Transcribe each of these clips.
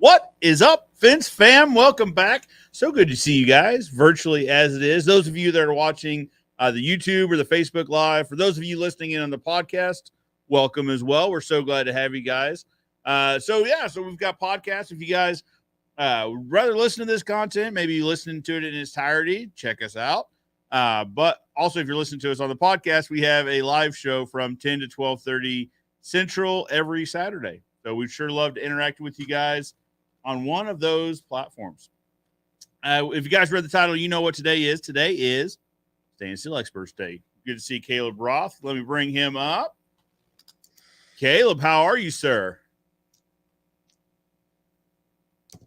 What is up, Fence fam? Welcome back. So good to see you guys, virtually as it is. Those of you that are watching the YouTube or the Facebook Live, for those of you listening in on the podcast, welcome as well. We're so glad to have you guys. So we've got podcasts. If you guys would rather listen to this content, maybe listening to it in its entirety, check us out. But also, if you're listening to us on the podcast, we have a live show from 10 to 12:30 Central every Saturday. So we'd sure love to interact with you guys on one of those platforms. If you guys read the title, you know what today is. Today is Stand Still Experts Day. Good to see Caleb Roth. Let me bring him up. Caleb, how are you, sir?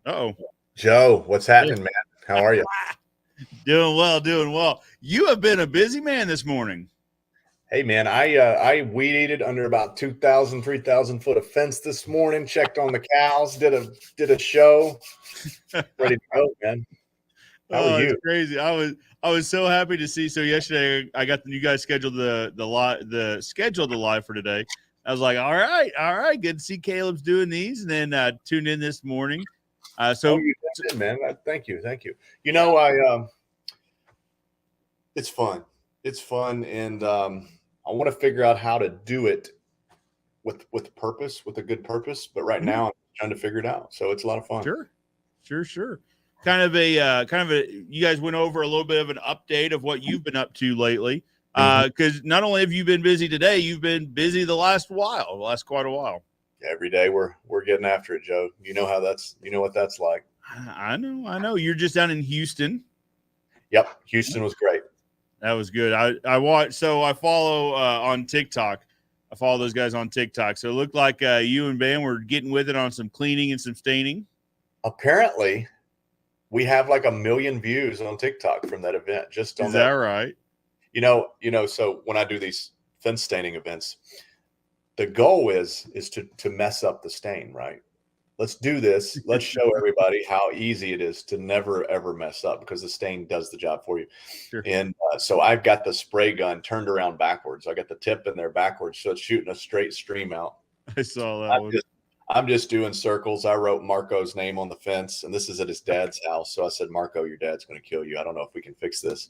Uh-oh. Joe, what's happening, man? How are you? Doing well. You have been a busy man this morning. Hey, man, I weed-eated under about 2,000, 3,000 foot of fence this morning, checked on the cows, did a show. Ready to go, man. How are you? It's crazy. I was so happy to see. So yesterday I got you guys scheduled the live for today. I was like, all right, good to see Caleb's doing these, and then tuned in this morning. You did, man. Thank you. You know, it's fun. It's fun, and I want to figure out how to do it with purpose, with a good purpose. But right now, I'm trying to figure it out. So it's a lot of fun. Sure. Kind of a. You guys went over a little bit of an update of what you've been up to lately. Because not only have you been busy today, you've been busy the last quite a while. Every day we're getting after it, Joe. You know what that's like. I know. You're just down in Houston. Yep, Houston was great. That was good. I watch. So I follow on TikTok. I follow those guys on TikTok. So it looked like you and Ben were getting with it on some cleaning and some staining. Apparently, we have like 1 million views on TikTok from that event. Just on Is that right? You know. So when I do these fence staining events, the goal is to mess up the stain, right? Let's do this. Let's show everybody how easy it is to never, ever mess up, because the stain does the job for you. Sure. And so I've got the spray gun turned around backwards. I got the tip in there backwards, so it's shooting a straight stream out. I saw that one. I'm just doing circles. I wrote Marco's name on the fence, and this is at his dad's house. So I said, Marco, your dad's going to kill you. I don't know if we can fix this.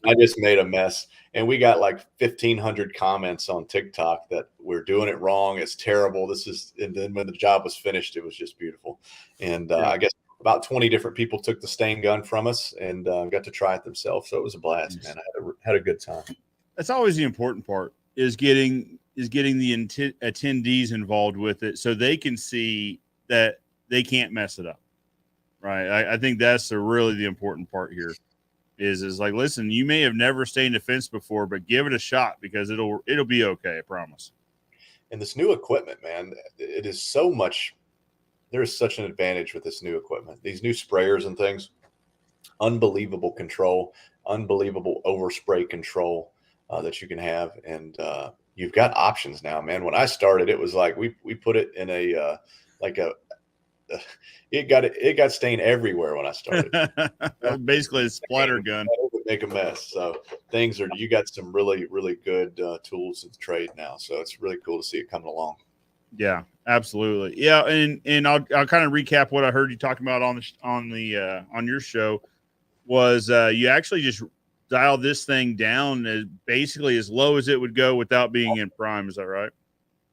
I just made a mess. And we got like 1,500 comments on TikTok that we're doing it wrong. It's terrible. And then when the job was finished, it was just beautiful. And I guess about 20 different people took the stain gun from us and got to try it themselves. So it was a blast, man. I had a good time. That's always the important part, is getting the attendees involved with it, so they can see that they can't mess it up, right? I think that's really the important part here. Is like, listen, you may have never stained a fence before, but give it a shot, because it'll be okay. I promise. And this new equipment, man, it is so much. There is such an advantage with this new equipment. These new sprayers and things, unbelievable control, unbelievable overspray control that you can have, and you've got options now, man. When I started, it was like we put it in a it got stained everywhere when I started. Basically a splatter gun. It would make a mess. So you got some really, really good tools in the trade now. So it's really cool to see it coming along. Yeah, absolutely. Yeah, and I'll kind of recap what I heard you talking about on your show. Was you actually just dial this thing down as basically as low as it would go without being in prime? Is that right?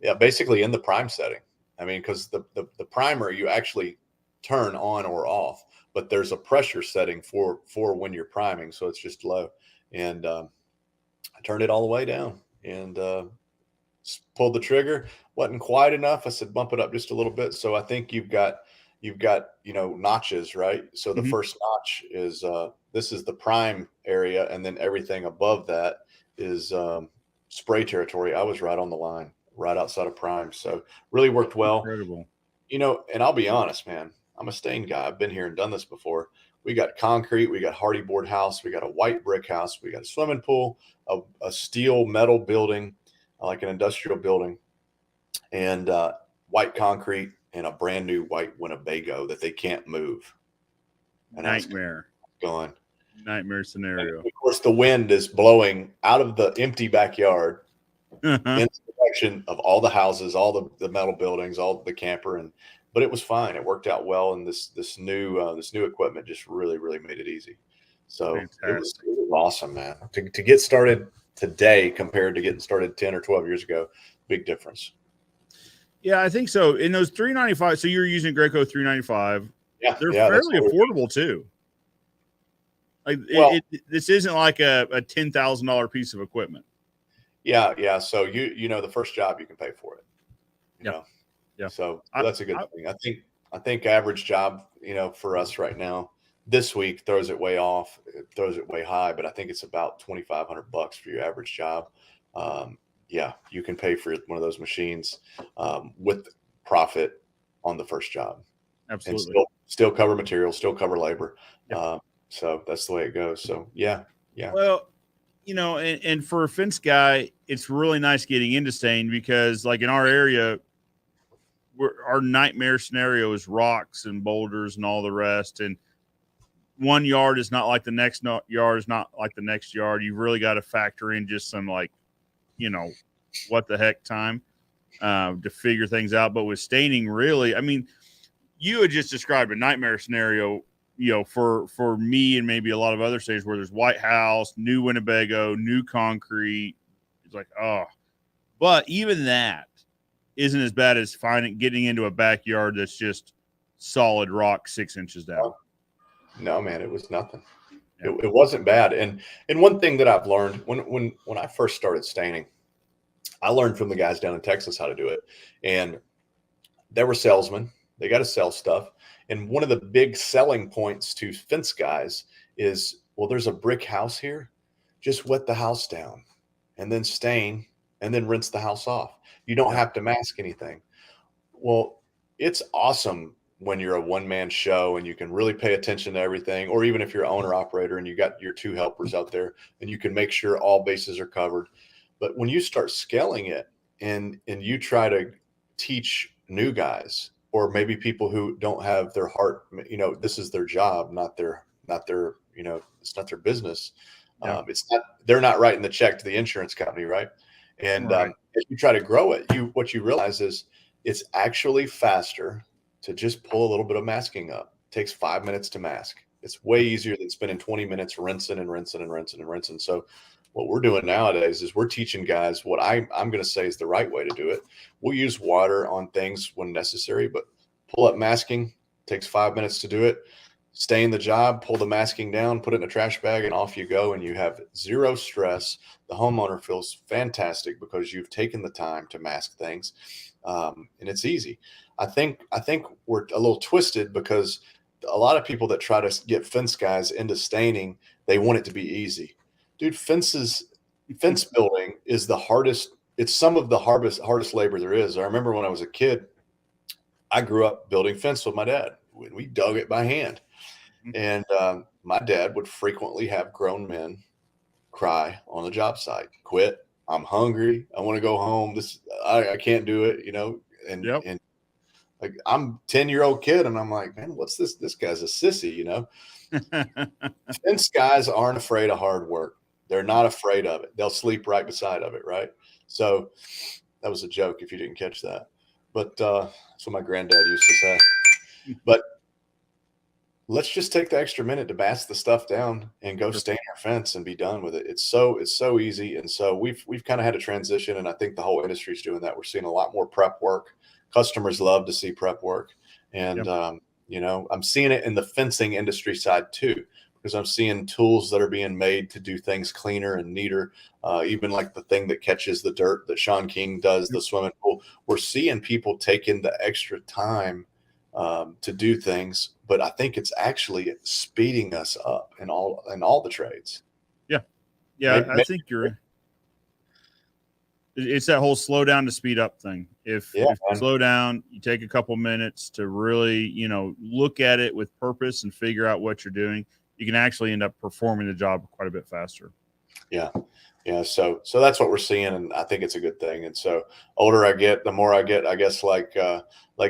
Yeah, basically in the prime setting. I mean, because the primer you actually turn on or off, but there's a pressure setting for when you're priming, so it's just low. And I turned it all the way down and pulled the trigger. Wasn't quite enough. I said bump it up just a little bit. So I think you've got notches, right? So the first notch is this is the prime area, and then everything above that is spray territory. I was right on the line, right outside of prime. So really worked well. Incredible. And I'll be honest, man, I'm a stain guy. I've been here and done this before. We got concrete, we got hardy board house, we got a white brick house, we got a swimming pool, a steel metal building, like an industrial building, and white concrete, and a brand new white Winnebago that they can't move. And nightmare scenario. And of course, the wind is blowing out of the empty backyard in the direction of all the houses, all the metal buildings, all the camper, and but it was fine. It worked out well, and this new equipment just really made it easy. So Fantastic. it was awesome, man. To get started today compared to getting started 10 or 12 years ago, big difference. Yeah, I think so. In those 395, so you're using Greco 395. Yeah, They're yeah, fairly affordable too. Like well, this isn't like a $10,000 piece of equipment. yeah. So you know the first job you can pay for it. You Yeah, know, yeah. so that's a good thing. I think average job, for us right now this week throws it way off. It throws it way high, but I think it's about $2,500 for your average job. Yeah, you can pay for one of those machines with profit on the first job, Absolutely. and still cover materials, still cover labor. Yeah. So that's the way it goes. So yeah. Well, and for a fence guy, it's really nice getting into staying because, like in our area, our nightmare scenario is rocks and boulders and all the rest. And one yard is not like the next yard is not like the next yard. You've really got to factor in just some what the heck time to figure things out. But with staining, really, I mean, you had just described a nightmare scenario, for me and maybe a lot of other states where there's White House, new Winnebago, new concrete. It's like, oh, but even that isn't as bad as getting into a backyard that's just solid rock 6 inches down. No, man, it was nothing. Yeah. It wasn't bad. And one thing that I've learned when I first started staining, I learned from the guys down in Texas how to do it. And they were salesmen. They got to sell stuff. And one of the big selling points to fence guys is, well, there's a brick house here. Just wet the house down and then stain and then rinse the house off. You don't have to mask anything. Well, it's awesome when you're a one-man show and you can really pay attention to everything, or even if you're an owner operator and you got your two helpers out there and you can make sure all bases are covered. But when you start scaling it and you try to teach new guys, or maybe people who don't have their heart, this is their job, not their, it's not their business. Yeah. They're not writing the check to the insurance company. Right. And Right. if you try to grow it, what you realize is it's actually faster to just pull a little bit of masking up. It takes 5 minutes to mask. It's way easier than spending 20 minutes rinsing and rinsing and rinsing and rinsing. So what we're doing nowadays is we're teaching guys what I'm going to say is the right way to do it. We'll use water on things when necessary, but pull up masking takes 5 minutes to do it. Stay in the job, pull the masking down, put it in a trash bag, and off you go. And you have zero stress. The homeowner feels fantastic because you've taken the time to mask things. And it's easy. I think we're a little twisted because a lot of people that try to get fence guys into staining, they want it to be easy. Dude, fence building is the hardest. It's some of the hardest labor there is. I remember when I was a kid, I grew up building fence with my dad. We dug it by hand. And my dad would frequently have grown men cry on the job site, quit. I'm hungry. I want to go home. I can't do it, and like I'm 10-year-old kid and I'm like, man, what's this? This guy's a sissy, Fence guys aren't afraid of hard work. They're not afraid of it. They'll sleep right beside of it. Right. So that was a joke if you didn't catch that. But that's what my granddad used to say. But let's just take the extra minute to mask the stuff down and go stain our fence and be done with it. It's so easy. And so we've kind of had a transition, and I think the whole industry is doing that. We're seeing a lot more prep work. Customers love to see prep work. And, I'm seeing it in the fencing industry side too, because I'm seeing tools that are being made to do things cleaner and neater. Even like the thing that catches the dirt that Sean King does, the swimming pool. We're seeing people taking the extra time to do things, but I think it's actually speeding us up in all the trades. Yeah. I think it's that whole slow down to speed up thing. If you slow down, you take a couple minutes to really, look at it with purpose and figure out what you're doing, you can actually end up performing the job quite a bit faster. Yeah. So that's what we're seeing. And I think it's a good thing. And so older I get, the more I get, I guess, like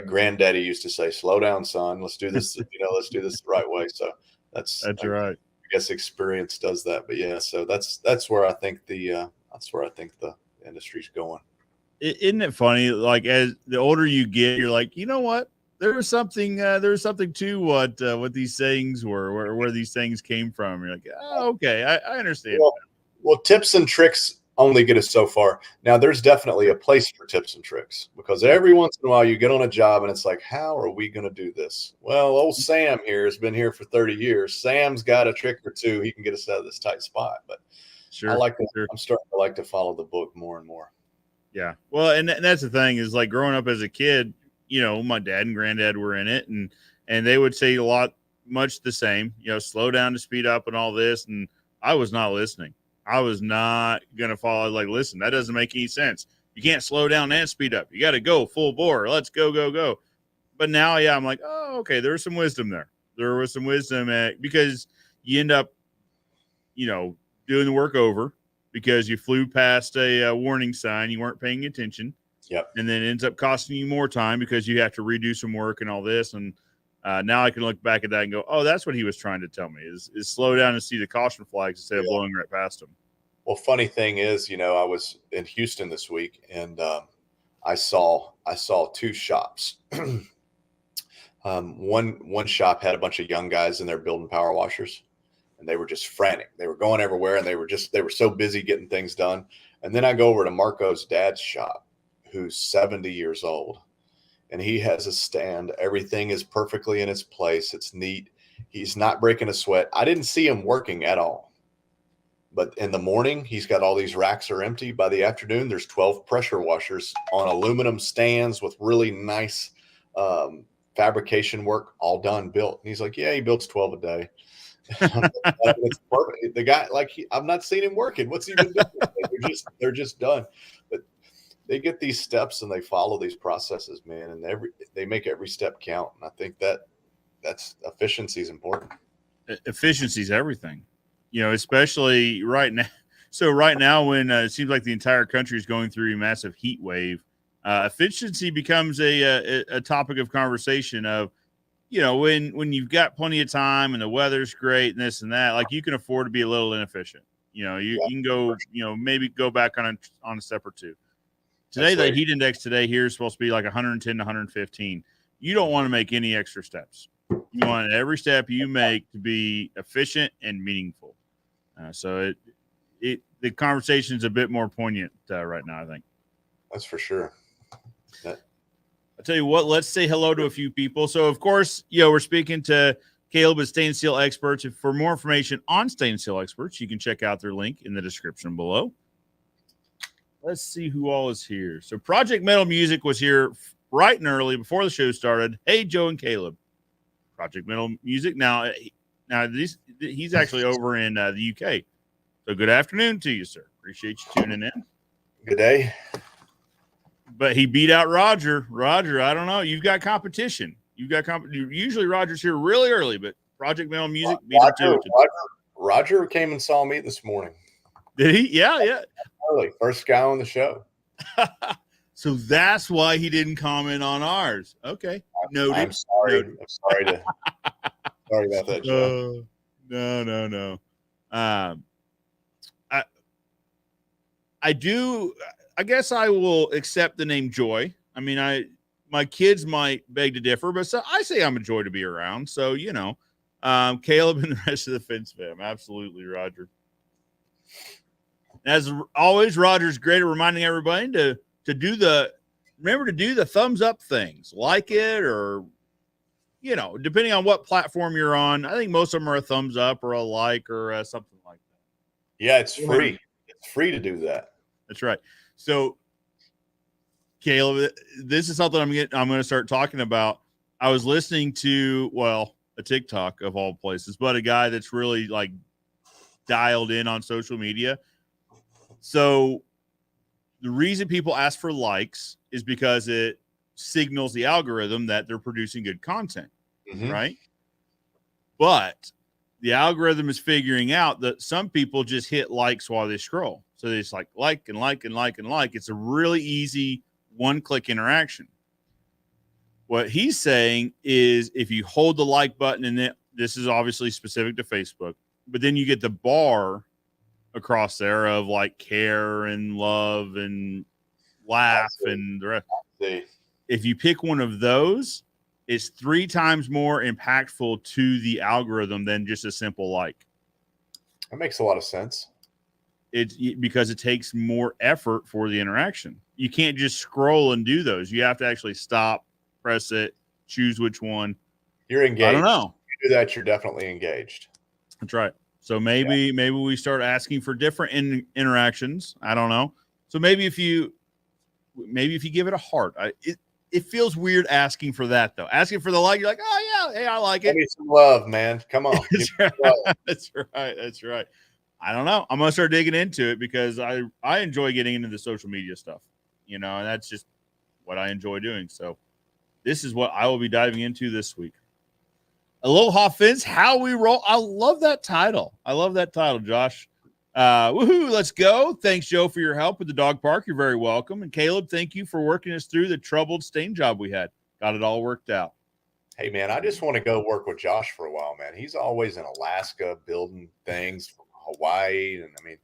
granddaddy used to say, slow down, son, let's do this, let's do this the right way. So that's right. I guess experience does that, but yeah, so that's where I think the industry's going. Isn't it funny? Like as the older you get, you're like, you know what? there was something to what these sayings were, where these things came from. You're like, oh, okay, I understand. Well, tips and tricks only get us so far. Now, there's definitely a place for tips and tricks, because every once in a while you get on a job and it's like, how are we going to do this? Well, old Sam here has been here for 30 years. Sam's got a trick or two. He can get us out of this tight spot. But Sure, I'm starting to like to follow the book more and more. Yeah. Well, and that's the thing is, like, growing up as a kid, you know, my dad and granddad were in it, and they would say much the same, you know, slow down to speed up and all this. And I was not listening. I was not going to follow. Like, listen, that doesn't make any sense. You can't slow down and speed up. You got to go full bore. Let's go, go, go. But now, yeah, I'm like, oh, okay, there was some wisdom there. There was some wisdom because you end up, you know, doing the work over because you flew past a warning sign. You weren't paying attention. Yep. And then it ends up costing you more time because you have to redo some work and all this. And now I can look back at that and go, oh, that's what he was trying to tell me is slow down and see the caution flags instead of blowing right past him. Well, funny thing is, you know, I was in Houston this week, and I saw two shops. One shop had a bunch of young guys in there building power washers, and they were just frantic. They were going everywhere, and they were so busy getting things done. And then I go over to Marco's dad's shop, who's 70 years old, and he has a stand. Everything is perfectly in its place. It's neat. He's not breaking a sweat. I didn't see him working at all. But in the morning, he's got all these racks are empty. By the afternoon, there's 12 pressure washers on aluminum stands with really nice fabrication work, all done, built. And he's like, yeah, he builds 12 a day. It's perfect. The guy, like, I've not seen him working. What's he been doing? They're just done. But they get these steps and they follow these processes, man, and they make every step count. And I think that's efficiency is important. Efficiency is everything, you know, especially right now. So right now, when it seems like the entire country is going through a massive heat wave, efficiency becomes a topic of conversation of, you know, when you've got plenty of time and the weather's great and this and that, like, you can afford to be a little inefficient. You know, you can go, you know, maybe go back on a step or two. Today, the heat index today here is supposed to be like 110 to 115. You don't want to make any extra steps. You want every step you make to be efficient and meaningful. So the conversation is a bit more poignant right now, I think. That's for sure. I'll tell you what, let's say hello to a few people. So, of course, you know, we're speaking to Caleb at Stain Steel Experts. And for more information on Stain Steel Experts, you can check out their link in the description below. Let's see who all is here. So Project Metal Music was here bright and early before the show started. Hey, Joe and Caleb. Project Metal Music. Now he's actually over in the UK. So good afternoon to you, sir. Appreciate you tuning in. Good day. But he beat out Roger. Roger, I don't know. You've got competition. Usually Roger's here really early, but Project Metal Music beat him too. Roger came and saw me this morning. Did he? Yeah. Early. First guy on the show. So that's why he didn't comment on ours. Okay. Noted. I'm sorry. Noted. Sorry about that, Joe. No. I guess I will accept the name Joy. I mean, my kids might beg to differ, but so I say I'm a joy to be around. So, you know, Caleb and the rest of the Fence fam. Absolutely, Roger. As always, Roger's great at reminding everybody to remember to do the thumbs up things, like it, or, you know, depending on what platform you're on. I think most of them are a thumbs up or a like or something like that. Yeah, it's free. It's free to do that. That's right. So, Caleb, this is something I'm going to start talking about. I was listening to, a TikTok of all places, but a guy that's really like dialed in on social media. So the reason people ask for likes is because it signals the algorithm that they're producing good content, right? But the algorithm is figuring out that some people just hit likes while they scroll. So they just like and like and like and like. It's a really easy one-click interaction. What he's saying is if you hold the like button, and this is obviously specific to Facebook, but then you get the bar across there of like care and love and laugh and the rest. If you pick one of those, is 3 times more impactful to the algorithm than just a simple like. That makes a lot of sense. It's because it takes more effort for the interaction. You can't just scroll and do those. You have to actually stop, press it, choose which one. You're engaged. I don't know. If you do that, you're definitely engaged. That's right. So maybe we start asking for different interactions. I don't know. So maybe if you give it a heart, it feels weird asking for that though. Asking for the like, you're like, oh yeah, hey, I like it. Give me some love, man. Come on. That's right. That's right. I don't know. I'm gonna start digging into it because I enjoy getting into the social media stuff, and that's just what I enjoy doing. So this is what I will be diving into this week. Aloha Fans, how we roll. I love that title. Josh. Woohoo, let's go. Thanks, Joe, for your help with the dog park. You're very welcome. And Caleb, thank you for working us through the troubled stain job we had. Got it all worked out. Hey, man, I just want to go work with Josh for a while, man. He's always in Alaska building things from Hawaii. And, I mean,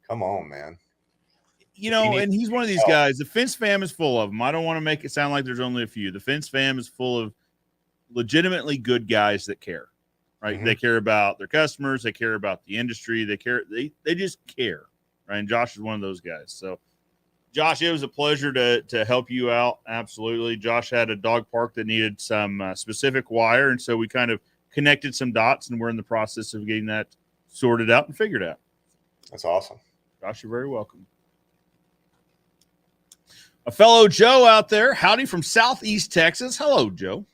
come on, man. And he's one of these guys. The Fence fam is full of them. I don't want to make it sound like there's only a few. The Fence fam is full of legitimately good guys that care, right? Mm-hmm. They care about their customers. They care about the industry. They just care, right? And Josh is one of those guys. So, Josh, it was a pleasure to help you out. Absolutely. Josh had a dog park that needed some specific wire, and so we kind of connected some dots, and we're in the process of getting that sorted out and figured out. That's awesome. Josh, you're very welcome. A fellow Joe out there. Howdy from Southeast Texas. Hello, Joe.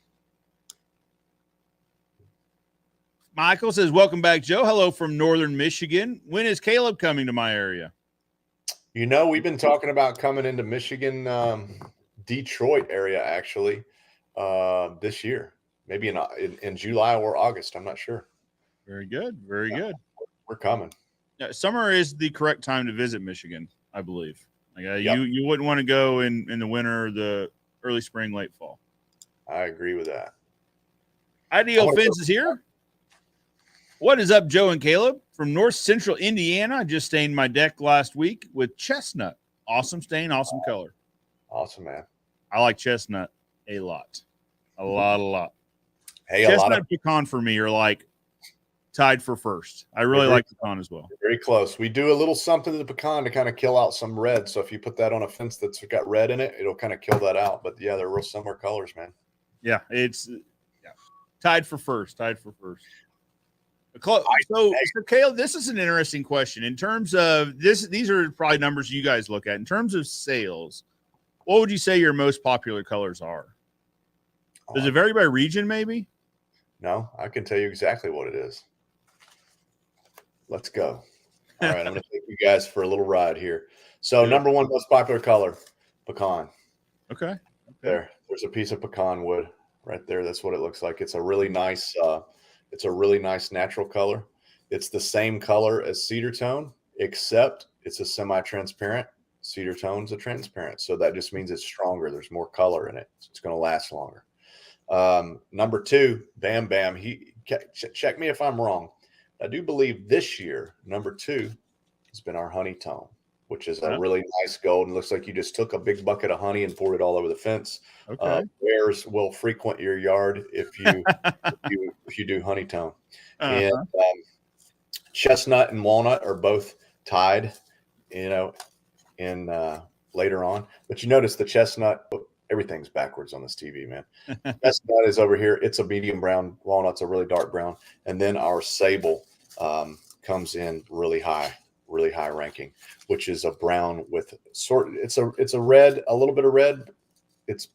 Michael says, welcome back, Joe. Hello from Northern Michigan. When is Caleb coming to my area? We've been talking about coming into Michigan, Detroit area, actually, this year, maybe in July or August. I'm not sure. Very good. Very good. We're coming. Yeah, summer is the correct time to visit Michigan, I believe. You wouldn't want to go in the winter or the early spring, late fall. I agree with that. Ideal Fins is here. What is up, Joe and Caleb? From North Central Indiana, I just stained my deck last week with chestnut. Awesome stain, awesome color. Awesome, man. I like chestnut a lot. A lot. Hey, chestnut and pecan for me are like tied for first. I really like pecan as well. Very close. We do a little something to the pecan to kind of kill out some red. So if you put that on a fence that's got red in it, it'll kind of kill that out. But yeah, they're real similar colors, man. Yeah, it's tied for first. So Caleb, this is an interesting question. In terms of this, these are probably numbers you guys look at. In terms of sales, what would you say your most popular colors are? Does it vary by region, maybe? No, I can tell you exactly what it is. Let's go. All right, I'm going to take you guys for a little ride here. So, number one most popular color, pecan. Okay. There's a piece of pecan wood right there. That's what it looks like. It's a really nice natural color. It's the same color as cedar tone, except it's a semi-transparent. Cedar tone's a transparent. So that just means it's stronger. There's more color in it. So it's going to last longer. Number two, Bam Bam. Check me if I'm wrong. I do believe this year, number two has been our honey tone, which is a really nice gold. And looks like you just took a big bucket of honey and poured it all over the fence. Okay. Bears will frequent your yard if you do honey tone. And chestnut and walnut are both tied, in later on. But you notice the chestnut, everything's backwards on this TV, man. Chestnut is over here. It's a medium brown. Walnut's a really dark brown. And then our sable comes in really high ranking, which is a brown with it's a red, a little bit of red. It's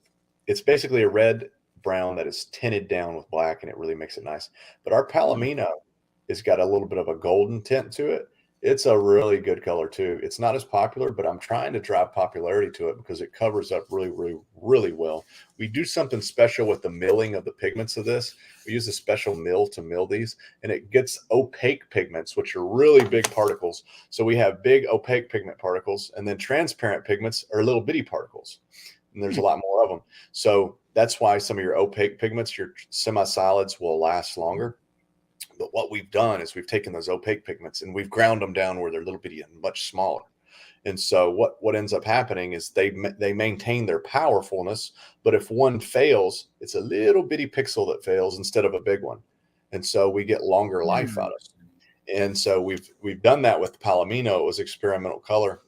basically a red brown that is tinted down with black, and it really makes it nice. But our Palomino has got a little bit of a golden tint to it. It's a really good color too. It's not as popular, but I'm trying to drive popularity to it because it covers up really, really, really well. We do something special with the milling of the pigments of this. We use a special mill to mill these, and it gets opaque pigments, which are really big particles. So we have big opaque pigment particles, and then transparent pigments are little bitty particles, and there's a lot more of them. So that's why some of your opaque pigments, your semi-solids, will last longer. But what we've done is we've taken those opaque pigments and we've ground them down where they're little bitty and much smaller. And so what ends up happening is they maintain their powerfulness, but if one fails, it's a little bitty pixel that fails instead of a big one. And so we get longer life out of it. And so we've done that with Palomino. It was experimental color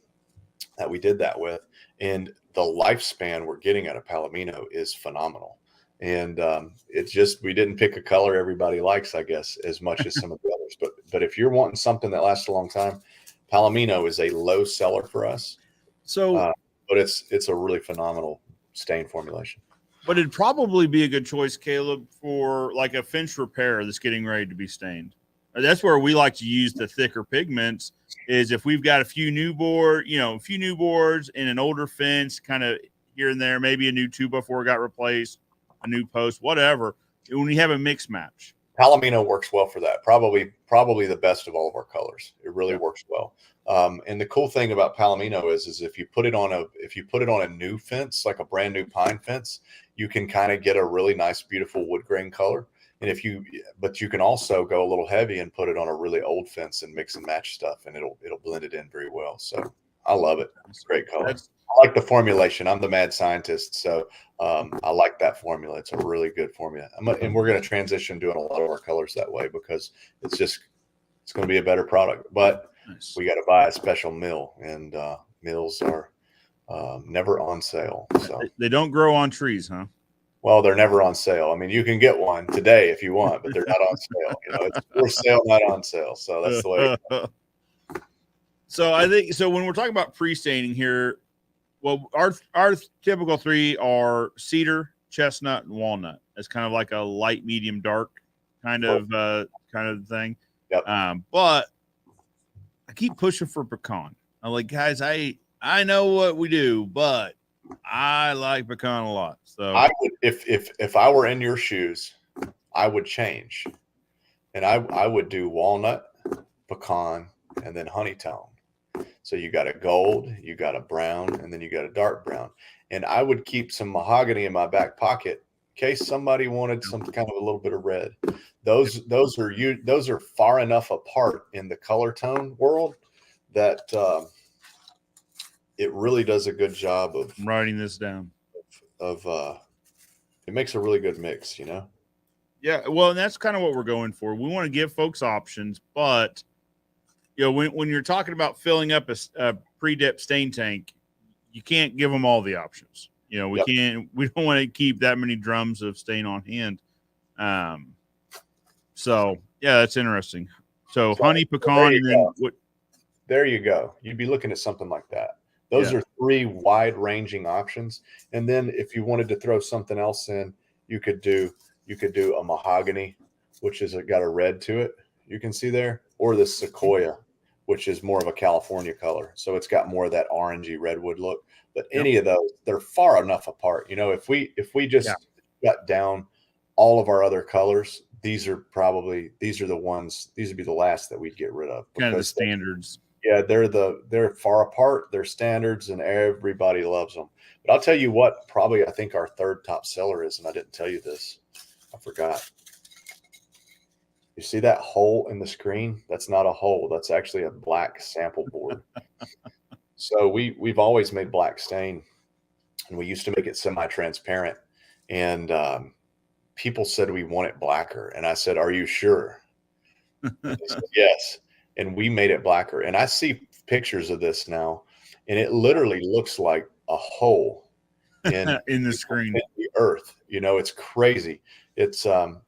that we did that with, and the lifespan we're getting out of Palomino is phenomenal. And it's just, we didn't pick a color everybody likes, I guess, as much as some of the others. But if you're wanting something that lasts a long time, Palomino is a low seller for us. So, but it's a really phenomenal stain formulation. But it'd probably be a good choice, Caleb, for like a fence repair that's getting ready to be stained. That's where we like to use the thicker pigments. Is if we've got a few new boards and an older fence, kind of here and there, maybe a new 2x4 got replaced, a new post, whatever. When you have a mix match, Palomino works well for that. Probably the best of all of our colors. It really works well. And the cool thing about Palomino is if you put it on a new fence, like a brand new pine fence, you can kind of get a really nice, beautiful wood grain color. And but you can also go a little heavy and put it on a really old fence and mix and match stuff, and it'll blend it in very well. So I love it. It's a great color. I like the formulation. I'm the mad scientist, so I like that formula. It's a really good formula, and we're going to transition doing a lot of our colors that way because it's going to be a better product. But we got to buy a special mill, and mills are never on sale. So they don't grow on trees, huh? Well, they're never on sale. I mean, you can get one today if you want, but they're not on sale. It's for sale, not on sale. So that's the way. So I think when we're talking about pre-staining here, well, our typical three are cedar, chestnut, and walnut. It's kind of like a light, medium, dark kind of thing. Yep. But I keep pushing for pecan. I'm like, guys, I know what we do, but I like pecan a lot. So I would, if I were in your shoes, I would change, and I would do walnut, pecan, and then honeytone. So you got a gold, you got a brown, and then you got a dark brown. And I would keep some mahogany in my back pocket in case somebody wanted some kind of a little bit of red. Those are far enough apart in the color tone world that it really does a good job of writing this down. It makes a really good mix, Yeah, well, and that's kind of what we're going for. We want to give folks options, but when you're talking about filling up a pre-dip stain tank, you can't give them all the options. We don't want to keep that many drums of stain on hand. So yeah, that's interesting. So honey, pecan, and then what? There you go. You'd be looking at something like that. Those are three wide-ranging options. And then if you wanted to throw something else in, you could do a mahogany, which is got a red to it. You can see there, or the sequoia, which is more of a California color. So it's got more of that orangey redwood look. But any of those, they're far enough apart. If we just cut down all of our other colors, these are the ones. These would be the last that we'd get rid of. Kind of the standards. Yeah, they're far apart. They're standards, and everybody loves them. But I'll tell you what, probably I think our third top seller is, and I didn't tell you this. I forgot. You see that hole in the screen? That's not a hole. That's actually a black sample board. So we've always made black stain, and we used to make it semi-transparent. And people said we want it blacker, and I said, "Are you sure?" And they said, yes. And we made it blacker. And I see pictures of this now, and it literally looks like a hole in in the screen, in the earth. It's crazy. It's a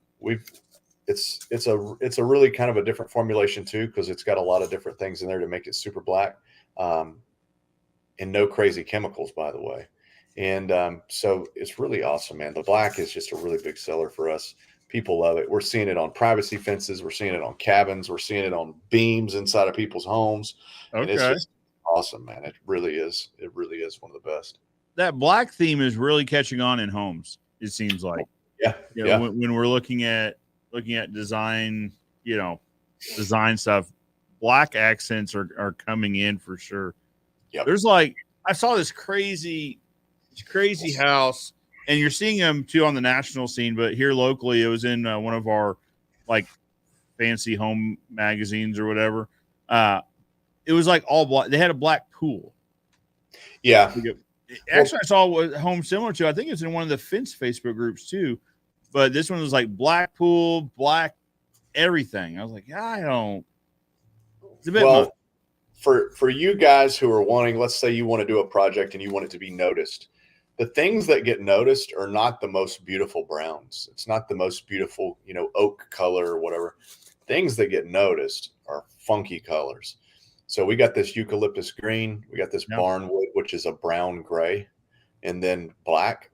really kind of a different formulation too, because it's got a lot of different things in there to make it super black, and no crazy chemicals, by the way. And so it's really awesome, man. The black is just a really big seller for us. People love it. We're seeing it on privacy fences. We're seeing it on cabins. We're seeing it on beams inside of people's homes. Okay. And it's just awesome, man. It really is. It really is one of the best. That black theme is really catching on in homes, it seems like. Yeah. When we're looking at design, design stuff, black accents are coming in for sure. Yeah. There's I saw this crazy house. And you're seeing them too on the national scene, but here locally, it was in one of our fancy home magazines or whatever. It was all black. They had a black pool, Yeah. Actually, I saw what home similar to. I think it's in one of the fence Facebook groups too, but this one was like black pool, black everything. I was like, I don't. It's a bit much. Well, for you guys who are wanting, let's say you want to do a project and you want it to be noticed. The things that get noticed are not the most beautiful browns. It's not the most beautiful, oak color or whatever. Things that get noticed are funky colors. So we got this eucalyptus green, we got this barnwood, which is a brown gray, and then black.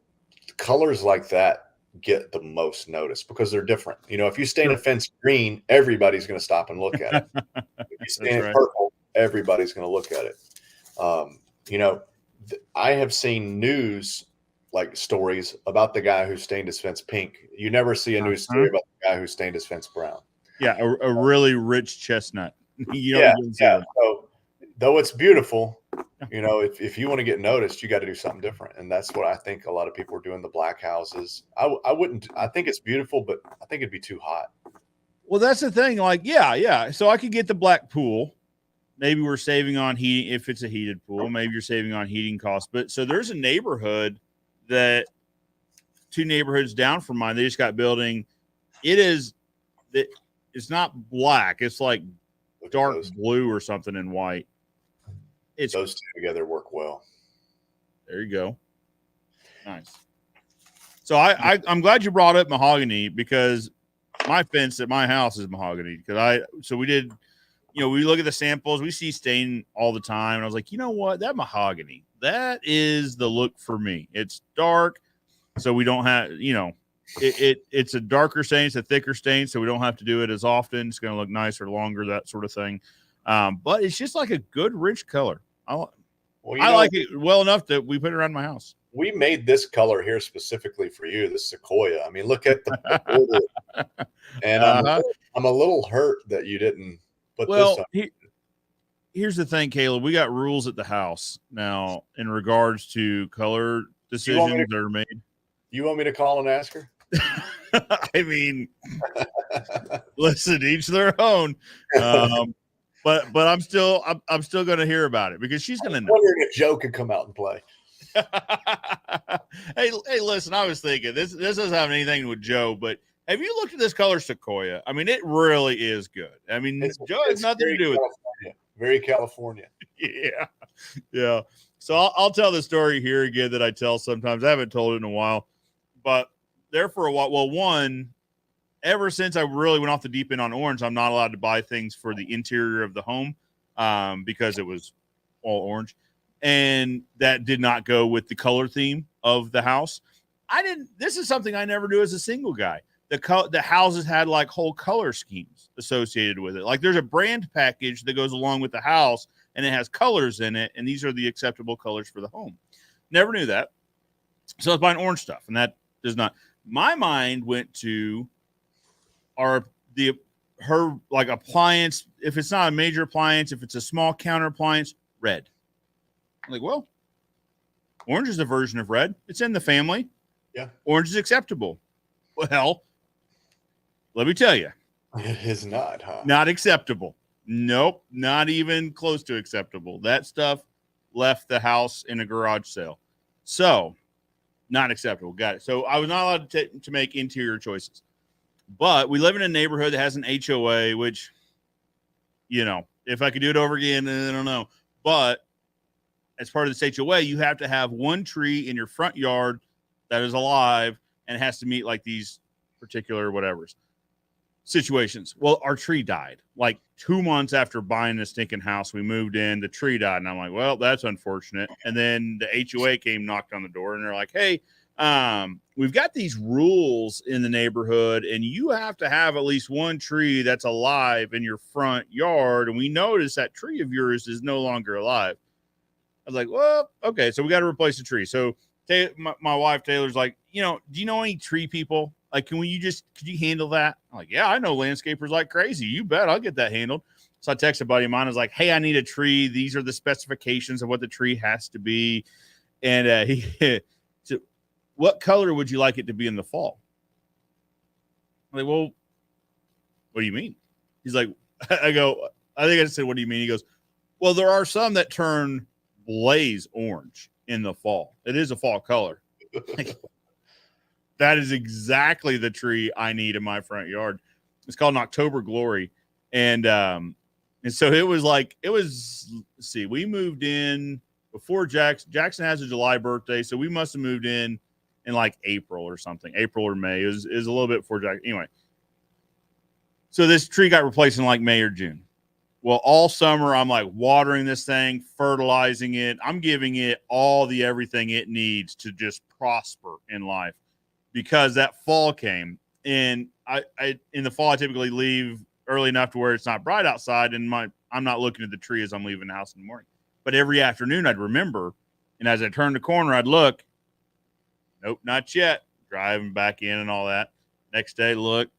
Colors like that get the most notice because they're different. If you stain a fence green, everybody's going to stop and look at it. If you stain it purple, everybody's going to look at it. I have seen news stories about the guy who stained his fence pink. You never see a news story about the guy who stained his fence brown. Yeah, a really rich chestnut. Yeah. So, though it's beautiful, if you want to get noticed, you got to do something different. And that's what I think a lot of people are doing. The black houses. I think it's beautiful, but I think it'd be too hot. Well, that's the thing. Yeah. So I could get the black pool. Maybe we're saving on heating if it's a heated pool. Maybe you're saving on heating costs. But so there's a neighborhood that 2 neighborhoods down from mine, they just got building. It's not black. It's like dark blue or something in white. Those two together work well. There you go. Nice. So I'm glad you brought up mahogany because my fence at my house is mahogany so we did, we look at the samples, we see stain all the time. And I was like, you know what? That mahogany, that is the look for me. It's dark. So we don't have, it's a darker stain. It's a thicker stain. So we don't have to do it as often. It's going to look nicer, longer, that sort of thing. But it's just like a good, rich color. I like it well enough that we put it around my house. We made this color here specifically for you, the sequoia. I mean, look at the border. And I'm a little hurt that you didn't put this on. Here's the thing, Caleb. We got rules at the house now in regards to color decisions that are made. You want me to call and ask her? I mean, listen, each their own. But I'm still going to hear about it because she's going to know. Wondering if Joe could come out and play. Hey, listen, I was thinking this doesn't have anything with Joe, but have you looked at this color sequoia? I mean, it really is good. I mean, Joe has nothing to do with it. Very California. Yeah. So I'll tell the story here again that I tell sometimes. I haven't told it in a while, but there for a while. Well, one, ever since I really went off the deep end on orange, I'm not allowed to buy things for the interior of the home because it was all orange. And that did not go with the color theme of the house. This is something I never do as a single guy. The houses had like whole color schemes associated with it. Like there's a brand package that goes along with the house and it has colors in it. And these are the acceptable colors for the home. Never knew that. So I was buying orange stuff. And that does not, my mind went to her like appliance. If it's not a major appliance, if it's a small counter appliance, red. I'm like, well, orange is a version of red. It's in the family. Yeah. Orange is acceptable. Well, let me tell you. It is not, huh? Not acceptable. Nope. Not even close to acceptable. That stuff left the house in a garage sale. So, not acceptable. Got it. So, I was not allowed to make interior choices. But we live in a neighborhood that has an HOA, which, if I could do it over again, I don't know. But as part of this HOA, you have to have one tree in your front yard that is alive and has to meet like these particular whatevers situations. Well, our tree died like 2 months after buying this stinking house. We moved in, the tree died. And I'm like, well, that's unfortunate. And then the HOA came, knocked on the door and they're like, hey, we've got these rules in the neighborhood and you have to have at least one tree that's alive in your front yard. And we noticed that tree of yours is no longer alive. I was like, well, okay, so we got to replace the tree. So my wife, Taylor's like, do you know any tree people? Like, could you handle that? I'm like, yeah, I know landscapers like crazy. You bet I'll get that handled. So I texted a buddy of mine. I was like, hey, I need a tree. These are the specifications of what the tree has to be. And he said, what color would you like it to be in the fall? I'm like, well, what do you mean? He's like, I think I said, what do you mean? He goes, well, there are some that turn blaze orange in the fall. It is a fall color. That is exactly the tree I need in my front yard. It's called an October Glory. And so it was, let's see, we moved in before Jackson has a July birthday. So we must've moved in like April or something, April or May. It was a little bit before Jackson. Anyway. So this tree got replaced in like May or June. Well, all summer I'm like watering this thing, fertilizing it. I'm giving it all the everything it needs to just prosper in life, because that fall came, and I in the fall I typically leave early enough to where it's not bright outside, and I'm not looking at the tree as I'm leaving the house in the morning. But every afternoon I'd remember, and as I turned the corner I'd look. Nope, not yet. Driving back in and all that. Next day, look.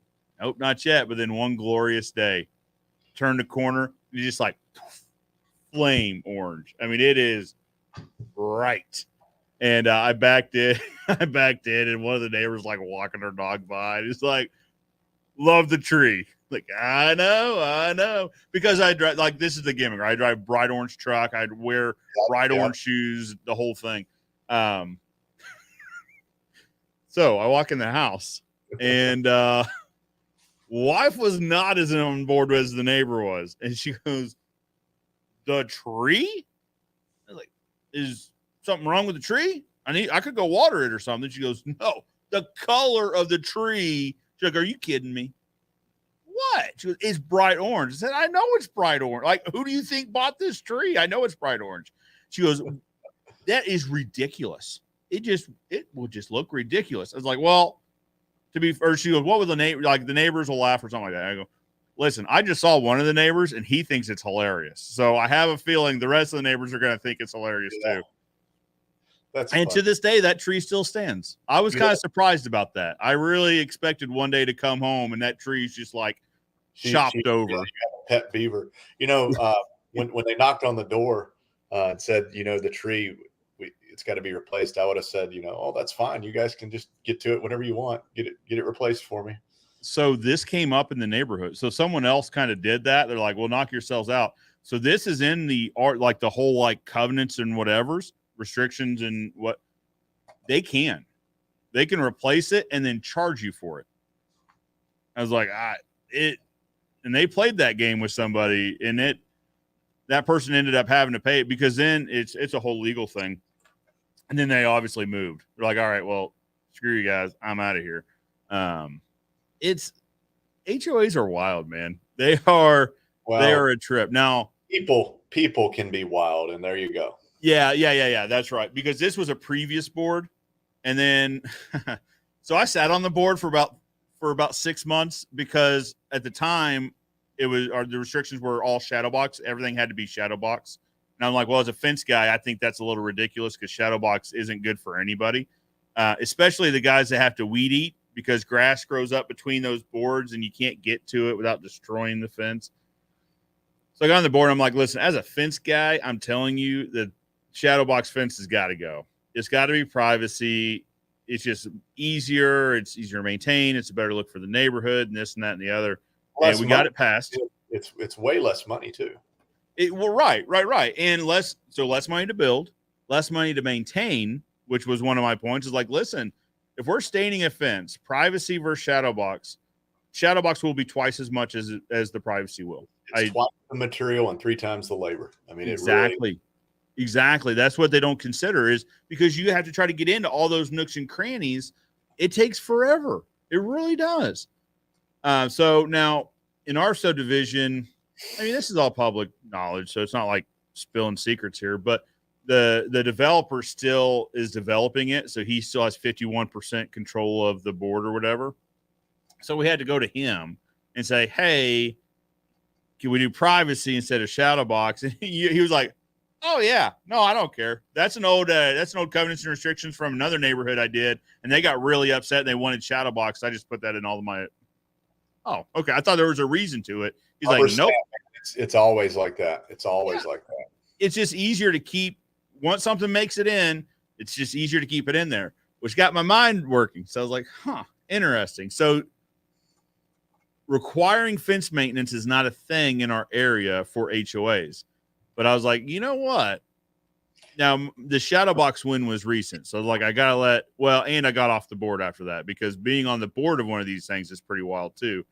Nope, not yet. But then one glorious day, turn the corner, you just like flame orange. I mean, it is bright. And I backed in, and one of the neighbors like walking her dog by. And it's like, love the tree. Like, I know. Because I drive, like, this is the gimmick. Right? I drive bright orange truck. I'd wear bright orange shoes, the whole thing. So I walk in the house, and wife was not as on board as the neighbor was. And she goes, the tree? I was like, is something wrong with the tree? I could go water it or something. She goes, no, the color of the tree. She's like, are you kidding me? What? She goes, it's bright orange. I said, I know it's bright orange. Like, who do you think bought this tree? I know it's bright orange. She goes, that is ridiculous. It will just look ridiculous. I was like, well, to be fair, she goes, what was the neighbor? Like, the neighbors will laugh or something like that. I go, listen, I just saw one of the neighbors and he thinks it's hilarious. So I have a feeling the rest of the neighbors are going to think it's hilarious too. And fun. To this day, that tree still stands. I was kind of surprised about that. I really expected one day to come home and that tree's just like chopped over. Yeah, pet beaver. When they knocked on the door and said, the tree, it's got to be replaced, I would have said, oh, that's fine. You guys can just get to it whenever you want. Get it replaced for me. So this came up in the neighborhood. So someone else kind of did that. They're like, well, knock yourselves out. So this is in the art, like the whole like covenants and whatever's restrictions and what they can replace it and then charge you for it. I was like, and they played that game with somebody, and that person ended up having to pay it, because then it's a whole legal thing. And then they obviously moved. They're like, all right, well, screw you guys. I'm out of here. It's HOAs are wild, man. They are a trip. Now, people can be wild, and there you go. Yeah. That's right. Because this was a previous board. And then so I sat on the board for about 6 months, because at the time the restrictions were all Shadowbox. Everything had to be Shadowbox. And I'm like, well, as a fence guy, I think that's a little ridiculous, because Shadowbox isn't good for anybody, especially the guys that have to weed eat, because grass grows up between those boards and you can't get to it without destroying the fence. So I got on the board. I'm like, listen, as a fence guy, I'm telling you that Shadowbox fence has got to go. It's got to be privacy. It's just easier. It's easier to maintain. It's a better look for the neighborhood, and this and that and the other. And we got it passed. It's way less money too. Right. And less money to build, less money to maintain, which was one of my points. Is like, listen, if we're staining a fence, privacy versus Shadowbox will be twice as much as the privacy will. It's twice the material and 3 times the labor. I mean, Exactly. That's what they don't consider, is because you have to try to get into all those nooks and crannies. It takes forever. It really does. So now in our subdivision, I mean, this is all public knowledge, so it's not like spilling secrets here, but the developer still is developing it. So he still has 51% control of the board or whatever. So we had to go to him and say, hey, can we do privacy instead of Shadowbox? And he was like, oh yeah, no, I don't care. That's an old covenants and restrictions from another neighborhood I did, and they got really upset and they wanted Shadowbox. I just put that in all of my. Oh, okay. I thought there was a reason to it. He's like, nope. It's always like that. It's always like that. It's just easier to keep. Once something makes it in, it's just easier to keep it in there, which got my mind working. So I was like, interesting. So requiring fence maintenance is not a thing in our area for HOAs. But I was like, you know what? Now the Shadowbox win was recent, so like I got off the board after that because being on the board of one of these things is pretty wild too.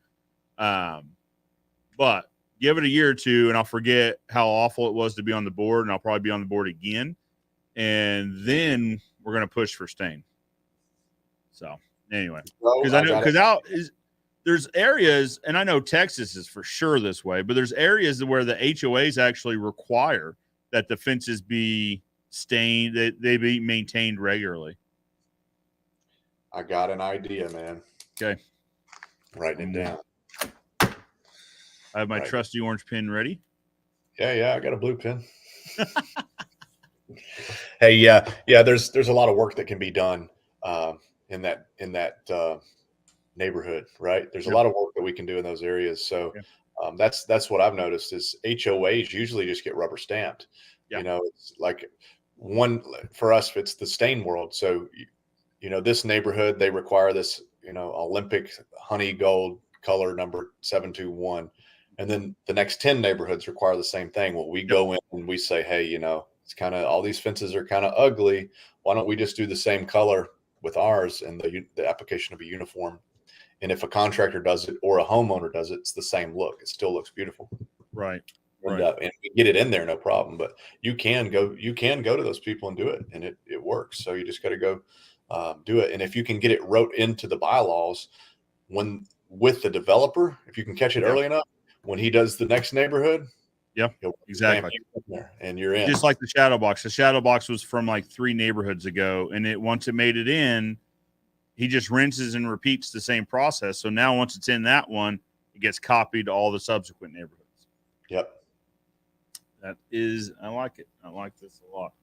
But give it a year or two, and I'll forget how awful it was to be on the board, and I'll probably be on the board again, and then we're gonna push for Stain. So anyway, because there's areas, and I know Texas is for sure this way, but there's areas where the HOAs actually require that the fences be stained, that they be maintained regularly. I got an idea, man. Okay. Writing it down. I have my trusty orange pen ready. Yeah, I got a blue pen. Hey, yeah. There's a lot of work that can be done in that neighborhood, right? There's a lot of work that we can do in those areas. So that's what I've noticed is HOAs usually just get rubber stamped. Yeah. It's like for us, it's the stain world. So, this neighborhood, they require this, Olympic honey gold color number 721. And then the next 10 neighborhoods require the same thing. Well, we go in and we say, hey, it's kind of, all these fences are kind of ugly. Why don't we just do the same color with ours and the application of a uniform? And if a contractor does it or a homeowner does it, it's the same look. It still looks beautiful. Right. And we get it in there, no problem. But you can go to those people and do it, and it works. So you just got to go do it. And if you can get it wrote into the bylaws with the developer, if you can catch it early enough, when he does the next neighborhood, exactly. And you're in. Just like the Shadowbox. The Shadowbox was from like 3 neighborhoods ago, and once it made it in, he just rinses and repeats the same process. So now once it's in that one, it gets copied to all the subsequent neighborhoods. Yep. I like it. I like this a lot.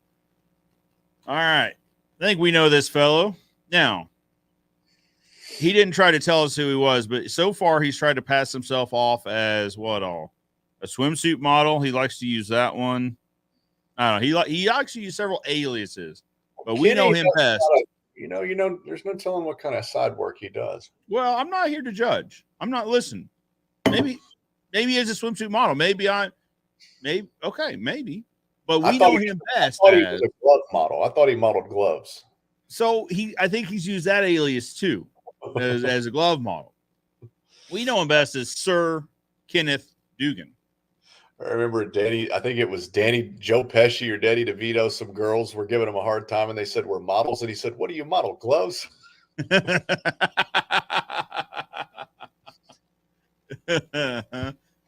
All right. I think we know this fellow. Now, he didn't try to tell us who he was, but so far he's tried to pass himself off as what all? A swimsuit model. He likes to use that one. I don't know. He actually used several aliases, but we know him best. There's no telling what kind of side work he does. Well, I'm not here to judge. I'm not listening. Maybe he's a swimsuit model. Maybe. But we know him best. I thought he was a glove model. I thought he modeled gloves. So I think he's used that alias too, as a glove model. We know him best as Sir Kenneth Dugan. I remember I think it was Joe Pesci or Danny DeVito. Some girls were giving him a hard time, and they said, we're models. And he said, what do you model? Gloves?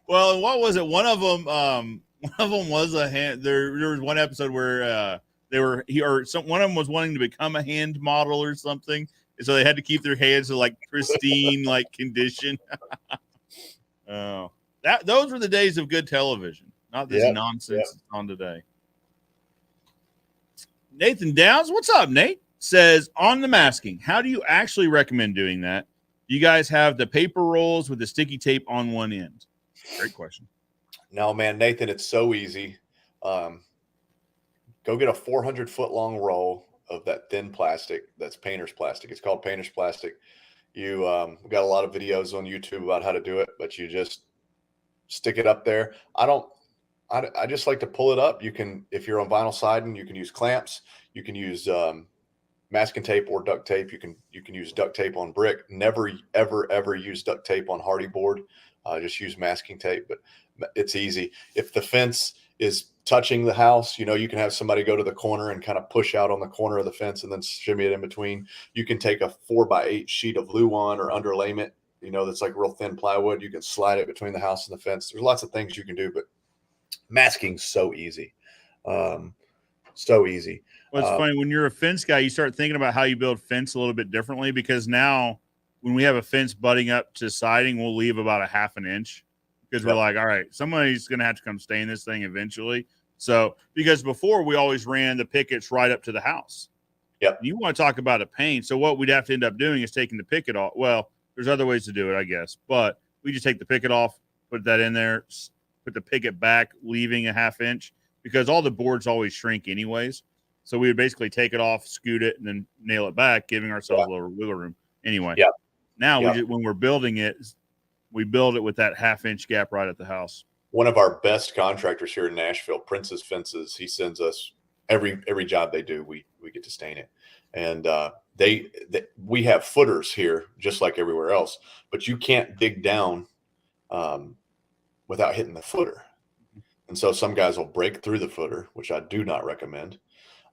Well, what was it? One of them was a hand. There was one episode where one of them was wanting to become a hand model or something, and so they had to keep their hands in like pristine like condition. Oh, those were the days of good television, not this nonsense that's on today. Nathan Downs, what's up, Nate? Says on the masking, how do you actually recommend doing that? You guys have the paper rolls with the sticky tape on one end. Great question. No, man, Nathan, it's so easy. Go get a 400-foot long roll of that thin plastic. That's painter's plastic. It's called painter's plastic. You got a lot of videos on YouTube about how to do it, but you just stick it up there. I just like to pull it up. You can, if you're on vinyl siding, you can use clamps. You can use masking tape or duct tape. You can use duct tape on brick. Never, ever use duct tape on hardy board. Just use masking tape, but it's easy. If the fence is touching the house, you can have somebody go to the corner and kind of push out on the corner of the fence and then shimmy it in between. You can take a 4x8 sheet of Luan or underlayment, that's like real thin plywood. You can slide it between the house and the fence. There's lots of things you can do, but masking's so easy. So easy. Well, it's funny when you're a fence guy, you start thinking about how you build fence a little bit differently, because now when we have a fence butting up to siding, we'll leave about a half an inch because we're like, all right, somebody's going to have to come stain this thing eventually. So, because before we always ran the pickets right up to the house. Yep. You want to talk about a pain. So what we'd have to end up doing is taking the picket off. Well, there's other ways to do it, I guess, but we just take the picket off, put that in there, put the picket back, leaving a half inch, because all the boards always shrink anyways. So we would basically take it off, scoot it, and then nail it back, giving ourselves a little wiggle room. Anyway, now when we're building it, we build it with that half-inch gap right at the house. One of our best contractors here in Nashville, Prince's Fences, he sends us every job they do, we get to stain it. And we have footers here, just like everywhere else, but you can't dig down without hitting the footer. And so some guys will break through the footer, which I do not recommend.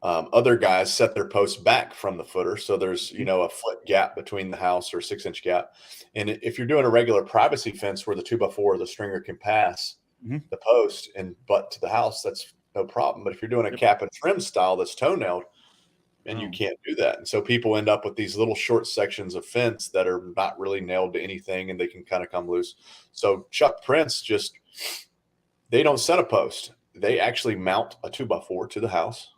Other guys set their posts back from the footer, so there's a foot gap between the house or 6-inch gap. And if you're doing a regular privacy fence where the 2x4 the stringer can pass the post and butt to the house, that's no problem. But if you're doing a cap and trim style that's toe-nailed, and you can't do that. And so people end up with these little short sections of fence that are not really nailed to anything, and they can kind of come loose. So Chuck Prince they don't set a post. They actually mount a 2x4 to the house,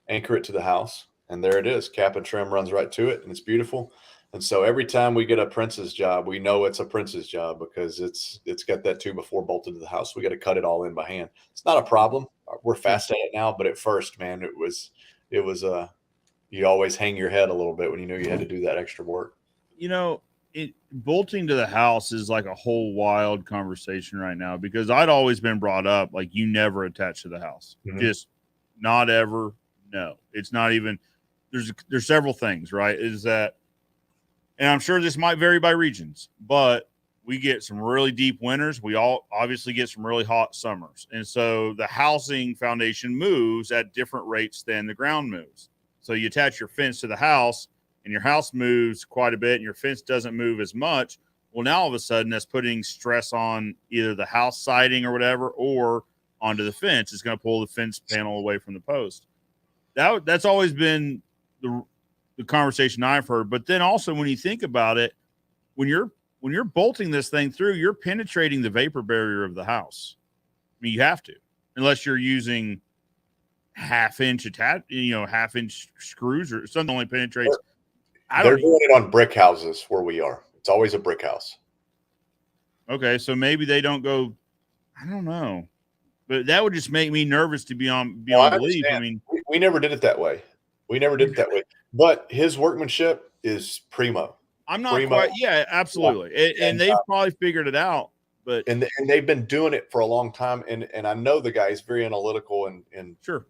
anchor it to the house, and there it is. Cap and trim runs right to it, and it's beautiful. And so every time we get a Prince's job, we know it's a Prince's job because it's got that 2x4 bolted to the house. We got to cut it all in by hand. It's not a problem. We're fast at it now, but at first, man, it was you always hang your head a little bit when you knew you had to do that extra work. Bolting to the house is like a whole wild conversation right now, because I'd always been brought up like you never attach to the house. Just not ever. No, it's not even. There's several things, right? Is that, and I'm sure this might vary by regions, but we get some really deep winters. We all obviously get some really hot summers. And so the housing foundation moves at different rates than the ground moves. So you attach your fence to the house and your house moves quite a bit and your fence doesn't move as much. Well, now all of a sudden that's putting stress on either the house siding or whatever, or onto the fence. It's going to pull the fence panel away from the post. That's always been the conversation I've heard. But then also when you think about it, when you're bolting this thing through, you're penetrating the vapor barrier of the house. I mean, you have to, unless you're using half-inch screws or something that only penetrates. They're doing it on brick houses where we are. It's always a brick house. Okay, so maybe they don't go. I don't know, but that would just make me nervous to beyond belief. I mean, we never did it that way. But his workmanship is primo. I'm not quite. Yeah, absolutely. And they've probably figured it out, but and they've been doing it for a long time. And I know the guy is very analytical and sure.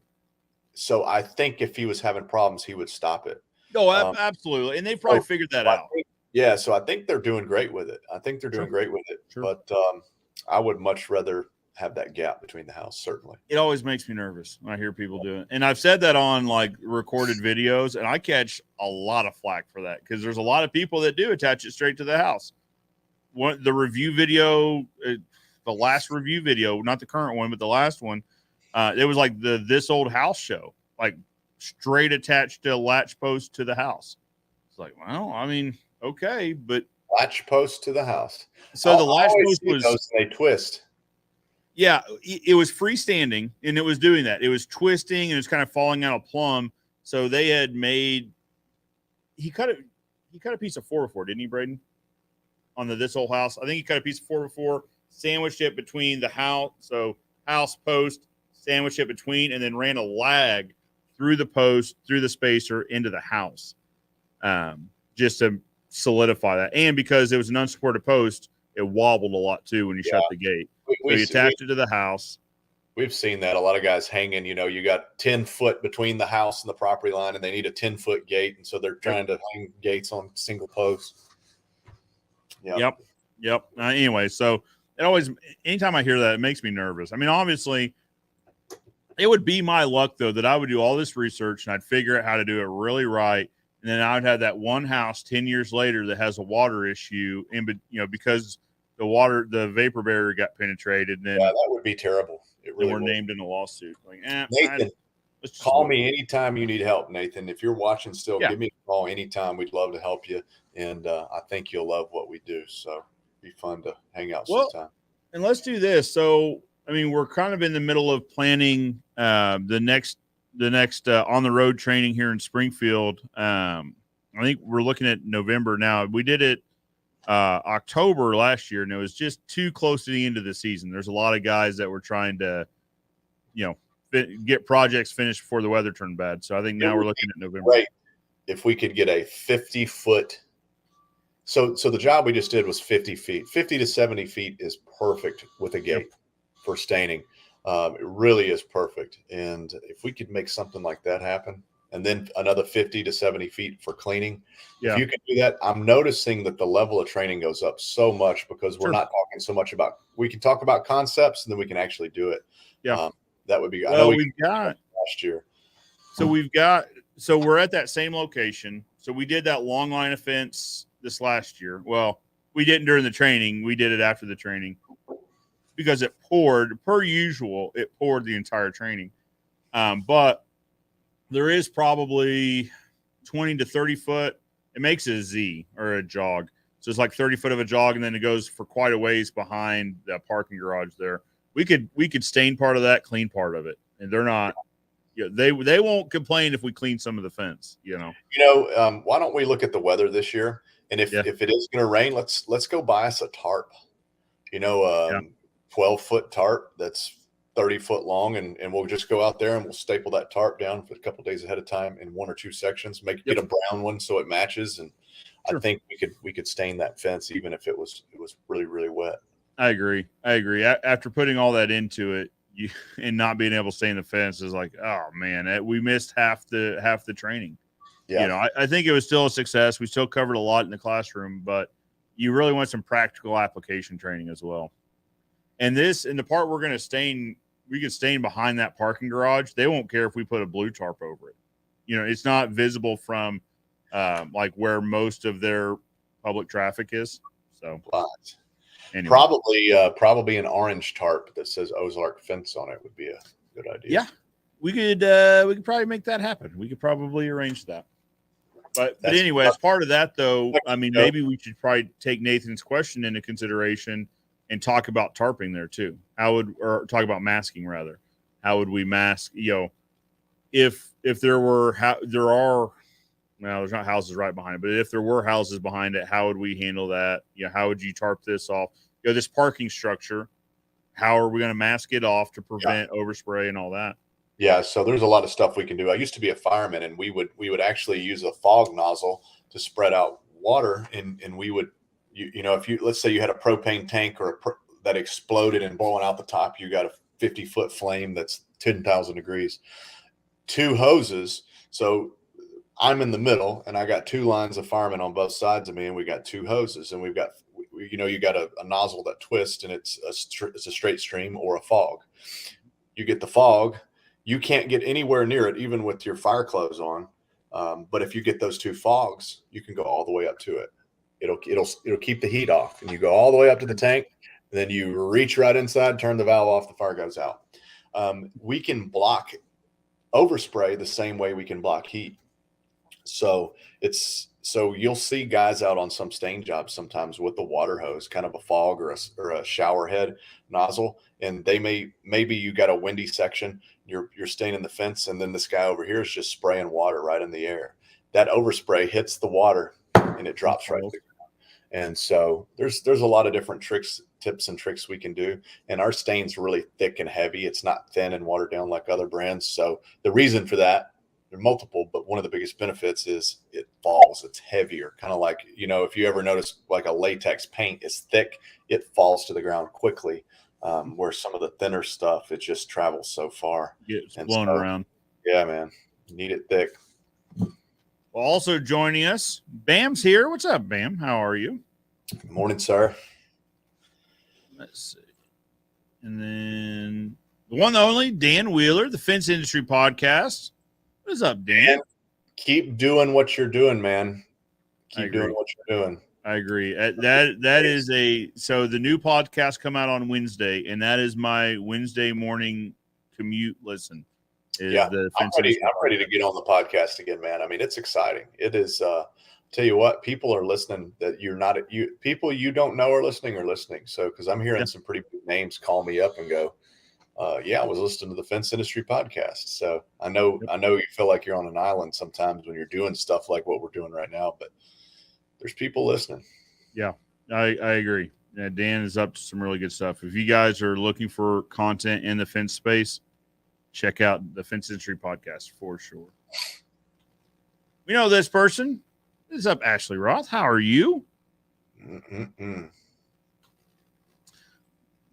So I think if he was having problems, he would stop it. No, absolutely. And they've probably figured that out. So I think they're doing great with it. Sure. But I would much rather have that gap between the house. Certainly. It always makes me nervous when I hear people do it. And I've said that on like recorded videos, and I catch a lot of flack for that because there's a lot of people that do attach it straight to the house. The review video, the last review video, not the current one, but the last one, it was like the This Old House show, like straight attached to a latch post to the house. It's like, well, I mean, okay, but latch post to the house. So the latch post was they twist. Yeah, it was freestanding, and it was doing that. It was twisting, and it was kind of falling out of plumb. So they had made he cut a piece of 4x4, didn't he, Braden? On This Old House, I think he cut a piece of 4x4, sandwiched it between the house post, sandwiched it between, and then ran a lag through the post, through the spacer, into the house, just to solidify that. And because it was an unsupported post, it wobbled a lot too when you shut the gate. So you attached it to the house. We've seen that. A lot of guys hanging, you got 10 foot between the house and the property line, and they need a 10-foot gate. And so they're trying to hang gates on single posts. Yep. Anyway, so it always, anytime I hear that, it makes me nervous. I mean, obviously, it would be my luck, though, that I would do all this research and I'd figure out how to do it really right. And then I would have that one house 10 years later that has a water issue, because the vapor barrier got penetrated. And then that would be terrible. It really we're named in a lawsuit. Like, Nathan, call me anytime you need help, Nathan. If you're watching still, give me a call anytime. We'd love to help you. And I think you'll love what we do. So it'd be fun to hang out sometime. And let's do this. So, I mean, we're kind of in the middle of planning the next on the road training here in Springfield. I think we're looking at November now. We did it October last year, and it was just too close to the end of the season. There's a lot of guys that were trying to, get projects finished before the weather turned bad. So I think now we're looking at November. Right. If we could get a 50-foot. So the job we just did was 50 feet. 50 to 70 feet is perfect with a gate for staining. It really is perfect. And if we could make something like that happen, and then another 50 to 70 feet for cleaning, if Yeah, you can do that, I'm noticing that the level of training goes up so much because we're sure. not talking so much about, we can talk about concepts and then we can actually do it. Yeah. That would be, I know Well, we we've did got last year. so we're at that same location. So we did that long line of fence this last year. Well, we didn't during the training. We did it after the training because it poured per usual. It poured the entire training. But there is probably 20 to 30 foot. It makes it a Z or a jog. So it's like 30 foot of a jog, and then it goes for quite a ways behind that parking garage there. We could stain part of that, clean part of it. And they're not, they won't complain if we clean some of the fence, Why don't we look at the weather this year? And if Yeah. it is going to rain, let's go buy us a tarp. Yeah. 12-foot tarp that's 30 foot long, and we'll just go out there and we'll staple that tarp down for a couple of days ahead of time in one or two sections. Get a brown one so it matches, and Sure. I think we could stain that fence even if it was really really wet. I agree. After putting all that into it, and not being able to stay in the fence is like, oh man, we missed half the training. Yeah. I think it was still a success. We still covered a lot in the classroom, but you really want some practical application training as well. And the part we're going to stain, we can stain behind that parking garage. They won't care if we put a blue tarp over it. It's not visible from like where most of their public traffic is. So anyway. Probably an orange tarp that says Ozark Fence on it would be a good idea. Yeah, we could probably make that happen. We could probably arrange that. But anyway, as part of that, though, I mean, maybe we should probably take Nathan's question into consideration and talk about tarping there too. Or talk about masking rather. How would we mask? If there were there's not houses right behind it, but if there were houses behind it, how would we handle that? How would you tarp this off? This parking structure, how are we going to mask it off to prevent overspray and all that? Yeah, so there's a lot of stuff we can do. I used to be a fireman, and we would actually use a fog nozzle to spread out water, and we would, if let's say you had a propane tank that exploded and blowing out the top, you got a 50-foot flame that's 10,000 degrees, 2 hoses. So I'm in the middle, and I got 2 lines of firemen on both sides of me, and we got 2 hoses, and we've got, you got a nozzle that twists, and it's a straight stream or a fog. You get the fog. You can't get anywhere near it, even with your fire clothes on. But if you get those 2 fogs, you can go all the way up to it. It'll keep the heat off, and you go all the way up to the tank. And then you reach right inside, turn the valve off, the fire goes out. We can block overspray the same way we can block heat. So you'll see guys out on some stain jobs sometimes with the water hose, kind of a fog or a shower head nozzle, and maybe you got a windy section, you're staining the fence, and then this guy over here is just spraying water right in the air. That overspray hits the water and it drops right there. And so there's a lot of different tips and tricks we can do. And our stain's really thick and heavy. It's not thin and watered down like other brands. So the reason for that, there are multiple, but one of the biggest benefits is it falls. It's heavier, kind of like, if you ever notice like a latex paint is thick, it falls to the ground quickly. Where some of the thinner stuff, it just travels so far. It's blown around. Yeah, man. You need it thick. Well, also joining us, Bam's here. What's up, Bam? How are you? Good morning, sir. Let's see. And then the one and only Dan Wheeler, the Fence Industry Podcast. What's up, Dan? Keep doing what you're doing, man. Keep doing what you're doing. I agree. That is so the new podcast come out on Wednesday, and that is my Wednesday morning commute listen. I'm ready to get on the podcast again, man. I mean, it's exciting. It is. Tell you what, people are listening that people you don't know are listening. So, because I'm hearing some pretty big names call me up and go, I was listening to the Fence Industry Podcast. So I know you feel like you're on an island sometimes when you're doing stuff like what we're doing right now, but there's people listening. Yeah, I agree. Yeah, Dan is up to some really good stuff. If you guys are looking for content in the fence space, check out the Fence Industry Podcast for sure. We know this person. What's up, Ashley Roth? How are you?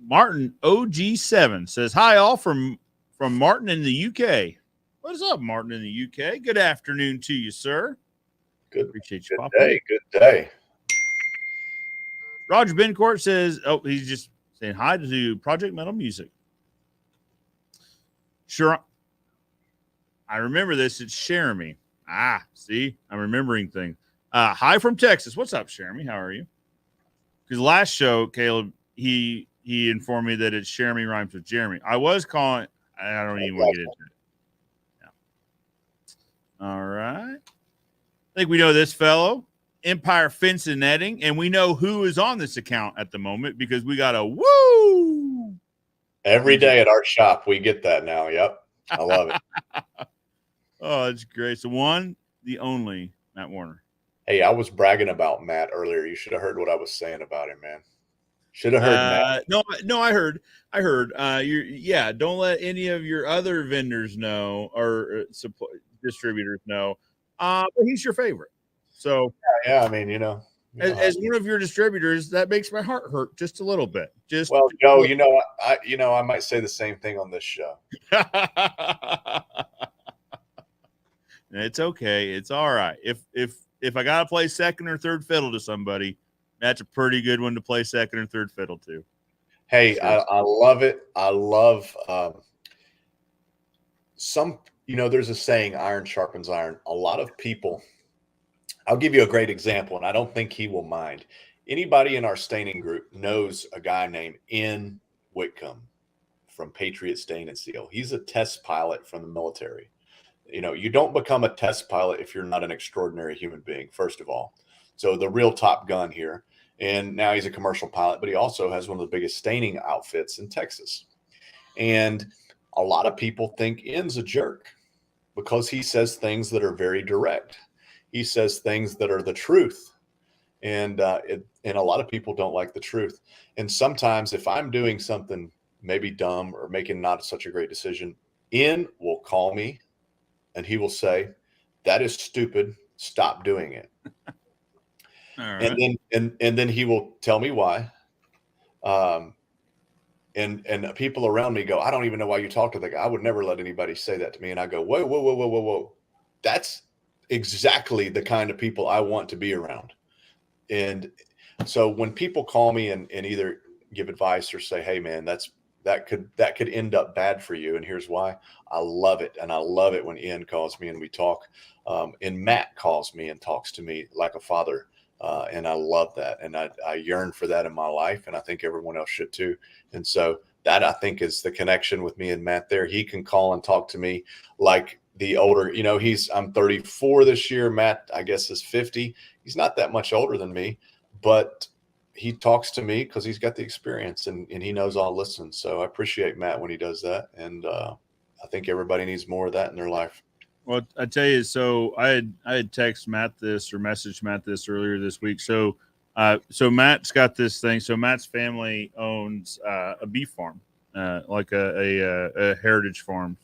Martin OG7 says, hi, all from Martin in the UK. What is up, Martin in the UK? Good afternoon to you, sir. Good. Appreciate you. Good day. Good day. Roger Bencourt says, oh, he's just saying hi to Project Metal Music. Sure. I remember this. It's Jeremy. Ah, see, I'm remembering things. Hi from Texas. What's up, Jeremy? How are you? Because last show, Caleb, he informed me that it's Jeremy rhymes with Jeremy. I was calling. I don't even want to get into it. Yeah. All right. I think we know this fellow, Empire Fence and Netting, and we know who is on this account at the moment because we got a woo. Every day at our shop, we get that now. Yep. I love it. Oh, that's great. So the only Matt Warner. Hey, I was bragging about Matt earlier. You should have heard what I was saying about him, man. Should have heard Matt. No, I heard. Don't let any of your other vendors know or distributors know. But he's your favorite. So yeah, I mean, as one of your distributors, that makes my heart hurt just a little bit. Joe, I might say the same thing on this show. It's okay. It's all right. If I gotta play second or third fiddle to somebody, that's a pretty good one to play second or third fiddle to. Hey, sure. I love it. I love there's a saying, iron sharpens iron. A lot of people, I'll give you a great example, and I don't think he will mind. Anybody in our staining group knows a guy named N. Whitcomb from Patriot Stain and Seal. He's a test pilot from the military. You don't become a test pilot if you're not an extraordinary human being, first of all. So the real top gun here. And now he's a commercial pilot, but he also has one of the biggest staining outfits in Texas. And a lot of people think N's a jerk because he says things that are very direct. He says things that are the truth. And a lot of people don't like the truth. And sometimes if I'm doing something maybe dumb or making not such a great decision, N will call me and he will say, that is stupid. Stop doing it. Right. And then he will tell me why. And people around me go, I don't even know why you talk to the guy. I would never let anybody say that to me. And I go, whoa. That's exactly the kind of people I want to be around. And so when people call me and either give advice or say, hey man, that could end up bad for you. And here's why. I love it. And I love it when Ian calls me and we talk. And Matt calls me and talks to me like a father. And I love that. And I yearn for that in my life. And I think everyone else should too. And so that I think is the connection with me and Matt there. He can call and talk to me like the older, I'm 34 this year. Matt, I guess, is 50. He's not that much older than me, but he talks to me because he's got the experience and he knows I'll listen. So I appreciate Matt when he does that. And I think everybody needs more of that in their life. Well, I tell you, so I had text Matt this or messaged Matt this earlier this week. So Matt's got this thing. So Matt's family owns a beef farm, like a heritage farm.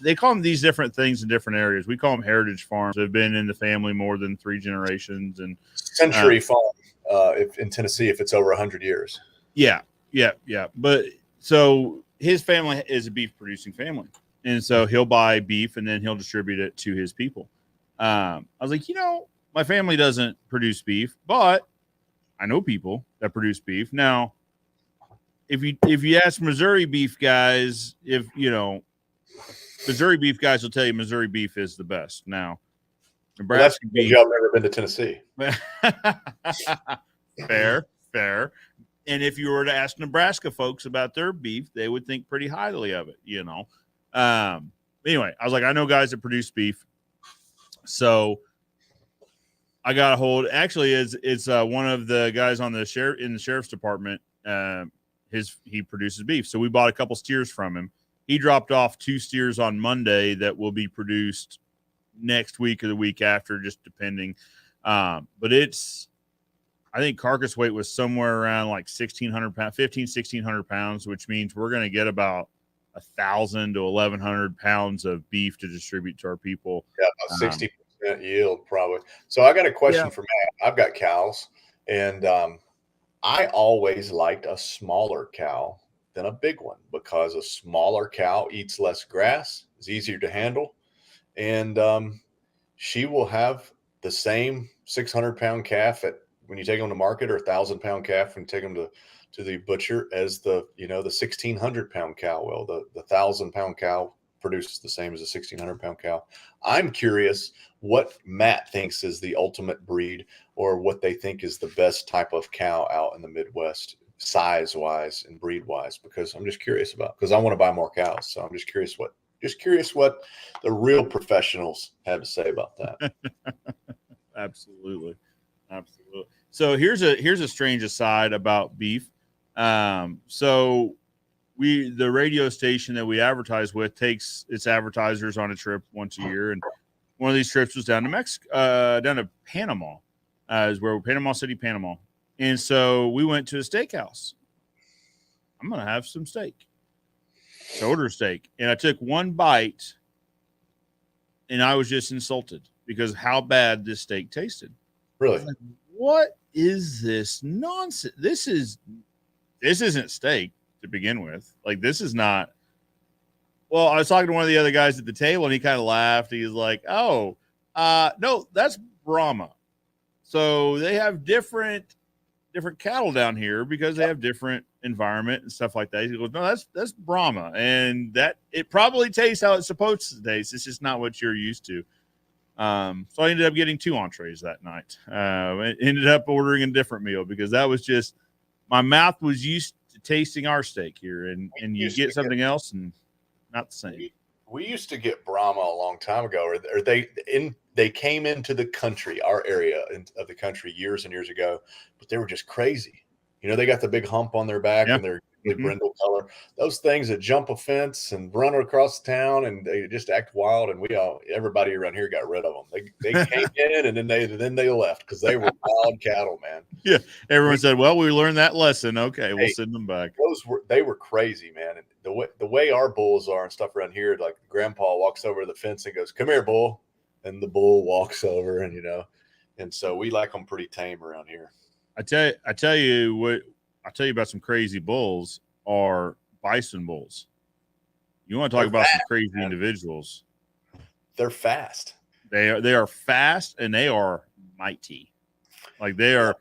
They call them these different things in different areas. We call them heritage farms. They've been in the family more than 3 generations. And century farm if in Tennessee, if it's over 100 years. Yeah. But so his family is a beef producing family. And so he'll buy beef and then he'll distribute it to his people. I was like, my family doesn't produce beef, but I know people that produce beef. Now, if you ask Missouri beef guys, Missouri beef guys will tell you Missouri beef is the best. Now, Nebraska beef. Y'all never been to Tennessee. Fair. And if you were to ask Nebraska folks about their beef, they would think pretty highly of it, Anyway, I was like, I know guys that produce beef. So I got a hold. Actually, it's one of the guys on the sheriff's department. He produces beef. So we bought a couple steers from him. He dropped off 2 steers on Monday that will be produced next week or the week after, just depending. But I think carcass weight was somewhere around like 1,600 pounds, which means we're going to get about 1,000 to 1,100 pounds of beef to distribute to our people. Yeah, about 60% yield probably. So I got a question for Matt. I've got cows, and I always liked a smaller cow than a big one because a smaller cow eats less grass, is easier to handle, and she will have the same 600-pound calf when you take them to market, or 1,000-pound calf when you take them to the butcher, as the 1,600-pound cow will. The 1,000-pound cow produces the same as a 1,600-pound cow. I'm curious what Matt thinks is the ultimate breed, or what they think is the best type of cow out in the Midwest, size wise and breed wise, because I'm just curious because I want to buy more cows. So I'm just curious what the real professionals have to say about that. Absolutely. So here's a strange aside about beef. So the radio station that we advertise with takes its advertisers on a trip once a year, and one of these trips was down to Mexico, down to Panama, is where Panama City, Panama. And so we went to a steakhouse. I'm gonna have some steak. So I ordered steak, and I took one bite, and I was just insulted because how bad this steak tasted. Really? Like, what is this nonsense? This isn't steak to begin with. Like, this is not. Well, I was talking to one of the other guys at the table, and he kind of laughed. He was like, "Oh, no, that's Brahma." So they have different cattle down here because they have different environment and stuff like that. He goes, "No, that's Brahma, and that it probably tastes how it's supposed to taste. It's just not what you're used to." So I ended up getting 2 entrees that night. I ended up ordering a different meal because that was just, my mouth was used to tasting our steak here, and you get something else and not the same. We used to get Brahma a long time ago, or they came into the country, our area of the country, years and years ago, but they were just crazy. They got the big hump on their back, and they're brindle color. Those things that jump a fence and run across town, and they just act wild. And everybody around here got rid of them. They came in, and then they left because they were wild cattle, man. Yeah, everyone said, "Well, we learned that lesson. Okay, we'll send them back." They were crazy, man. And the way our bulls are and stuff around here, like Grandpa walks over the fence and goes, "Come here, bull," and the bull walks over, and so we like them pretty tame around here. I tell you about some crazy bulls are bison bulls. You want to talk about some crazy individuals? They're fast. They are fast, and they are mighty. Like, they are.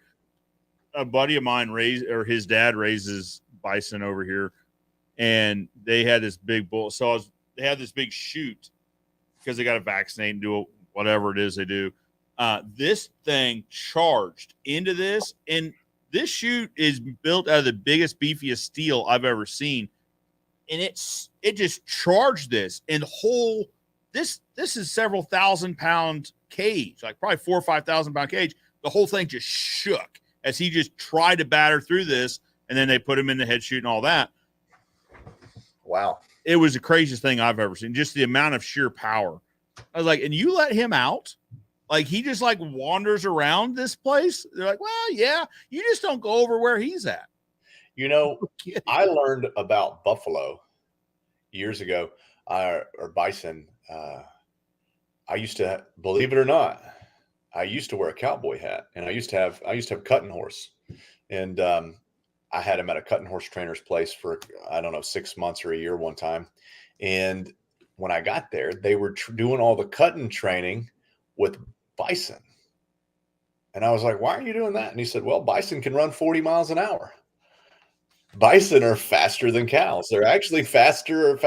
A buddy of mine his dad raises bison over here, and they had this big bull. So they had this big shoot because they got to vaccinate and do whatever it is they do. This thing charged into this, and this chute is built out of the biggest, beefiest steel I've ever seen, and it just charged this, and this is several 1,000-pound cage, like probably 4,000 or 5,000 pound cage. The whole thing just shook as he just tried to batter through this, and then they put him in the head chute and all that. Wow, it was the craziest thing I've ever seen. Just the amount of sheer power. I was like, and you let him out? Like, he just like wanders around this place. They're like, well, yeah, you just don't go over where he's at. I learned about buffalo years ago, or bison. I used to, believe it or not, I used to wear a cowboy hat, and I used to have a cutting horse, and I had him at a cutting horse trainer's place for, I don't know, 6 months or a year one time. And when I got there, they were doing all the cutting training with bison. And I was like, "Why are you doing that?" And he said, "Well, bison can run 40 miles an hour. Bison are faster than cows. They're actually faster than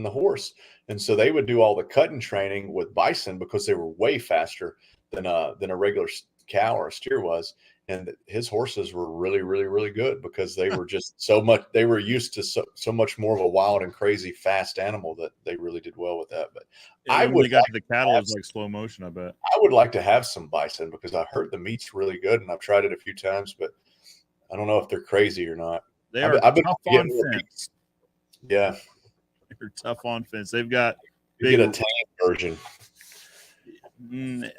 the horse." And so they would do all the cutting training with bison because they were way faster than a regular cow or a steer was. And his horses were really, really, really good because they were just they were used to so much more of a wild and crazy fast animal that they really did well with that. But I would got to the cattle, is like slow motion, I bet. I would like to have some bison because I heard the meat's really good, and I've tried it a few times, but I don't know if they're crazy or not. They are tough on fence. Yeah. They're tough on fence. They've got get a tame version.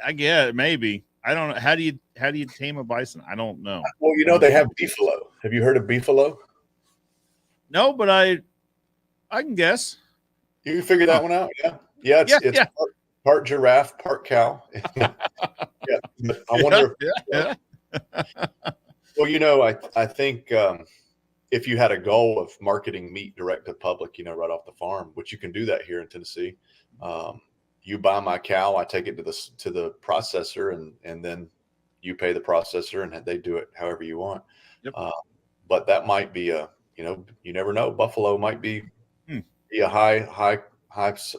I get it, maybe. I don't know. How do you tame a bison? I don't know. Well, they have beefalo. Have you heard of beefalo? No, but I can guess. You can figure that one out. Yeah. It's part giraffe, part cow. Yeah. I wonder. Well, I think if you had a goal of marketing meat direct to public, right off the farm, which you can do that here in Tennessee. You buy my cow, I take it to the processor, and then you pay the processor, and they do it however you want. Yep. But that might be you never know. Buffalo might be Hmm. a high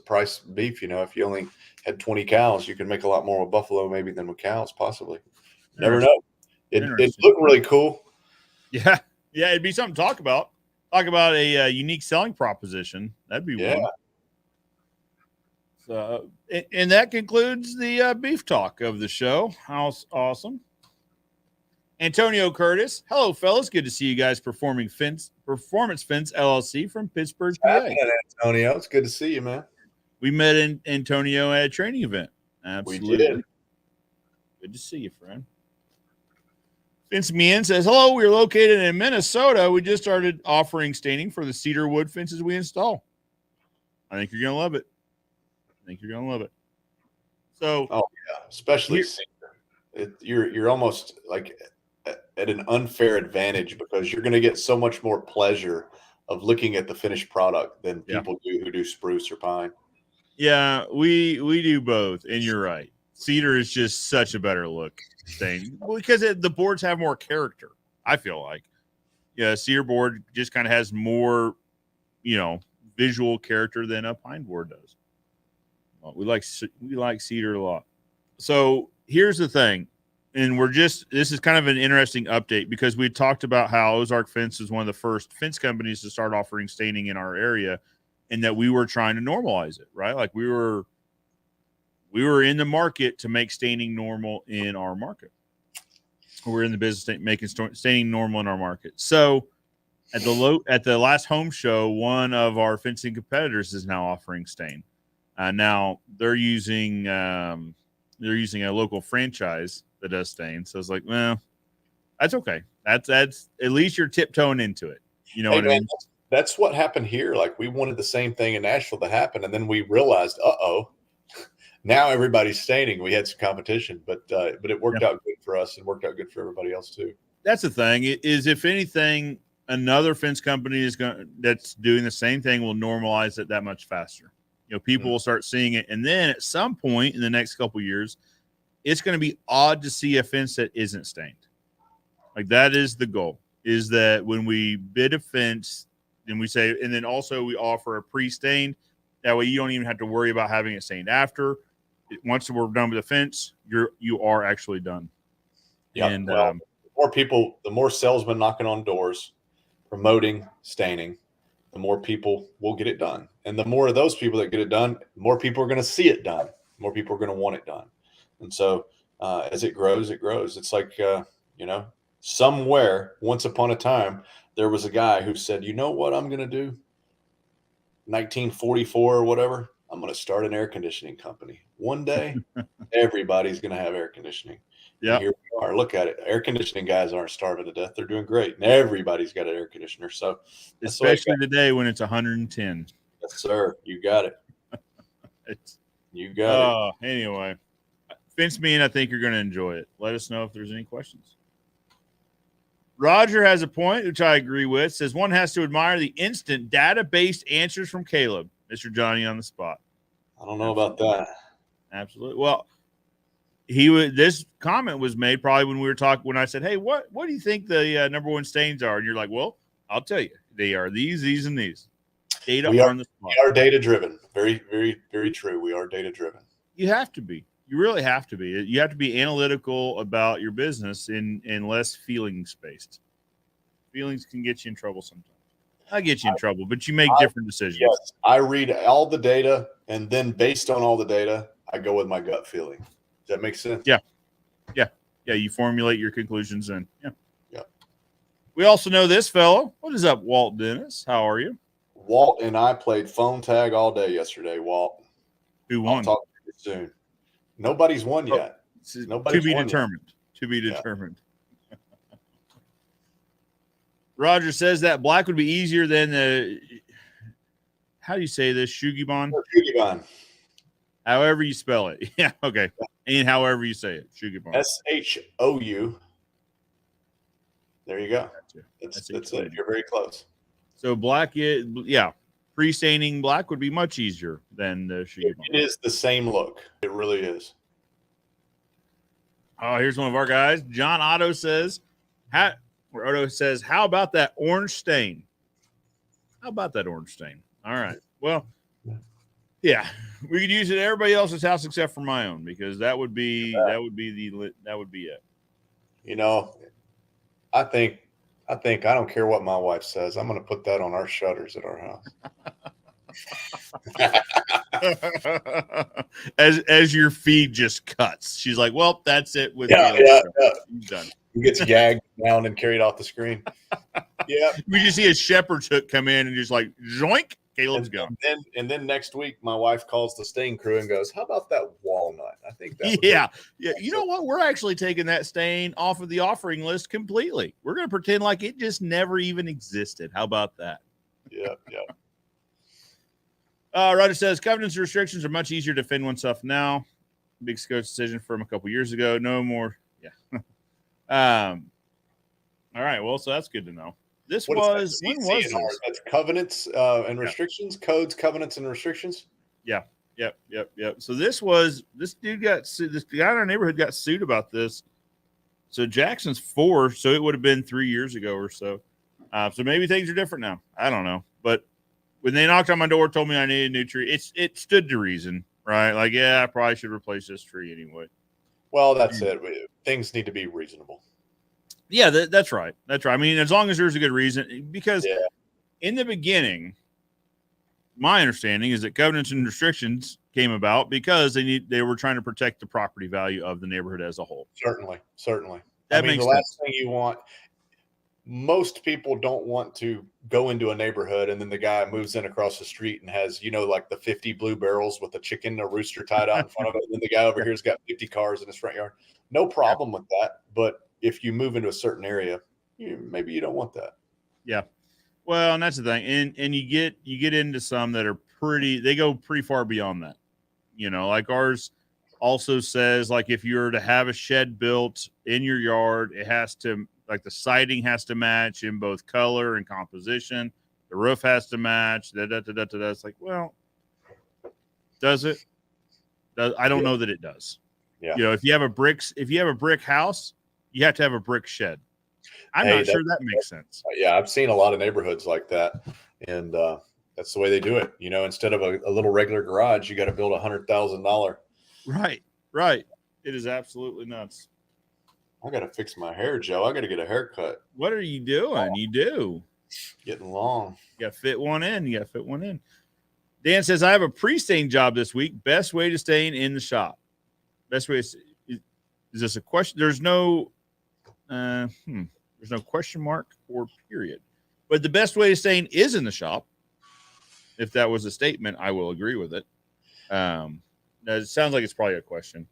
price beef. If you only had 20 cows, you could make a lot more with buffalo maybe than with cows, possibly. Never know. It looked really cool. Yeah. Yeah. It'd be something to talk about. Talk about a unique selling proposition. That'd be one. So, and that concludes the beef talk of the show. Awesome. Antonio Curtis. Hello, fellas. Good to see you guys Performance Fence LLC from Pittsburgh, PA. Antonio, it's good to see you, man. We met Antonio at a training event. Absolutely. We did. Good to see you, friend. Vince Meehan says, hello, we're located in Minnesota. We just started offering staining for the cedar wood fences we install. I think you're going to love it. So, especially cedar. You're almost like at an unfair advantage because you're going to get so much more pleasure of looking at the finished product than people do who do spruce or pine. Yeah, we do both, and you're right. Cedar is just such a better look stain because the boards have more character. I feel like, cedar board just kind of has more, visual character than a pine board does. Well, we like cedar a lot. So here's the thing, and this is kind of an interesting update because we talked about how Ozark Fence is one of the first fence companies to start offering staining in our area, and that we were trying to normalize it, right? Like we were in the market to make staining normal in our market. We're in the business of making staining normal in our market. So at the last home show, one of our fencing competitors is now offering stain. Now they're using a local franchise that does stain. So it's like, well, that's okay. That's at least you're tiptoeing into it. You know what I mean? That's what happened here. Like we wanted the same thing in Nashville to happen, and then we realized, now everybody's staining. We had some competition, but it worked out good for us and worked out good for everybody else too. That's the thing is, if anything, another fence company that's doing the same thing will normalize it that much faster. People will start seeing it, and then at some point in the next couple of years, it's going to be odd to see a fence that isn't stained. Like that is the goal. Is that when we bid a fence, and we say, and then also we offer a pre-stained. That way, you don't even have to worry about having it stained after. Once we're done with the fence, you are actually done. Yeah. And the more salesmen knocking on doors, promoting staining, the more people will get it done. And the more of those people that get it done, more people are going to see it done. More people are going to want it done. And so as it grows, it grows. It's like, somewhere once upon a time, there was a guy who said, you know what I'm going to do? 1944 or whatever. I'm going to start an air conditioning company. One day, everybody's going to have air conditioning. Yeah. Here we are. Look at it. Air conditioning guys aren't starving to death. They're doing great. And everybody's got an air conditioner. So, especially today when it's 110. Yes, sir. You got it. You got it. Anyway, fence me, and I think you're going to enjoy it. Let us know if there's any questions. Roger has a point, which I agree with. Says one has to admire the instant data-based answers from Caleb, Mr. Johnny on the spot. I don't know about that. Absolutely. Well, this comment was made probably when we were talking. When I said, "Hey, what do you think the number one stains are?" And you're like, "Well, I'll tell you. They are these, and these." Data on the spot. We are data driven. Very, very, very true. We are data driven. You have to be. You really have to be. You have to be analytical about your business and less feelings based. Feelings can get you in trouble sometimes. I get you in trouble, but you make different decisions. Yes, I read all the data, and then based on all the data, I go with my gut feeling. Does that make sense? Yeah. You formulate your conclusions then. Yeah. We We also know this fellow. What is up, Walt Dennis? How are you? Walt and I played phone tag all day yesterday, Walt. Who won? I'll talk to you soon. Nobody's won yet. Nobody's to be determined. Yet. To be determined. Roger says that black would be easier than the. How do you say this? Shugibon? Shugibon. However you spell it. Yeah, okay. And however you say it. Shugibon. SHOU. There you go. Gotcha. That's it. You're very close. So black pre-staining black would be much easier than the Shigibana. It is the same look. It really is. Oh, here's one of our guys. John Otto says, how about that orange stain? How about that orange stain? All right. Well, yeah, we could use it at everybody else's house except for my own, because that would be it. You know, I think I don't care what my wife says. I'm going to put that on our shutters at our house. as your feed just cuts, she's like, "Well, that's it." With He's done. He gets gagged down and carried off the screen. Yeah, we just see a shepherd's hook come in and just like zoink. Caleb's gone. And then next week, my wife calls the stain crew and goes, "How about that walnut?" I think that. Yeah. You know what? We're actually taking that stain off of the offering list completely. We're going to pretend like it just never even existed. How about that? Yeah. Roger says covenants and restrictions are much easier to defend oneself now. Big Scott's decision from a couple years ago. No more. Yeah. All right. Well, so that's good to know. When was this? That's covenants and restrictions, codes, covenants and restrictions. Yeah. Yep. So this dude got sued. This guy in our neighborhood got sued about this. So Jackson's 4, so it would have been 3 years ago or so. So maybe things are different now. I don't know. But when they knocked on my door, told me I needed a new tree, it stood to reason, right? Like, yeah, I probably should replace this tree anyway. Well, that's it. Things need to be reasonable. Yeah, that's right. That's right. I mean, as long as there's a good reason, because in the beginning, my understanding is that covenants and restrictions came about because they were trying to protect the property value of the neighborhood as a whole. Certainly. That makes the last thing you want. Most people don't want to go into a neighborhood and then the guy moves in across the street and has, like the 50 blue barrels with a chicken, a rooster tied out in front of it. And then the guy over here's got 50 cars in his front yard. No problem with that. But if you move into a certain area, maybe you don't want that. Yeah. Well, and that's the thing. And you get into some that are they go pretty far beyond that. Like ours also says, like, if you were to have a shed built in your yard, it has to, like, the siding has to match in both color and composition. The roof has to match. It's like, well, does it? I don't know that it does. Yeah. If you have a brick house, you have to have a brick shed. I'm not sure that makes sense. Yeah, I've seen a lot of neighborhoods like that, and that's the way they do it. Instead of a little regular garage, you got to build $100,000. Right. It is absolutely nuts. I got to fix my hair, Joe. I got to get a haircut. What are you doing? You do. Getting long. You got to fit one in. Dan says, I have a pre-stain job this week. Best way to stain in the shop. Best way is this a question? There's no question mark or period. But the best way to stain is in the shop. If that was a statement, I will agree with it. It sounds like it's probably a question.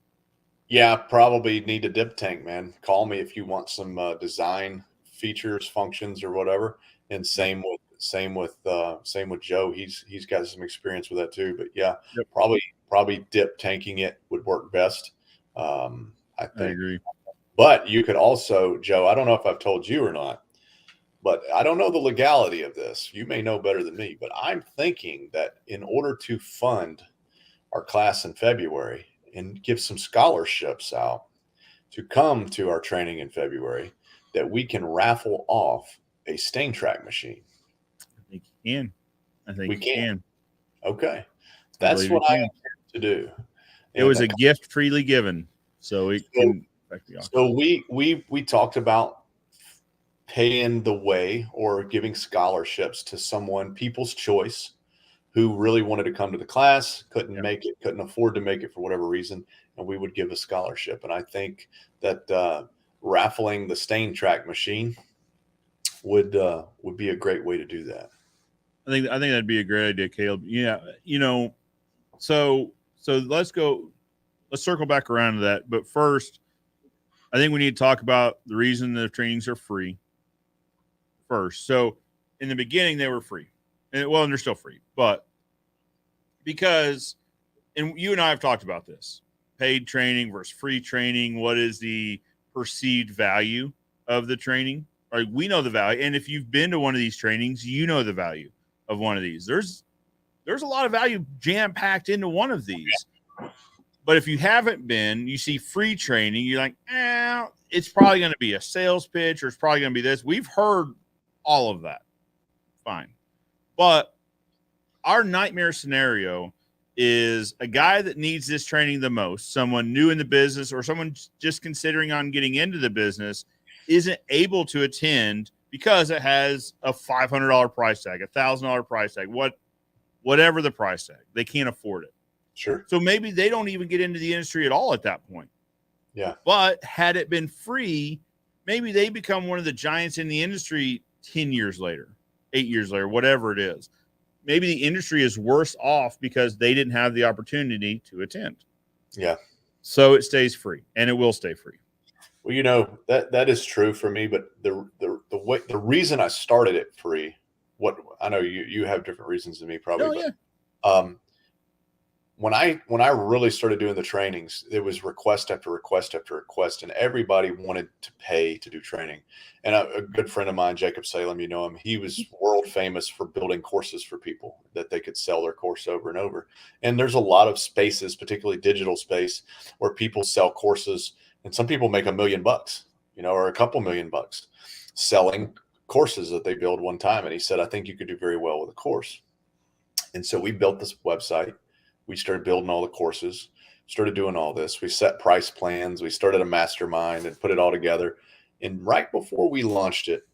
Yeah, probably need a dip tank, man. Call me if you want some design features, functions, or whatever. And same with Joe. He's got some experience with that too. But yeah, probably dip tanking it would work best. I think. I agree. But you could also, Joe, I don't know if I've told you or not, but I don't know the legality of this. You may know better than me, but I'm thinking that in order to fund our class in February and give some scholarships out to come to our training in February, that we can raffle off a stain track machine. I think you can. We can. Okay. That's what I intend to do. It was a gift freely given. So we talked about paying the way or giving scholarships to someone, people's choice, who really wanted to come to the class, couldn't make it, couldn't afford to make it for whatever reason, and we would give a scholarship. And I think that raffling the stain track machine would be a great way to do that. I think that'd be a great idea, Caleb. Yeah, so let's circle back around to that. But first, I think we need to talk about the reason the trainings are free first. So in the beginning, they were free. And they're still free. But because, and you and I have talked about this, paid training versus free training. What is the perceived value of the training, Like, we know the value. And if you've been to one of these trainings, you know the value of one of these. There's a lot of value jam-packed into one of these. But if you haven't been, you see free training, you're like, it's probably going to be a sales pitch, or it's probably going to be this. We've heard all of that. Fine. But our nightmare scenario is a guy that needs this training the most, someone new in the business or someone just considering on getting into the business, isn't able to attend because it has a $500 price tag, a $1,000 price tag, whatever the price tag. They can't afford it. Sure. So maybe they don't even get into the industry at all at that point. Yeah. But had it been free, maybe they become one of the giants in the industry 10 years later, 8 years later, whatever it is. Maybe the industry is worse off because they didn't have the opportunity to attend. Yeah. So it stays free, and it will stay free. Well, that is true for me, but the reason I started it free, what I know you have different reasons than me probably, when I really started doing the trainings, it was request after request after request, and everybody wanted to pay to do training. And a good friend of mine, Jacob Salem, you know him, he was world famous for building courses for people that they could sell their course over and over. And there's a lot of spaces, particularly digital space, where people sell courses, and some people make $1 million, or a couple $1 million selling courses that they build one time. And he said, I think you could do very well with a course. And so we built this website. We started building all the courses, started doing all this. We set price plans. We started a mastermind and put it all together. And right before we launched it,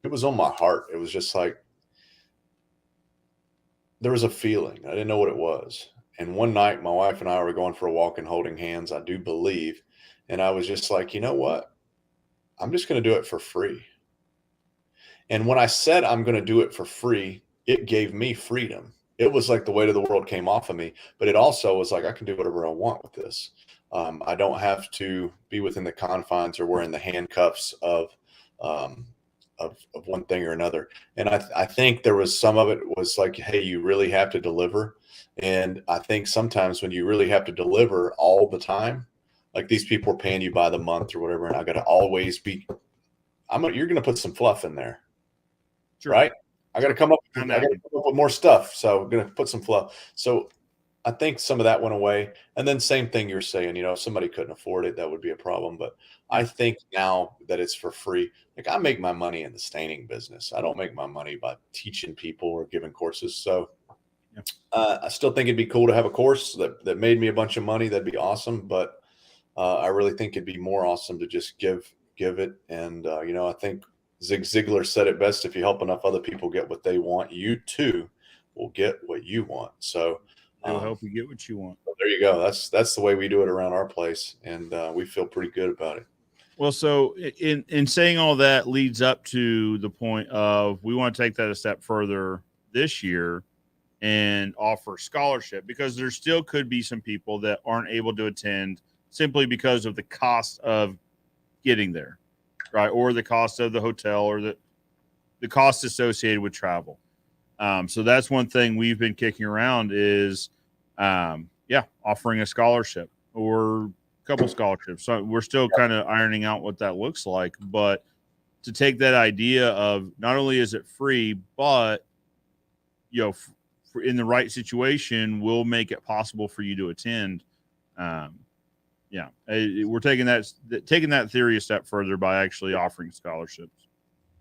it was on my heart. It was just like, there was a feeling. I didn't know what it was. And one night, my wife and I were going for a walk and holding hands, I do believe. And I was just like, you know what? I'm just going to do it for free. And when I said I'm going to do it for free, it gave me freedom. It was like the weight of the world came off of me, but it also was like, I can do whatever I want with this. I don't have to be within the confines or wearing the handcuffs of one thing or another. And I think there was some of it was like, hey, you really have to deliver. And I think sometimes when you really have to deliver all the time, like these people are paying you by the month or whatever, and I got to always be, you're going to put some fluff in there, Sure. Right? I got to come up with more stuff. So I'm going to put some fluff. So I think some of that went away. And then same thing you're saying, if somebody couldn't afford it, that would be a problem. But I think now that it's for free, like I make my money in the staining business. I don't make my money by teaching people or giving courses. So I still think it'd be cool to have a course that made me a bunch of money. That'd be awesome. But I really think it'd be more awesome to just give it. And, I think Zig Ziglar said it best: if you help enough other people get what they want, you too will get what you want. So it'll help you get what you want. There you go. That's the way we do it around our place, and we feel pretty good about it. Well, so in saying all that leads up to the point of we want to take that a step further this year and offer scholarship, because there still could be some people that aren't able to attend simply because of the cost of getting there, right? Or the cost of the hotel, or the cost associated with travel. So that's one thing we've been kicking around is, offering a scholarship or a couple scholarships. So we're still kind of ironing out what that looks like, but to take that idea of not only is it free, but in the right situation, we'll make it possible for you to attend. We're taking that theory a step further by actually offering scholarships.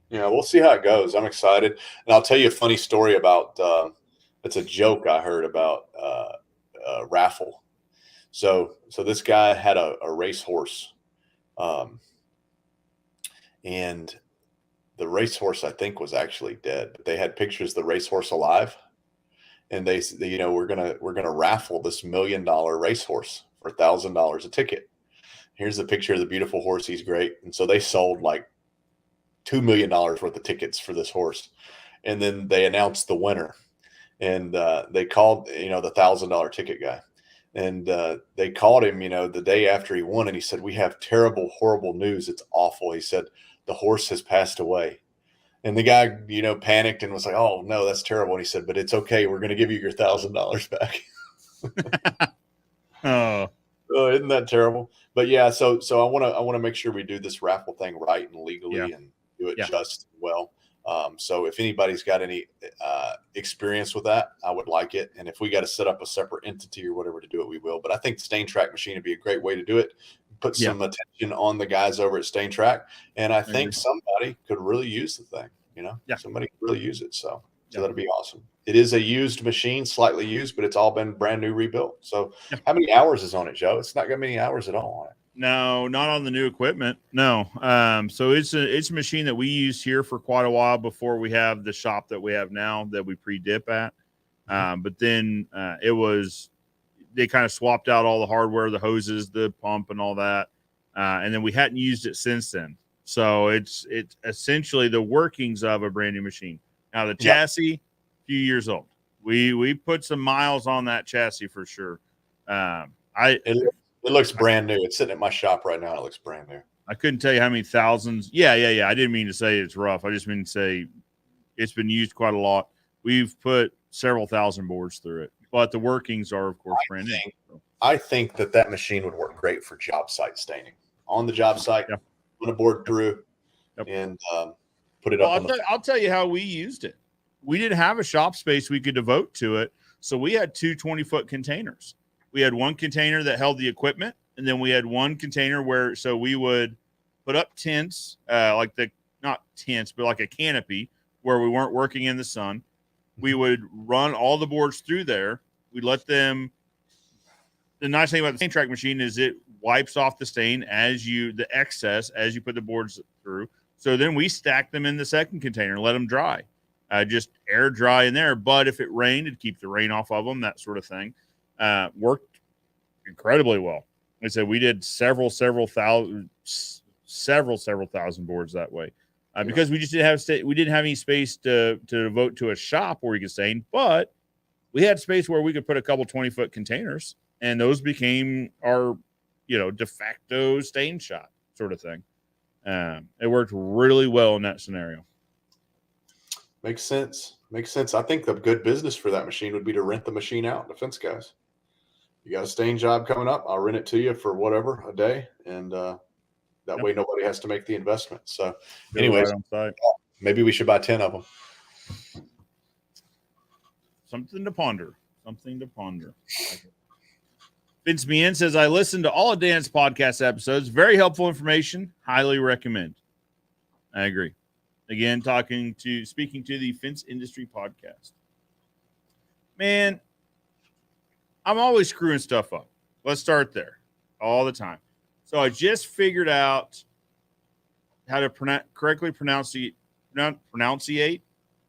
Yeah, we'll see how it goes. I'm excited. And I'll tell you a funny story about, it's a joke I heard about a raffle. So this guy had a racehorse, and the racehorse, I think, was actually dead, but they had pictures of the racehorse alive. And they we're gonna raffle this $1 million racehorse for $1,000 a ticket. Here's the picture of the beautiful horse. He's great. And so they sold like $2 million worth of tickets for this horse. And then they announced the winner, and they called, the $1,000 ticket guy. And they called him, the day after he won, and he said, "We have terrible, horrible news. It's awful." He said, "The horse has passed away." And the guy, panicked and was like, "Oh no, that's terrible." And he said, "But it's okay. We're going to give you your $1,000 back." Oh, isn't that terrible? But yeah, so I want to make sure we do this raffle thing right and legally, and do it just well. So if anybody's got any experience with that, I would like it. And if we got to set up a separate entity or whatever to do it, we will. But I think the Stain Track machine would be a great way to do it. Put some attention on the guys over at Stain Track. And I think somebody could really use the thing, somebody could really use it. So that'd be awesome. It is a used machine, slightly used, but it's all been brand new rebuilt. So how many hours is on it, Joe? It's not got many hours at all on it. No, not on the new equipment. No. So it's a machine that we used here for quite a while before we have the shop that we have now that we pre-dip at. But then they kind of swapped out all the hardware, the hoses, the pump and all that. And then we hadn't used it since then. So it's essentially the workings of a brand new machine. Now the chassis, a few years old. We put some miles on that chassis for sure. It looks brand new. It's sitting at my shop right now. It looks brand new. I couldn't tell you how many thousands. Yeah. I didn't mean to say it's rough. I just mean to say it's been used quite a lot. We've put several thousand boards through it, but the workings are, of course, brand new. I think that machine would work great for job site staining. On the job site, put a board through and put it up. I'll tell you how we used it. We didn't have a shop space we could devote to it, so we had two 20-foot containers. We had one container that held the equipment, and then we had one container so we would put up tents, not tents, but like a canopy where we weren't working in the sun. We would run all the boards through there. We'd let them. The nice thing about the Stain Track machine is it wipes off the stain the excess as you put the boards through. So then we stack them in the second container, let them dry, just air dry in there. But if it rained, it'd keep the rain off of them, that sort of thing. Worked incredibly well. Like I said, we did several thousand boards that way because we just didn't have any space to devote to a shop where we could stain, but we had space where we could put a couple 20-foot containers, and those became our de facto stain shop sort of thing. It worked really well in that scenario. Makes sense. I think the good business for that machine would be to rent the machine out to fence guys. You got a stain job coming up, I'll rent it to you for whatever, a day. And that way nobody has to make the investment. So anyways, maybe we should buy 10 of them. Something to ponder. Vince Meehan says, I listened to all of Dan's podcast episodes. Very helpful information. Highly recommend. I agree. Again, speaking to the Fence Industry Podcast. Man, I'm always screwing stuff up. Let's start there all the time. So I just figured out how to correctly pronunciate.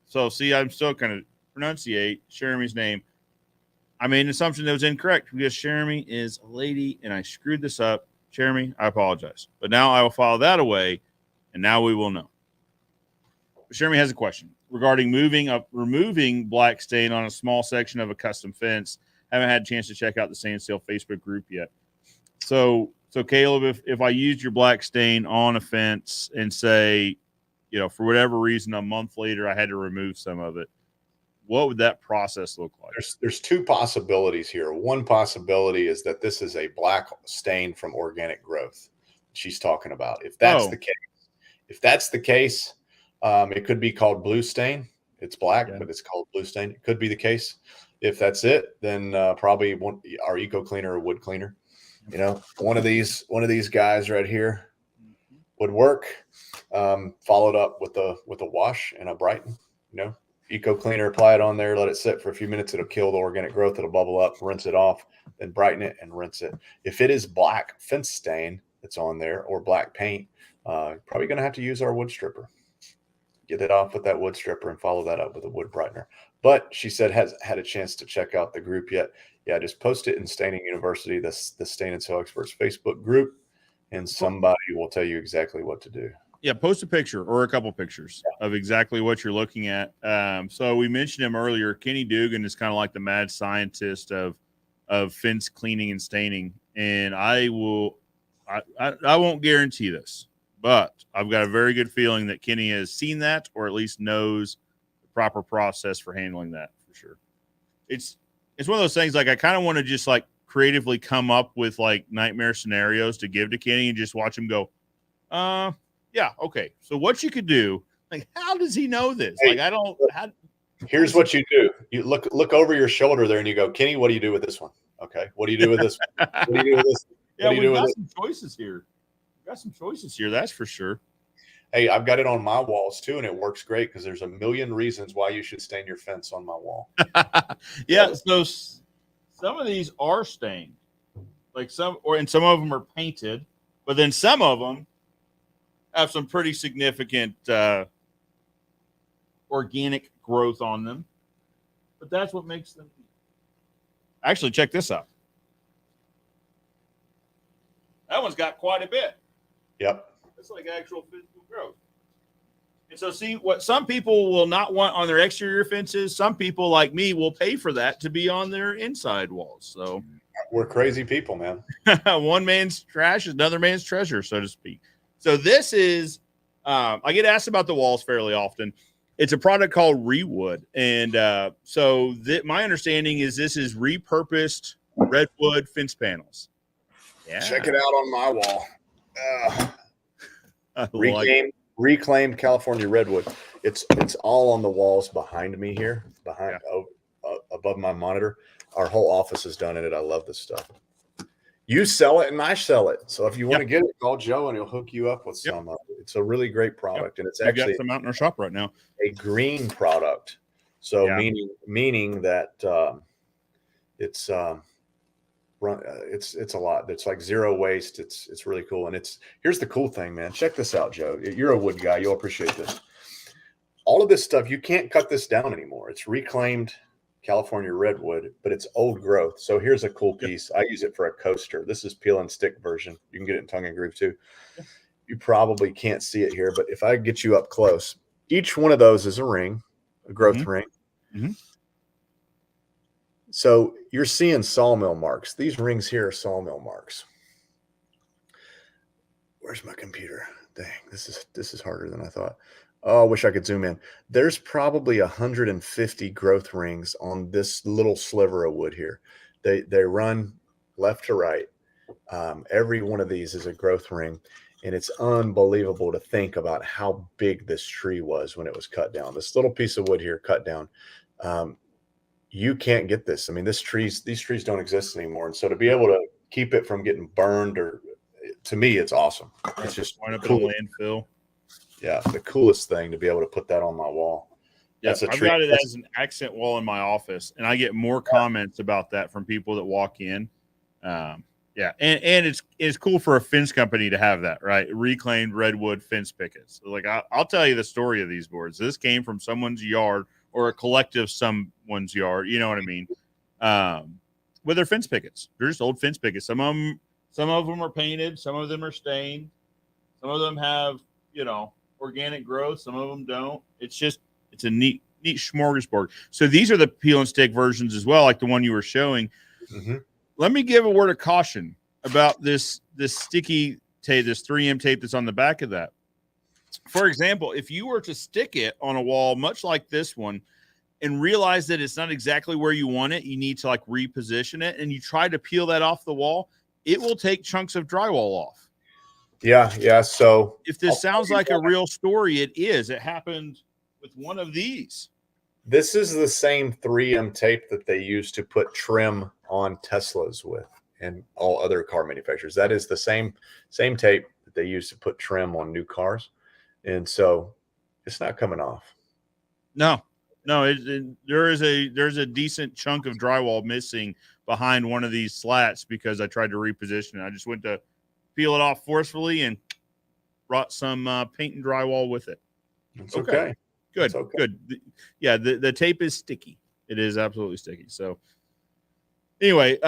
So see, I'm still kind of pronunciate Jeremy's name. I made an assumption that was incorrect because Jeremy is a lady and I screwed this up. Jeremy, I apologize. But now I will file that away and now we will know. Jeremy has a question regarding removing black stain on a small section of a custom fence. Haven't had a chance to check out the Sand Sale Facebook group yet. So Caleb, if I used your black stain on a fence and say, for whatever reason, a month later, I had to remove some of it, what would that process look like? There's two possibilities here. One possibility is that this is a black stain from organic growth she's talking about. If that's the case, it could be called blue stain. It's black, but it's called blue stain. It could be the case. If that's it, then probably our eco cleaner or wood cleaner. One of these guys right here would work. Followed up with a wash and a brighten. Eco cleaner, apply it on there, let it sit for a few minutes. It'll kill the organic growth. It'll bubble up, rinse it off, then brighten it and rinse it. If it is black fence stain that's on there or black paint, probably going to have to use our wood stripper. Get it off with that wood stripper and follow that up with a wood brightener. But she said hasn't had a chance to check out the group yet. Yeah, just post it in Staining University, the Stain and Sale Experts Facebook group, and somebody will tell you exactly what to do. Yeah, post a picture or a couple pictures of exactly what you're looking at. So we mentioned him earlier. Kenny Dugan is kind of like the mad scientist of fence cleaning and staining. And I won't guarantee this, but I've got a very good feeling that Kenny has seen that or at least knows the proper process for handling that for sure. It's one of those things, like I kind of want to just like creatively come up with like nightmare scenarios to give to Kenny and just watch him go, yeah, Yeah. Okay. So what you could do, like, how does he know this? Hey, Like, I don't. Here's what you do. You look over your shoulder there and you go, Kenny, what do you do with this one? Okay. What do you do with this one? What do you do with this? Yeah, What do you we've do with got it? some choices here. We've got some choices here. That's for sure. Hey, I've got it on my walls too, and it works great because there's a million reasons why you should stain your fence on my wall. Yeah. So some of these are stained, like and some of them are painted, but then some of them have some pretty significant organic growth on them. But that's what makes them. Actually, check this out. That one's got quite a bit. Yep. It's like actual physical growth. And so, see, what some people will not want on their exterior fences, some people like me will pay for that to be on their inside walls. So we're crazy people, man. One man's trash is another man's treasure, so to speak. So this is, I get asked about the walls fairly often. It's a product called Rewood. And so my understanding is this is repurposed redwood fence panels. Yeah. Check it out on my wall. Reclaimed California redwood. It's all on the walls behind me here, above my monitor. Our whole office is done in it. I love this stuff. You sell it and I sell it. So if you want to get it, call Joe and he'll hook you up with some. It's a really great product, and it's actually got some out in our shop right now. A green product. So meaning that it's a lot. It's like zero waste. It's really cool. And here's the cool thing, man. Check this out, Joe. You're a wood guy. You'll appreciate this. All of this stuff, you can't cut this down anymore. It's reclaimed California redwood, but it's old growth. So here's a cool piece. I use it for a coaster. This is peel and stick version. You can get it in tongue and groove too. You probably can't see it here, but if I get you up close, each one of those is a ring, a growth ring. Mm-hmm. So you're seeing sawmill marks. These rings here are sawmill marks. Where's my computer? Dang, this is harder than I thought. Oh, I wish I could zoom in. There's probably 150 growth rings on this little sliver of wood here. They run left to right. Every one of these is a growth ring, and it's unbelievable to think about how big this tree was when it was cut down. This little piece of wood here cut down. You can't get this. I mean, these trees don't exist anymore. And so to be able to keep it from getting burned, to me, it's awesome. It's just wind up in a landfill. Yeah, the coolest thing to be able to put that on my wall. Yes, I've got it as an accent wall in my office, and I get more comments about that from people that walk in. And it's cool for a fence company to have that, right? Reclaimed redwood fence pickets. So like I'll tell you the story of these boards. This came from someone's yard or a collective someone's yard. You know what I mean? With their fence pickets, they're just old fence pickets. Some of them are painted, some of them are stained, some of them have organic growth, some of them don't. It's a neat smorgasbord. So these are the peel and stick versions as well, like the one you were showing. Mm-hmm. Let me give a word of caution about this sticky tape, this 3M tape that's on the back of that. For example, if you were to stick it on a wall, much like this one, and realize that it's not exactly where you want it, you need to like reposition it, and you try to peel that off the wall, it will take chunks of drywall off. Yeah. So if this sounds like a real story, it is. It happened with one of these. This is the same 3M tape that they use to put trim on Teslas with and all other car manufacturers. That is the same tape that they use to put trim on new cars. And so it's not coming off. No, there's a decent chunk of drywall missing behind one of these slats because I tried to reposition it. I just went to peel it off forcefully and brought some paint and drywall with it. It's okay. Good. Yeah, the tape is sticky. It is absolutely sticky. So anyway,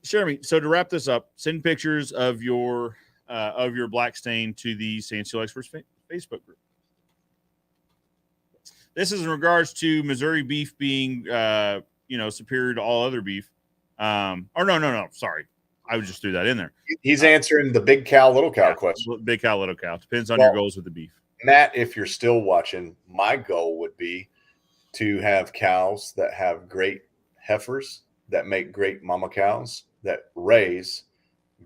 Jeremy, so to wrap this up, send pictures of your black stain to the Sand Seal Experts Facebook group. This is in regards to Missouri beef being superior to all other beef. No, sorry. I would just threw that in there. He's answering the big cow, little cow question. Big cow, little cow. Depends on your goals with the beef. Matt, if you're still watching, my goal would be to have cows that have great heifers, that make great mama cows, that raise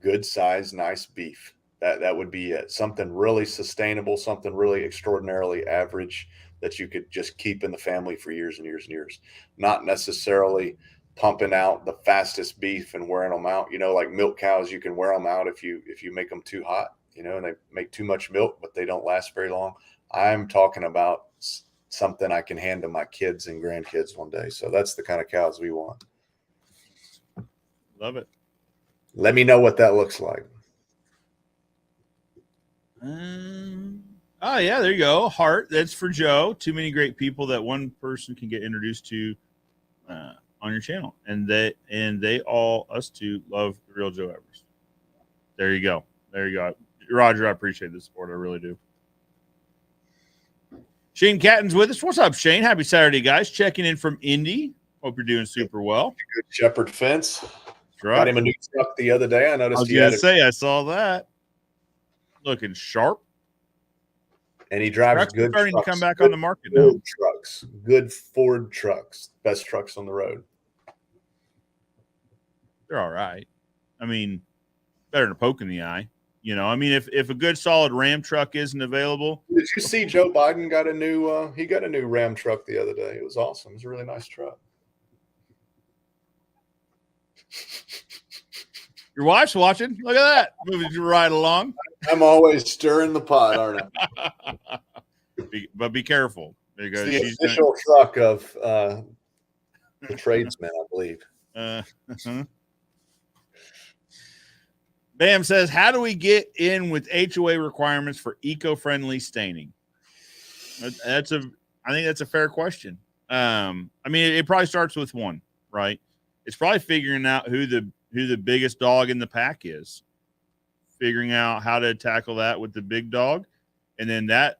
good size, nice beef. That would be it. Something really sustainable, something really extraordinarily average that you could just keep in the family for years and years and years. Not necessarily pumping out the fastest beef and wearing them out. Like milk cows, you can wear them out if you make them too hot, and they make too much milk, but they don't last very long. I'm talking about something I can hand to my kids and grandkids one day. So that's the kind of cows we want. Love it. Let me know what that looks like. Oh yeah, there you go. Heart. That's for Joe. Too many great people that one person can get introduced to on your channel, and they all us two love the real Joe Everest. There you go. Roger, I appreciate the support. I really do. Shane Catton's with us. What's up, Shane? Happy Saturday, guys. Checking in from Indy. Hope you're doing super well. Good Shepherd fence. That's right. Got him a new truck the other day. I noticed I saw that. Looking sharp. And he drives trucks good starting trucks. To come back on the market now. Trucks. Good Ford trucks. Best trucks on the road. They're all right. I mean, better than a poke in the eye. If a good solid Ram truck isn't available. Did you see Joe Biden got a new Ram truck the other day? It was awesome. It was a really nice truck. Your wife's watching. Look at that. Moving right along. I'm always stirring the pot, aren't I? But be careful. Because it's the official truck of the tradesman, I believe. Bam says, how do we get in with HOA requirements for eco-friendly staining? I think that's a fair question. It probably starts with one, right? It's probably figuring out who the biggest dog in the pack is, figuring out how to tackle that with the big dog. And then that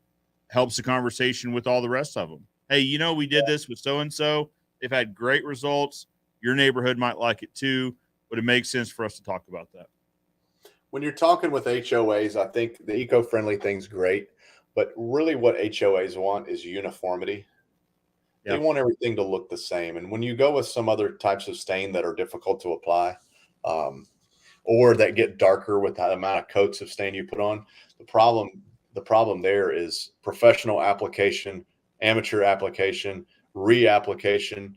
helps the conversation with all the rest of them. Hey, we did this with so-and-so. They've had great results. Your neighborhood might like it too, but it makes sense for us to talk about that. When you're talking with HOAs, I think the eco-friendly thing's great, but really what HOAs want is uniformity. They want everything to look the same. And when you go with some other types of stain that are difficult to apply, or that get darker with the amount of coats of stain you put on, the problem there is professional application, amateur application, reapplication,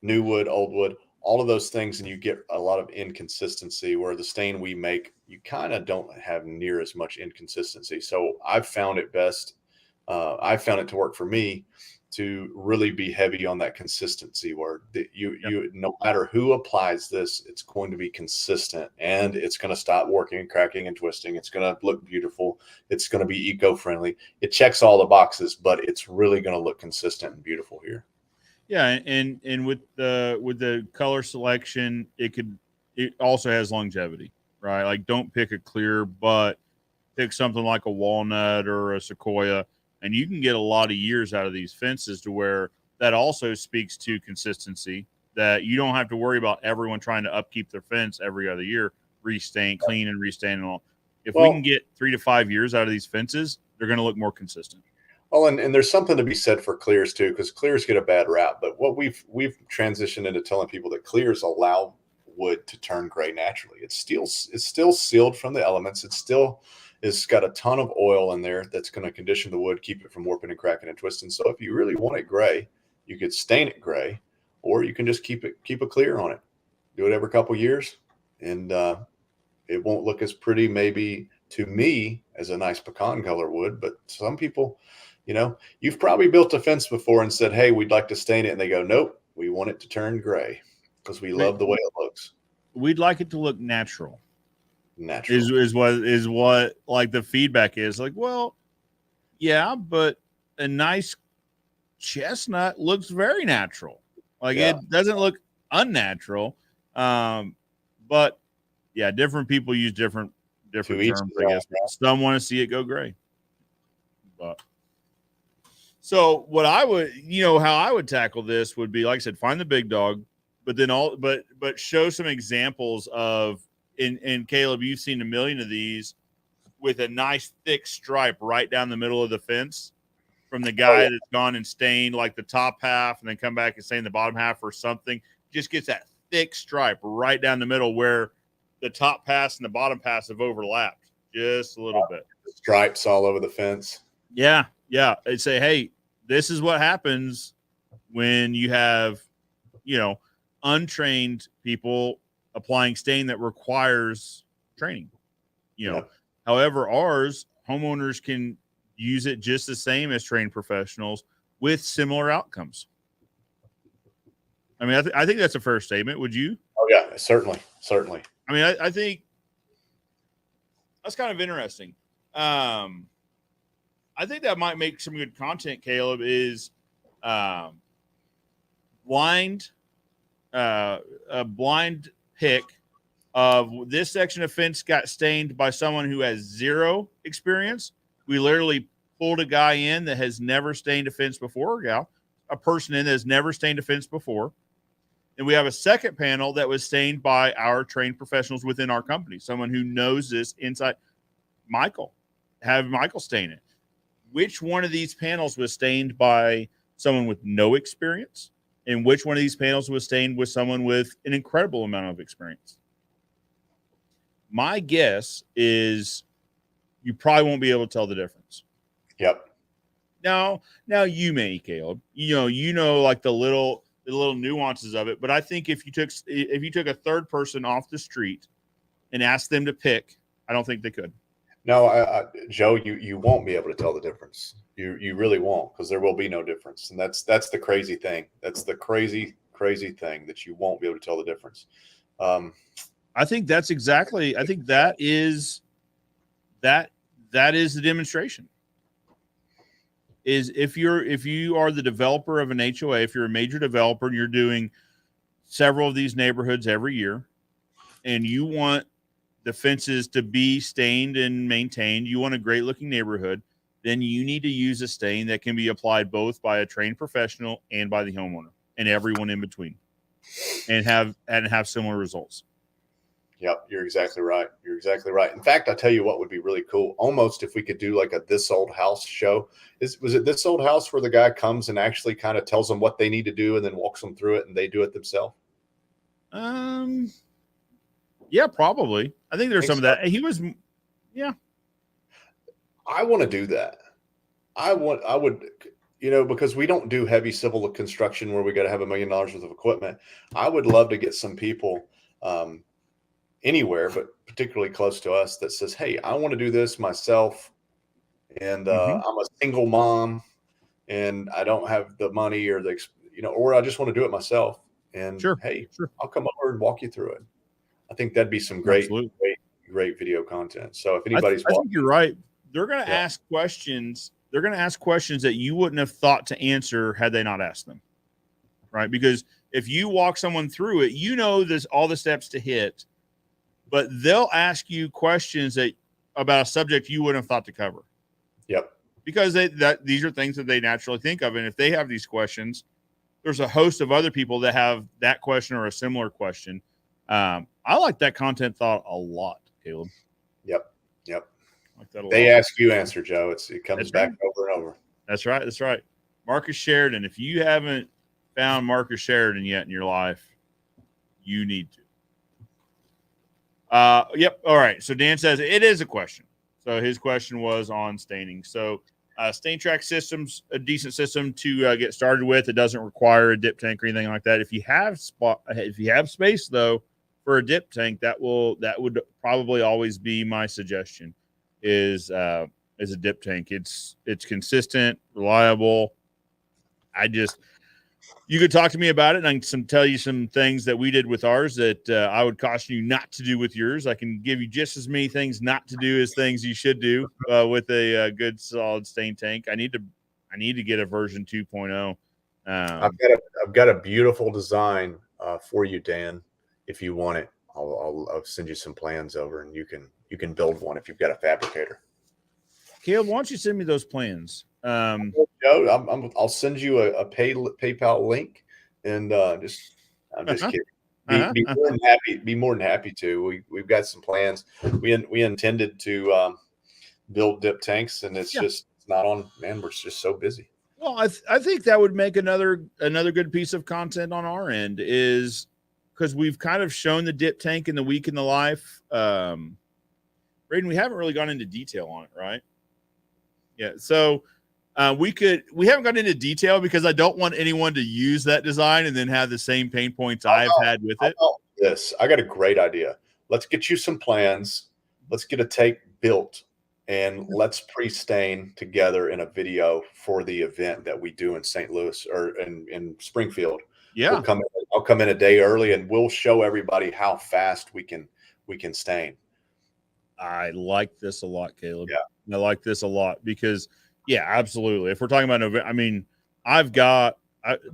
new wood, old wood, all of those things, and you get a lot of inconsistency where the stain we make, you kind of don't have near as much inconsistency. So I've found it best. I found it to work for me to really be heavy on that consistency where you no matter who applies this, it's going to be consistent and it's going to stop working and cracking and twisting. It's going to look beautiful. It's going to be eco-friendly. It checks all the boxes, but it's really going to look consistent and beautiful here. Yeah, and with the color selection, it also has longevity, right? Like don't pick a clear, but pick something like a walnut or a sequoia, and you can get a lot of years out of these fences to where that also speaks to consistency, that you don't have to worry about everyone trying to upkeep their fence every other year, clean and restain and all. If we can get 3 to 5 years out of these fences, they're going to look more consistent. Well, and there's something to be said for clears too, because clears get a bad rap. But what we've transitioned into telling people that clears allow wood to turn gray naturally. It's still sealed from the elements. It's got a ton of oil in there that's going to condition the wood, keep it from warping and cracking and twisting. So if you really want it gray, you could stain it gray, or you can just keep a clear on it. Do it every couple years, and it won't look as pretty maybe to me as a nice pecan color would, but some people, you've probably built a fence before and said, hey, we'd like to stain it. And they go, nope, we want it to turn gray because we love the way it looks. We'd like it to look natural. Natural is what like the feedback is like, well, yeah, but a nice chestnut looks very natural. Like it doesn't look unnatural. But yeah, different people use different terms, I guess. Some want to see it go gray. But so what I would, how I would tackle this would be, like I said, find the big dog, but then but show some examples of, and Caleb, you've seen a million of these with a nice thick stripe right down the middle of the fence from the guy that's gone and stained like the top half and then come back and stain the bottom half or something. Just gets that thick stripe right down the middle where the top pass and the bottom pass have overlapped. just a little bit. Stripes all over the fence. Yeah. They'd say, hey, this is what happens when you have, untrained people applying stain that requires training. However, ours homeowners can use it just the same as trained professionals with similar outcomes. I mean, I think that's a fair statement. Would you? Oh yeah, certainly. I mean, I think that's kind of interesting. I think that might make some good content. Caleb is a blind pick of this section of fence got stained by someone who has zero experience. We literally pulled a guy in that has never stained a fence before, or gal, a person in that has never stained a fence before. And we have a second panel that was stained by our trained professionals within our company, someone who knows this inside. Have Michael stain it. Which one of these panels was stained by someone with no experience? And which one of these panels was stained with someone with an incredible amount of experience? My guess is you probably won't be able to tell the difference. Yep. Now you may, Caleb. Like the little nuances of it. But I think if you took a third person off the street and asked them to pick, I don't think they could. No, Joe, you won't be able to tell the difference. You really won't, because there will be no difference, and that's the crazy thing. That's the crazy thing, that you won't be able to tell the difference. I think that's exactly. I think that is the demonstration. Is if you are the developer of an HOA, if you're a major developer and you're doing several of these neighborhoods every year, and you want the fences to be stained and maintained, you want a great looking neighborhood, then you need to use a stain that can be applied both by a trained professional and by the homeowner and everyone in between, and have similar results. Yep, you're exactly right. In fact, I tell you what would be really cool, almost if we could do like a This Old House show. Was it This Old House where the guy comes and actually kind of tells them what they need to do and then walks them through it and they do it themselves? Yeah, probably. I think there's some of that. He was, yeah. I want to do that. I would, because we don't do heavy civil construction where we got to have $1 million worth of equipment. I would love to get some people anywhere, but particularly close to us, that says, hey, I want to do this myself. And I'm a single mom and I don't have the money or or I just want to do it myself. And sure. I'll come over and walk you through it. I think that'd be some great video content. So if anybody's I think you're right. They're going to ask questions. They're going to ask questions that you wouldn't have thought to answer had they not asked them. Right. Because if you walk someone through it, there's all the steps to hit, but they'll ask you questions about a subject you wouldn't have thought to cover. Yep. Because these are things that they naturally think of. And if they have these questions, there's a host of other people that have that question or a similar question. I like that content thought a lot, Caleb. Yep. I like that a lot. They ask, you answer, Joe. It comes back over and over. That's right. Marcus Sheridan. If you haven't found Marcus Sheridan yet in your life, you need to. Yep. All right. So Dan says it is a question. So his question was on staining. So Stain Track System's a decent system to get started with. It doesn't require a dip tank or anything like that. If you have space though for a dip tank, that would probably always be my suggestion. Is a dip tank. It's consistent, reliable. You could talk to me about it, and I can tell you some things that we did with ours that I would caution you not to do with yours. I can give you just as many things not to do as things you should do with a good solid stain tank. I need to get a version 2.0. I've got a beautiful design for you, Dan. If you want it, I'll send you some plans over, and you can build one if you've got a fabricator. Caleb, why don't you send me those plans? Joe, I'll send you a PayPal link, and I'm just kidding. Be more than happy to. We've got some plans. We intended to build dip tanks, and it's not on. Man, we're just so busy. Well, I think that would make another good piece of content on our end, is because we've kind of shown the dip tank in the week in the life. Braden, we haven't really gone into detail on it, right? Yeah. So we haven't gone into detail because I don't want anyone to use that design and then have the same pain points I've had with it. This, I got a great idea. Let's get you some plans. Let's get a tape built and let's pre-stain together in a video for the event that we do in St. Louis or in Springfield. Yeah. I'll come in a day early and we'll show everybody how fast we can stain. I like this a lot, Caleb. Yeah. I like this a lot because, yeah, absolutely. If we're talking about November, I mean, I've got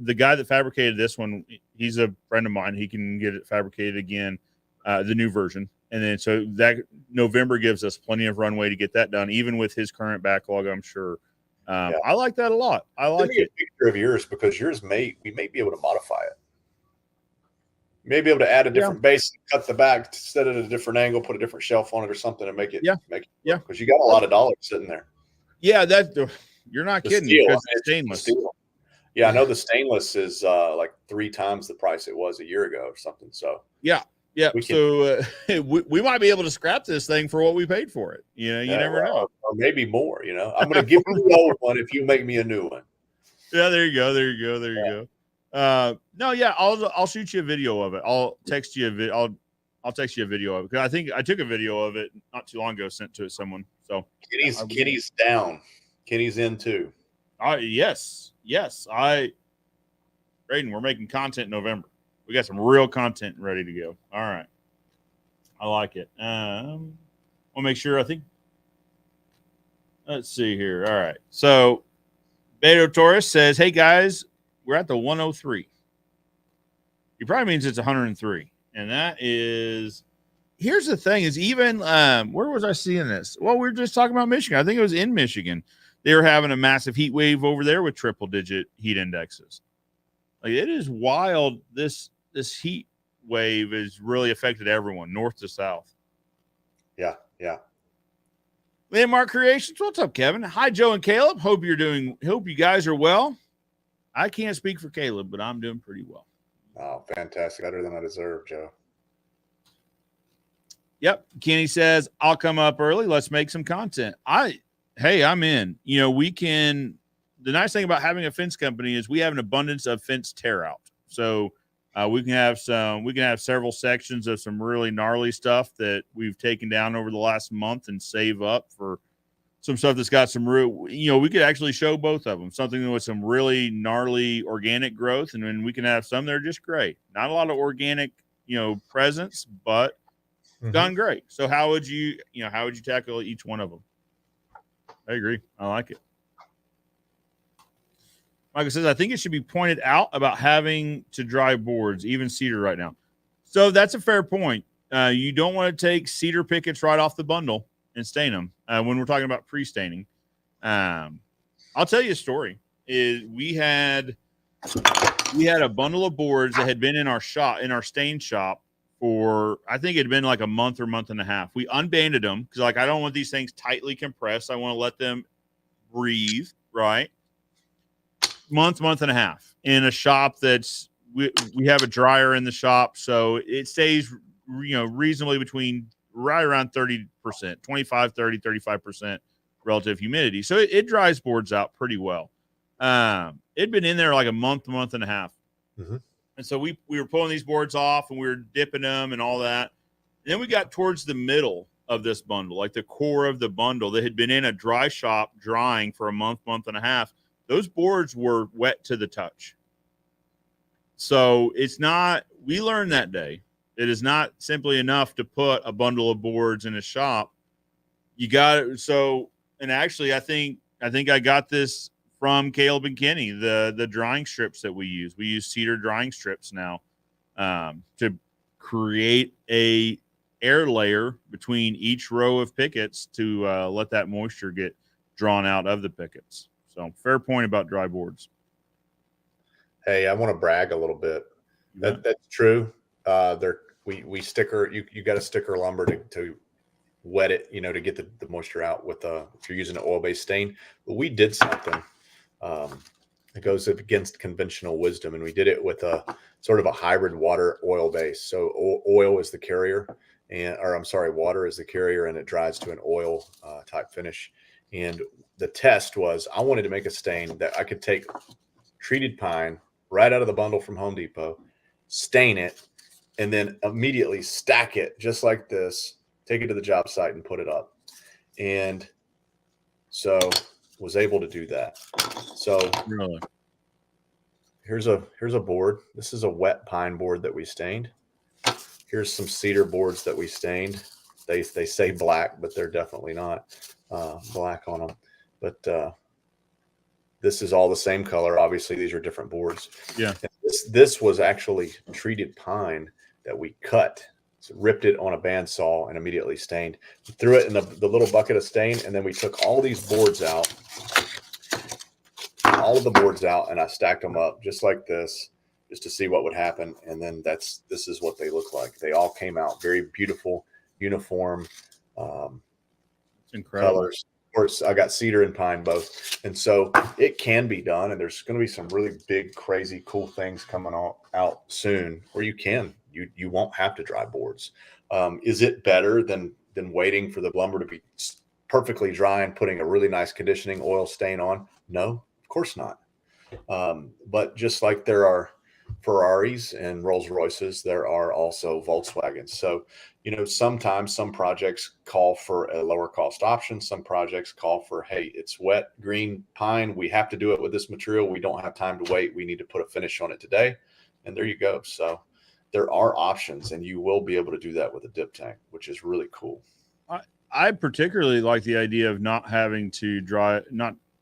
the guy that fabricated this one. He's a friend of mine. He can get it fabricated again, the new version. And then so that November gives us plenty of runway to get that done, even with his current backlog, I'm sure. I like that a lot. I like it. A picture of yours because yours we may be able to modify it. You may be able to add a different base, cut the back, set it at a different angle, put a different shelf on it or something and make it. Because you got a lot of dollars sitting there. Yeah, you're not kidding because it's stainless. Steel. Yeah, I know the stainless is like 3 times the price it was a year ago or something. So yeah. We might be able to scrap this thing for what we paid for it. You know, you never know, or maybe more. You know, I'm going to give you the old one if you make me a new one. Yeah, there you go. No, yeah, I'll shoot you a video of it. I'll text you I'll text you a video of it because I think I took a video of it not too long ago, sent to someone. So Kenny's down. Kenny's in too. Yes. Braden, we're making content in November. We got some real content ready to go. All right. I like it. We'll make sure. Let's see here. All right. So Beto Torres says, hey guys, we're at the 103. It probably means it's 103. And that is, here's the thing is even, where was I seeing this? Well, we were just talking about Michigan. I think it was in Michigan. They were having a massive heat wave over there with triple digit heat indexes. Like it is wild. This heat wave has really affected everyone, north to south. Yeah. Landmark Creations. What's up, Kevin? Hi, Joe and Caleb. Hope you guys are well. I can't speak for Caleb, but I'm doing pretty well. Oh, fantastic. Better than I deserve, Joe. Yep. Kenny says, I'll come up early. Let's make some content. Hey, I'm in. You know, the nice thing about having a fence company is we have an abundance of fence tear out. So we can have several sections of some really gnarly stuff that we've taken down over the last month and save up for some stuff that's got some real, we could actually show both of them, something with some really gnarly organic growth. And then we can have some that are just great. Not a lot of organic, presence, but done great. So how would you tackle each one of them? I agree. I like it. Michael says, I think it should be pointed out about having to dry boards, even cedar right now. So that's a fair point. You don't want to take cedar pickets right off the bundle and stain them when we're talking about pre-staining. I'll tell you a story. We had a bundle of boards that had been in our stain shop for, I think it had been like a month or month and a half. We unbanded them because I don't want these things tightly compressed. I want to let them breathe, right? Month and a half in a shop that's we have a dryer in the shop, so it stays reasonably between right around 30%, 25, 30, 35% relative humidity. So it dries boards out pretty well. It'd been in there like a month and a half. Mm-hmm. And so we were pulling these boards off and we were dipping them and all that. And then we got towards the middle of this bundle, like the core of the bundle that had been in a dry shop drying for a month and a half. Those boards were wet to the touch. So we learned that day, it is not simply enough to put a bundle of boards in a shop. You got it. So, and actually I think I got this from Caleb and Kenny, the drying strips that we use. We use cedar drying strips now to create a air layer between each row of pickets to let that moisture get drawn out of the pickets. So fair point about dry boards. Hey, I want to brag a little bit. That's true. We sticker, you got to sticker lumber to wet it, to get the moisture out with if you're using an oil-based stain. But we did something that goes against conventional wisdom, and we did it with a sort of a hybrid water oil base. So oil is the carrier, or I'm sorry, water as the carrier, and it dries to an oil type finish. And the test was I wanted to make a stain that I could take treated pine right out of the bundle from Home Depot, stain it, and then immediately stack it just like this, take it to the job site and put it up. And so was able to do that. So Really? here's a board. This is a wet pine board that we stained. Here's some cedar boards that we stained. They say black, but they're definitely not black on them. But this is all the same color. Obviously, these are different boards. Yeah. This was actually treated pine that we cut, so ripped it on a bandsaw and immediately stained. We threw it in the little bucket of stain, and then we took all these boards out, all of the boards out, and I stacked them up just like this, just to see what would happen. And then this is what they look like. They all came out very beautiful, uniform Incredible colors. Of course, I got cedar and pine both. And so it can be done. And there's going to be some really big, crazy, cool things coming out soon where you won't have to dry boards. Is it better than waiting for the lumber to be perfectly dry and putting a really nice conditioning oil stain on? No, of course not. But just like there are Ferraris and Rolls Royces, there are also Volkswagens. So, sometimes some projects call for a lower cost option. Some projects call for, hey, it's wet green pine. We have to do it with this material. We don't have time to wait. We need to put a finish on it today. And there you go. So there are options, and you will be able to do that with a dip tank, which is really cool. I particularly like the idea of not having to dry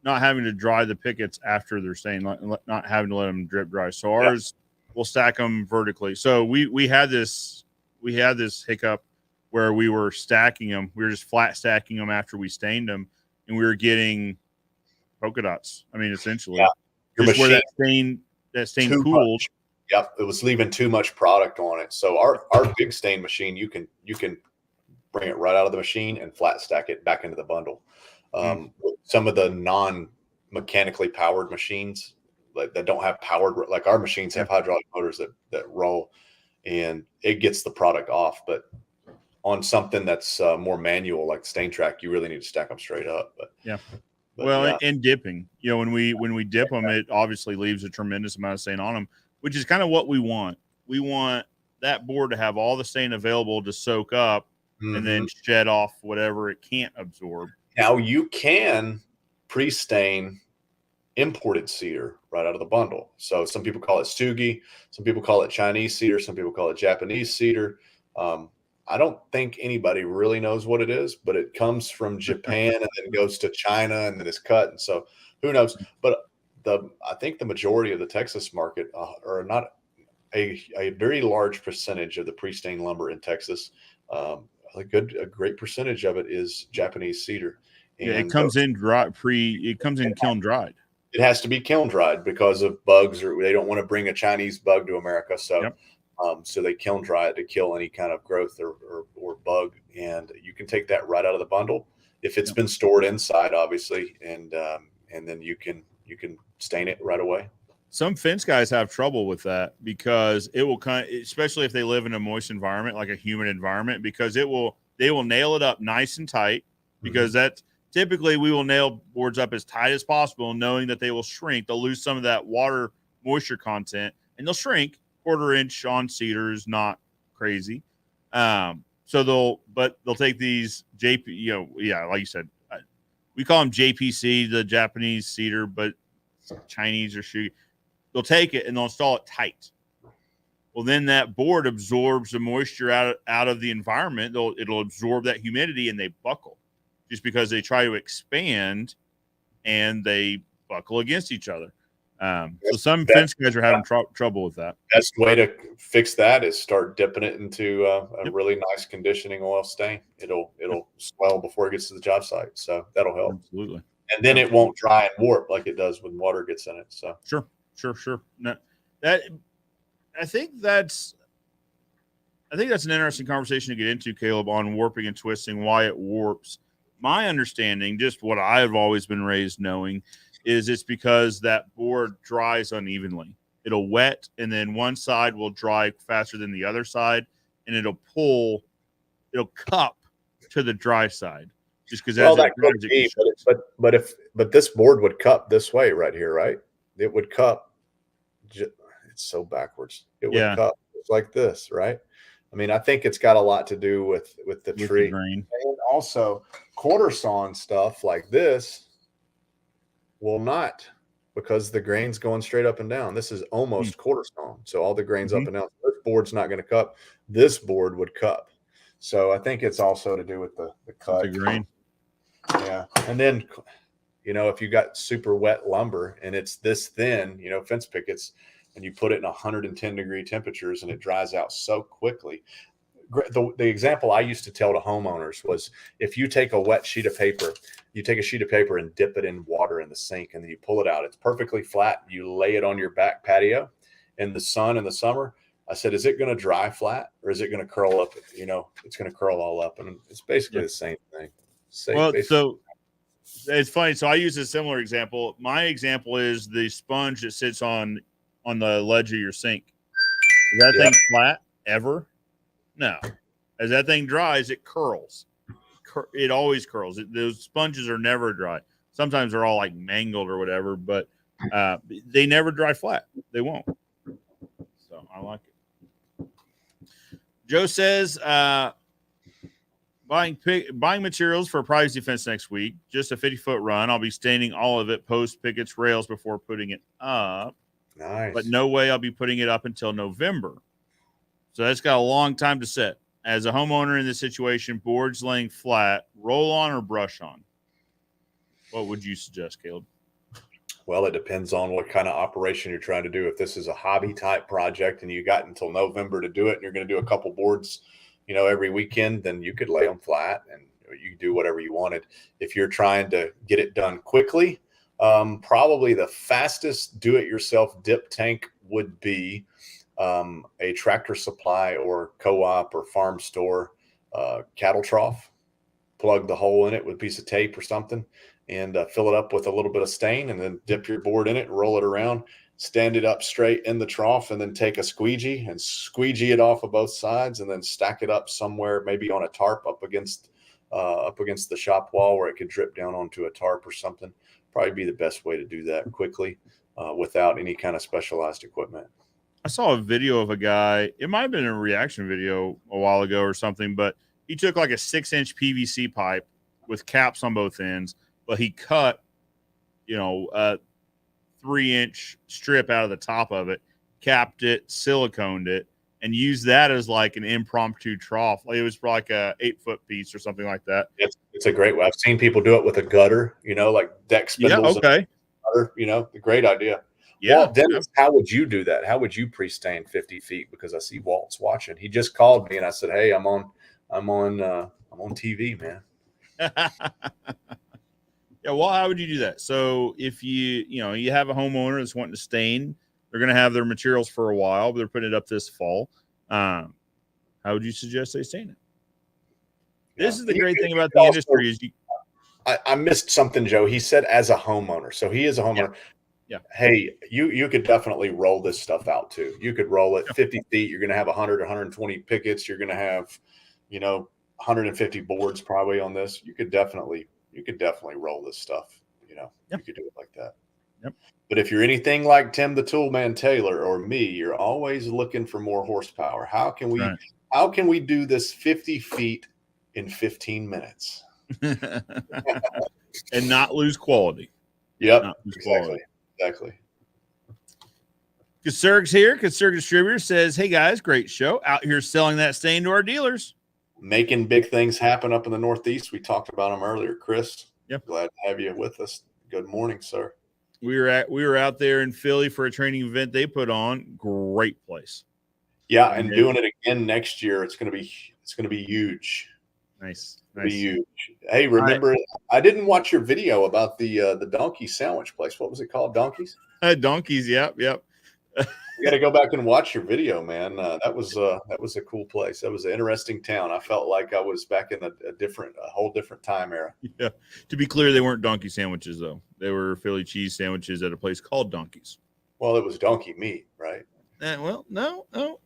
the pickets after they're stained, not having to let them drip dry. So ours, we'll stack them vertically. So we had this hiccup where we were stacking them. We were just flat stacking them after we stained them, and we were getting polka dots. I mean, essentially, Your just where machine that stain cooled. Much. Yep, it was leaving too much product on it. So our big stain machine, you can bring it right out of the machine and flat stack it back into the bundle. Some of the non-mechanically powered machines that don't have powered, like our machines have hydraulic motors that roll, and it gets the product off. But on something that's more manual, like stain track, you really need to stack them straight up. And dipping, when we dip them, it obviously leaves a tremendous amount of stain on them, which is kind of what we want. We want that board to have all the stain available to soak up and then shed off whatever it can't absorb. Now you can pre-stain imported cedar right out of the bundle. So some people call it sugi, some people call it Chinese cedar, some people call it Japanese cedar. I don't think anybody really knows what it is, but it comes from Japan and then goes to China and then it's cut. And so who knows? But I think the majority of the Texas market, or not a very large percentage of the pre-stained lumber in Texas, a great percentage of it is Japanese cedar. And it comes in kiln dried. It has to be kiln dried because of bugs, or they don't want to bring a Chinese bug to America. So, so they kiln dry it to kill any kind of growth or bug. And you can take that right out of the bundle if it's been stored inside, obviously, and then you can stain it right away. Some fence guys have trouble with that because it will especially if they live in a moist environment, like a humid environment, because they will nail it up nice and tight, because that's typically we will nail boards up as tight as possible, knowing that they will shrink. They'll lose some of that water moisture content and they'll shrink. 1/4 inch on cedar is not crazy. So they'll take these like you said, we call them JPC, the Japanese cedar, but Chinese or shugi. They'll take it and they'll install it tight. Well, then that board absorbs the moisture out of the environment. It'll absorb that humidity and they buckle just because they try to expand and they buckle against each other. So some fence guys are having trouble with that. Best way to fix that is start dipping it into a really nice conditioning oil stain. It'll swell before it gets to the job site. So that'll help. Absolutely. And then it won't dry and warp like it does when water gets in it. So Sure. No, I think that's an interesting conversation to get into, Caleb, on warping and twisting, why it warps. My understanding, just what I've always been raised knowing, is it's because that board dries unevenly. It'll wet, and then one side will dry faster than the other side, and it'll pull it'll cup to the dry side just because Well, as it that could dries, be, it but this board would cup this way right here, right? It would cup. It's so backwards. It would yeah, cup like this, right? I mean, I think it's got a lot to do with the with the tree, grain. and also quarter sawn stuff like this will not, because the grain's going straight up and down. This is almost quarter sawn, so all the grain's up and down. This board's not going to cup. This board would cup. So I think it's also to do with the cut. The grain. Yeah, and then if you got super wet lumber and it's this thin, fence pickets, and you put it in 110-degree temperatures and it dries out so quickly. The example I used to tell to homeowners was, if you take a wet sheet of paper, you take a sheet of paper and dip it in water in the sink, and then you pull it out. It's perfectly flat. You lay it on your back patio in the sun in the summer. I said, is it going to dry flat, or is it going to curl up? It's going to curl all up. And it's basically the same thing. So it's funny. So I use a similar example. My example is the sponge that sits on the ledge of your sink. Is that thing flat ever? No. As that thing dries, it curls. It always curls. Those sponges are never dry. Sometimes they're all like mangled or whatever, but they never dry flat. They won't. So I like it. Joe says, buying materials for a privacy fence next week. Just a 50-foot run. I'll be staining all of it, post pickets, rails before putting it up. Nice. But no way I'll be putting it up until November. So that's got a long time to set. As a homeowner in this situation, boards laying flat, roll on or brush on? What would you suggest, Caleb? Well, it depends on what kind of operation you're trying to do. If this is a hobby type project and you got until November to do it, and you're going to do a couple boards, every weekend, then you could lay them flat and you can do whatever you wanted. If you're trying to get it done quickly, probably the fastest do-it-yourself dip tank would be a Tractor Supply or co-op or farm store cattle trough. Plug the hole in it with a piece of tape or something, and fill it up with a little bit of stain, and then dip your board in it, roll it around, stand it up straight in the trough, and then take a squeegee and squeegee it off of both sides, and then stack it up somewhere, maybe on a tarp up against the shop wall where it could drip down onto a tarp or something. Probably be the best way to do that quickly without any kind of specialized equipment. I saw a video of a guy. It might have been a reaction video a while ago or something, but he took like a 6-inch PVC pipe with caps on both ends, but he cut, a 3-inch strip out of the top of it, capped it, siliconed it, and used that as like an impromptu trough. Like it was like a 8-foot piece or something like that. It's a great way. I've seen people do it with a gutter, like deck spindles. Yeah, okay. Gutter, a great idea. Yeah. Walt Dennis, how would you do that? How would you pre-stain 50 feet? Because I see Walt's watching. He just called me and I said, hey, I'm on TV, man. Yeah. Well, how would you do that? So if you have a homeowner that's wanting to stain, they're going to have their materials for a while, but they're putting it up this fall. How would you suggest they stain it? This is the great thing about the industry is I missed something, Joe. He said as a homeowner. So he is a homeowner. Yeah. Hey, you could definitely roll this stuff out too. You could roll it 50 feet. You're going to have 100 or 120 pickets. You're going to have, 150 boards probably on this. You could definitely roll this stuff. You could do it like that. Yep. But if you're anything like Tim the Toolman Taylor or me, you're always looking for more horsepower. How can we do this 50 feet in 15 minutes? And not lose quality. Yep. Exactly. Kasurg's here. Kasurg Distributor says, hey guys, great show. Out here selling that stain to our dealers. Making big things happen up in the Northeast. We talked about them earlier. Chris, glad to have you with us. Good morning, sir. We were out there in Philly for a training event they put on. Great place. Yeah, and doing it again next year, it's going to be huge. Nice. Be huge. Hey, remember, I didn't watch your video about the donkey sandwich place. What was it called? Donkeys? Donkeys. Yep. You got to go back and watch your video, man. That was a cool place. That was an interesting town. I felt like I was back in a whole different time era. Yeah. To be clear, they weren't donkey sandwiches though. They were Philly cheese sandwiches at a place called Donkeys. Well, it was donkey meat, right? Well, no. I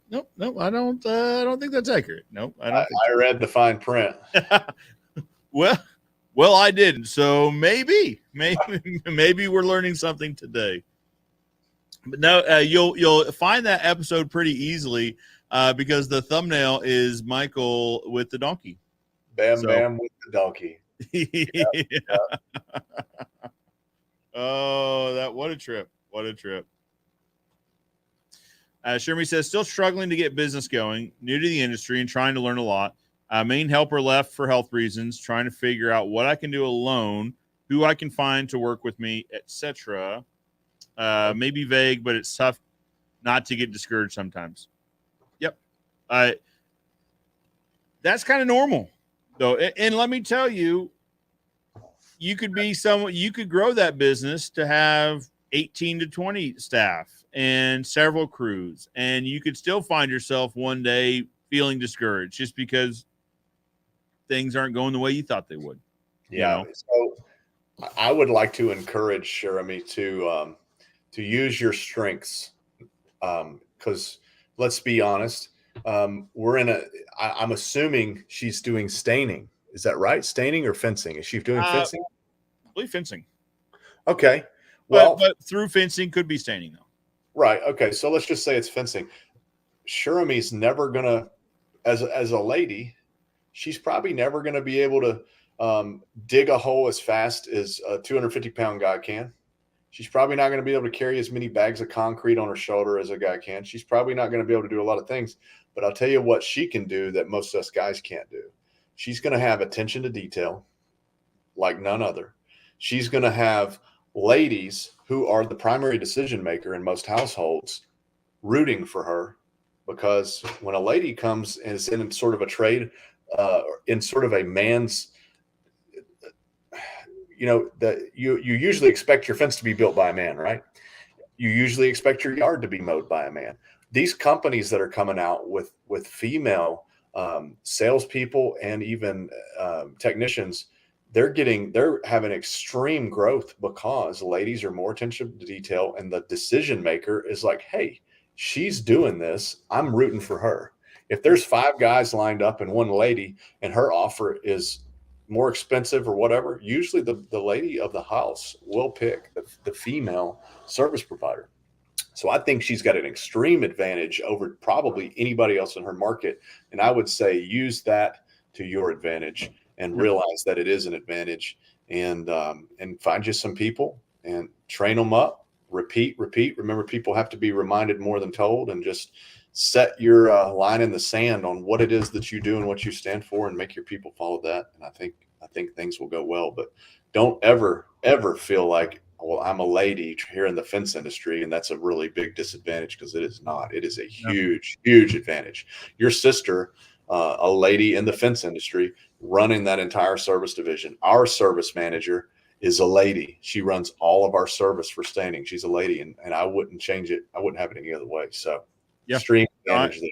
don't think that's accurate. No, I don't think I read the fine print. so. Well, I didn't. So maybe we're learning something today. But no, you'll find that episode pretty easily because the thumbnail is Michael with the donkey. Bam Bam with the donkey. Yeah. Oh, what a trip. What a trip. Shermy says, still struggling to get business going, new to the industry and trying to learn a lot. Main helper left for health reasons, trying to figure out what I can do alone, who I can find to work with me, etc. Maybe vague, but it's tough not to get discouraged sometimes. Yep. That's kind of normal, though. And let me tell you, you could grow that business to have 18 to 20 staff and several crews, and you could still find yourself one day feeling discouraged just because things aren't going the way you thought they would. Yeah. So I would like to encourage Jeremy to use your strengths. Because let's be honest, I'm assuming she's doing staining. Is that right? Staining or fencing? Is she doing fencing? I believe fencing. Okay. Well, but through fencing could be staining though. Right. Okay. So let's just say it's fencing. Shirami's never gonna, as a lady, she's probably never gonna be able to dig a hole as fast as a 250-pound guy can. She's probably not going to be able to carry as many bags of concrete on her shoulder as a guy can. She's probably not going to be able to do a lot of things. But I'll tell you what she can do that most of us guys can't do. She's going to have attention to detail like none other. She's going to have ladies who are the primary decision maker in most households rooting for her, because when a lady comes and is in sort of a trade, in sort of a man's, that you usually expect your fence to be built by a man, right? You usually expect your yard to be mowed by a man. These companies that are coming out with female salespeople and even technicians, they're having extreme growth because ladies are more attention to detail, and the decision maker is like, hey, she's doing this, I'm rooting for her. If there's 5 guys lined up and one lady and her offer is more expensive or whatever, usually the lady of the house will pick the female service provider. So I think she's got an extreme advantage over probably anybody else in her market. And I would say use that to your advantage and realize that it is an advantage, and find you some people and train them up, repeat. Remember, people have to be reminded more than told, and just set your line in the sand on what it is that you do and what you stand for, and make your people follow that. And I think things will go well. But don't ever feel like, well, I'm a lady here in the fence industry, and that's a really big disadvantage, because it is not. It is a huge advantage. Your sister, a lady in the fence industry, running that entire service division. Our service manager is a lady. She runs all of our service for staining. She's a lady, and I wouldn't change it. I wouldn't have it any other way. So extreme advantage there.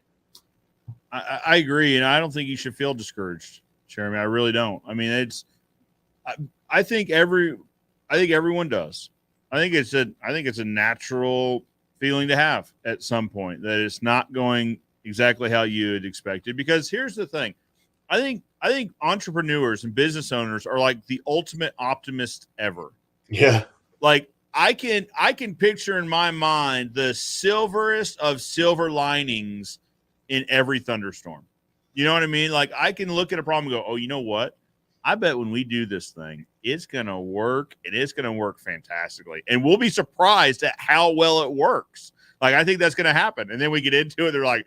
I agree, and I don't think you should feel discouraged, Jeremy. I really don't. I mean, I think everyone does. I think it's a natural feeling to have at some point, that it's not going exactly how you had expected. Because here's the thing. I think entrepreneurs and business owners are like the ultimate optimist ever. Yeah. Like I can picture in my mind the silverest of silver linings in every thunderstorm. You know what I mean? Like I can look at a problem and go, oh, you know what? I bet when we do this thing, it's going to work, and it's going to work fantastically. And we'll be surprised at how well it works. Like, I think that's going to happen. And then we get into it. They're like,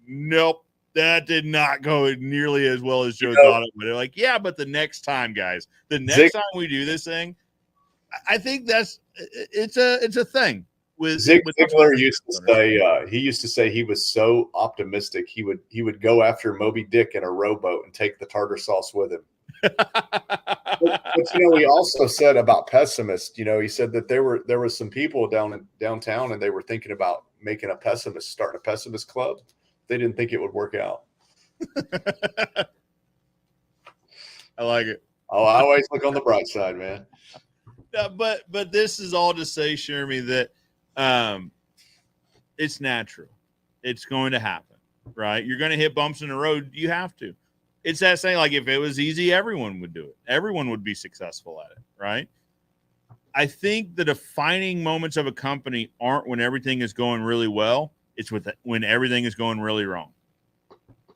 nope, that did not go nearly as well as Joe thought it would. They're like, yeah, but the next time, guys, the next time we do this thing, I think it's a thing. Zig Ziglar used to say he was so optimistic he would go after Moby Dick in a rowboat and take the tartar sauce with him. but he also said about pessimists. He said that there were some people downtown, and they were thinking about starting a pessimist club. They didn't think it would work out. I like it. Oh, I always look on the bright side, man. But this is all to say, Jeremy, that It's natural. It's going to happen, right? You're going to hit bumps in the road. You have to. It's that saying, like, if it was easy, everyone would do it. Everyone would be successful at it, right? I think the defining moments of a company aren't when everything is going really well. It's when everything is going really wrong.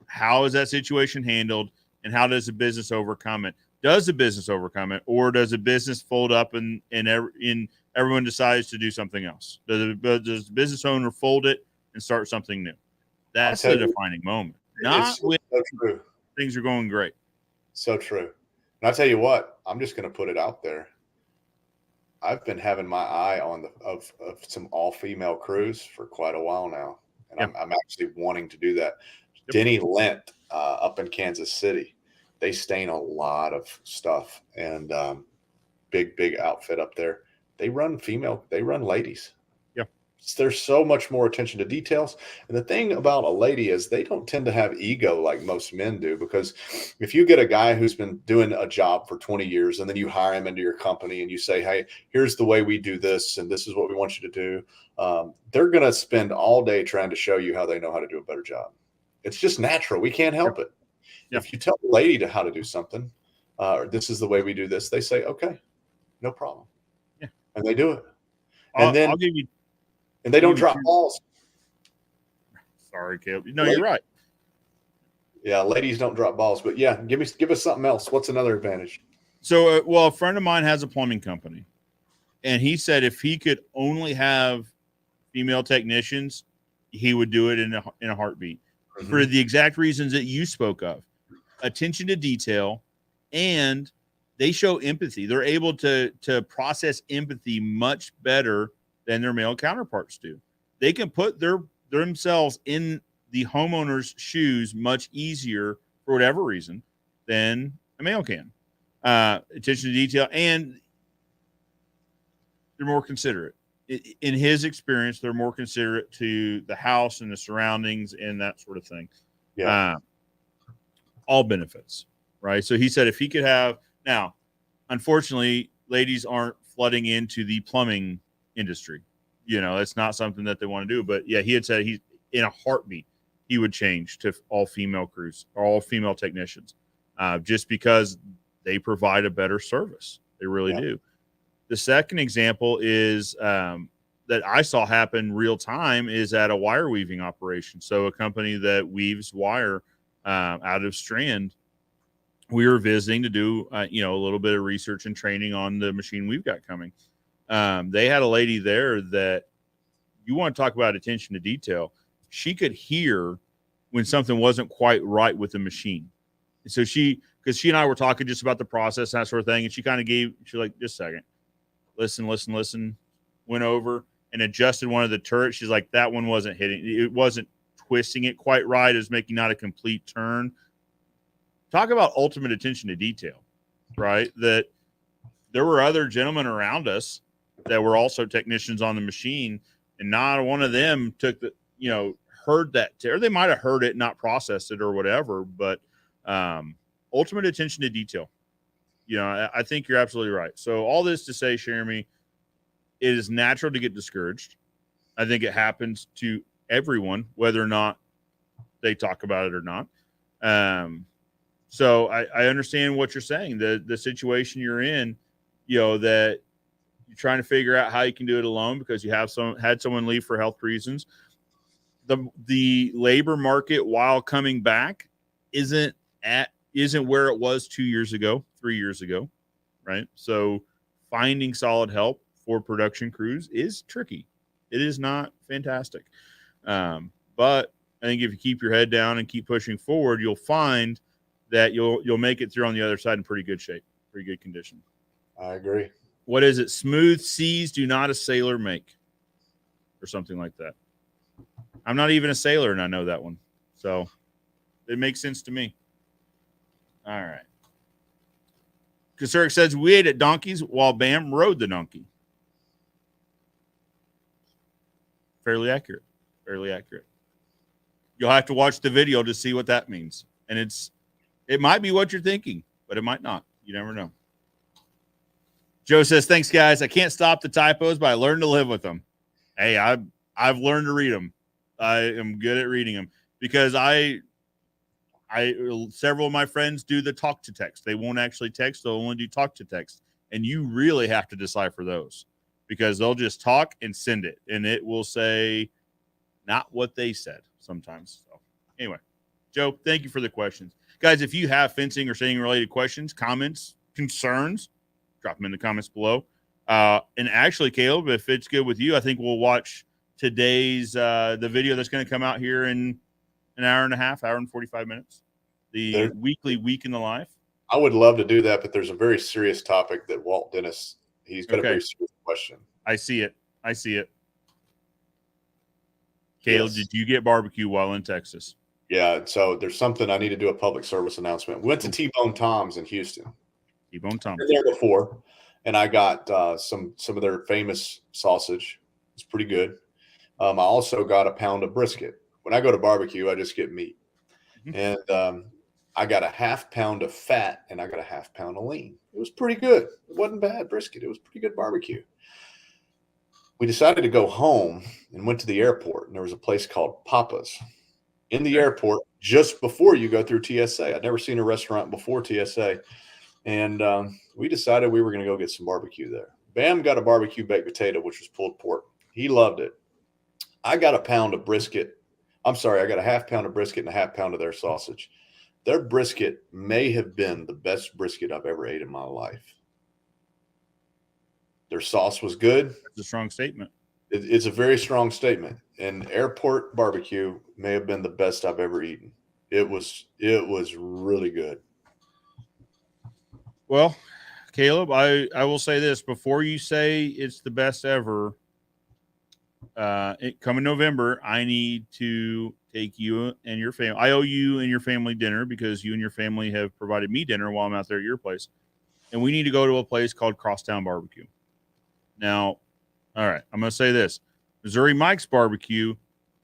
How is that situation handled, and how does the business overcome it? Does the business overcome it, or does the business fold up and everyone decides to do something else? Does the business owner fold it and start something new? That's the defining moment. Not when so true. Things are going great. So true. And I'll tell you what, I'm just going to put it out there. I've been having my eye on of some all-female crews for quite a while now, and Yep. I'm actually wanting to do that. Yep. Denny Lent up in Kansas City, they stain a lot of stuff, and big outfit up there. They run ladies. Yeah. There's so much more attention to details. And the thing about a lady is they don't tend to have ego like most men do, because if you get a guy who's been doing a job for 20 years and then you hire him into your company and you say, hey, here's the way we do this, and this is what we want you to do, they're going to spend all day trying to show you how they know how to do a better job. It's just natural. We can't help it. Yep. If you tell a lady how to do something, or this is the way we do this, they say, okay, no problem. Yeah. And they do it. And I'll give you. And they don't drop balls. Sorry, Caleb. No, you're right. Yeah, ladies don't drop balls. But yeah, give us something else. What's another advantage? So, well, a friend of mine has a plumbing company, and he said if he could only have female technicians, he would do it in a heartbeat, for the exact reasons that you spoke of: attention to detail, and they show empathy. They're able to process empathy much better than their male counterparts do. They can put themselves in the homeowner's shoes much easier for whatever reason than a male can. Attention to detail, and they're more considerate. In his experience, they're more considerate to the house and the surroundings and that sort of thing. Yeah. All benefits, right? So he said if he could have, now, unfortunately, ladies aren't flooding into the plumbing industry. It's not something that they want to do. But yeah, he had said he's in a heartbeat, he would change to all female crews or all female technicians, just because they provide a better service. They really do. The second example is that I saw happen real time is at a wire weaving operation. So a company that weaves wire out of strand. We were visiting to do, a little bit of research and training on the machine we've got coming. They had a lady there that, you want to talk about attention to detail. She could hear when something wasn't quite right with the machine. And so because she and I were talking just about the process, that sort of thing. And she kind of she's like, just a second, listen, went over and adjusted one of the turrets. She's like, that one wasn't hitting. It wasn't twisting it quite right. It was making not a complete turn. Talk about ultimate attention to detail, right? That there were other gentlemen around us that were also technicians on the machine, and not one of them took heard that, or they might have heard it, not processed it or whatever, but ultimate attention to detail. I think you're absolutely right. So all this to say, Jeremy, it is natural to get discouraged. I think it happens to everyone, whether or not they talk about it or not. So I understand what you're saying. The situation you're in, that you're trying to figure out how you can do it alone because you had someone leave for health reasons. The labor market, while coming back, isn't where it was 2 years ago, 3 years ago, right? So finding solid help for production crews is tricky. It is not fantastic. But I think if you keep your head down and keep pushing forward, you'll find that you'll make it through on the other side in pretty good shape, pretty good condition. I agree. What is it? Smooth seas do not a sailor make, or something like that. I'm not even a sailor, and I know that one. So it makes sense to me. All right. Kasurek says, we ate at Donkeys while Bam rode the donkey. Fairly accurate. You'll have to watch the video to see what that means. And it might be what you're thinking, but it might not. You never know. Joe says, thanks, guys. I can't stop the typos, but I learned to live with them. Hey, I've learned to read them. I am good at reading them because several of my friends do the talk to text. They won't actually text. They'll only do talk to text. And you really have to decipher those because they'll just talk and send it. And it will say not what they said sometimes. So anyway, Joe, thank you for the questions. Guys, if you have fencing or staying related questions, comments, concerns, drop them in the comments below. And actually, Caleb, if it's good with you, I think we'll watch today's the video that's going to come out here in an hour and a half, hour and 45 minutes. The weekly Week in the Life. I would love to do that, but there's a very serious topic that Walt Dennis, he's got a very serious question. I see it. Caleb, yes. Did you get barbecue while in Texas? Yeah, so there's something I need to do a public service announcement. We went to T-Bone Tom's in Houston. T-Bone Tom's. Been there before, and I got some of their famous sausage. It's pretty good. I also got a pound of brisket. When I go to barbecue, I just get meat. Mm-hmm. And I got a half pound of fat, and I got a half pound of lean. It was pretty good. It wasn't bad brisket. It was pretty good barbecue. We decided to go home and went to the airport, and there was a place called Papa's in the airport just before you go through TSA. I'd never seen a restaurant before TSA. And we decided we were going to go get some barbecue there. Bam got a barbecue baked potato, which was pulled pork. He loved it. I got a pound of brisket. I'm sorry, I got a half pound of brisket and a half pound of their sausage. Their brisket may have been the best brisket I've ever ate in my life. Their sauce was good. That's a strong statement. It's a very strong statement. And airport barbecue may have been the best I've ever eaten. It was really good. Well, Caleb, I will say this before you say it's the best ever. Coming November, I need to take you and your family. I owe you and your family dinner because you and your family have provided me dinner while I'm out there at your place. And we need to go to a place called Crosstown Barbecue. Now, all right, I'm going to say this. Missouri Mike's Barbecue,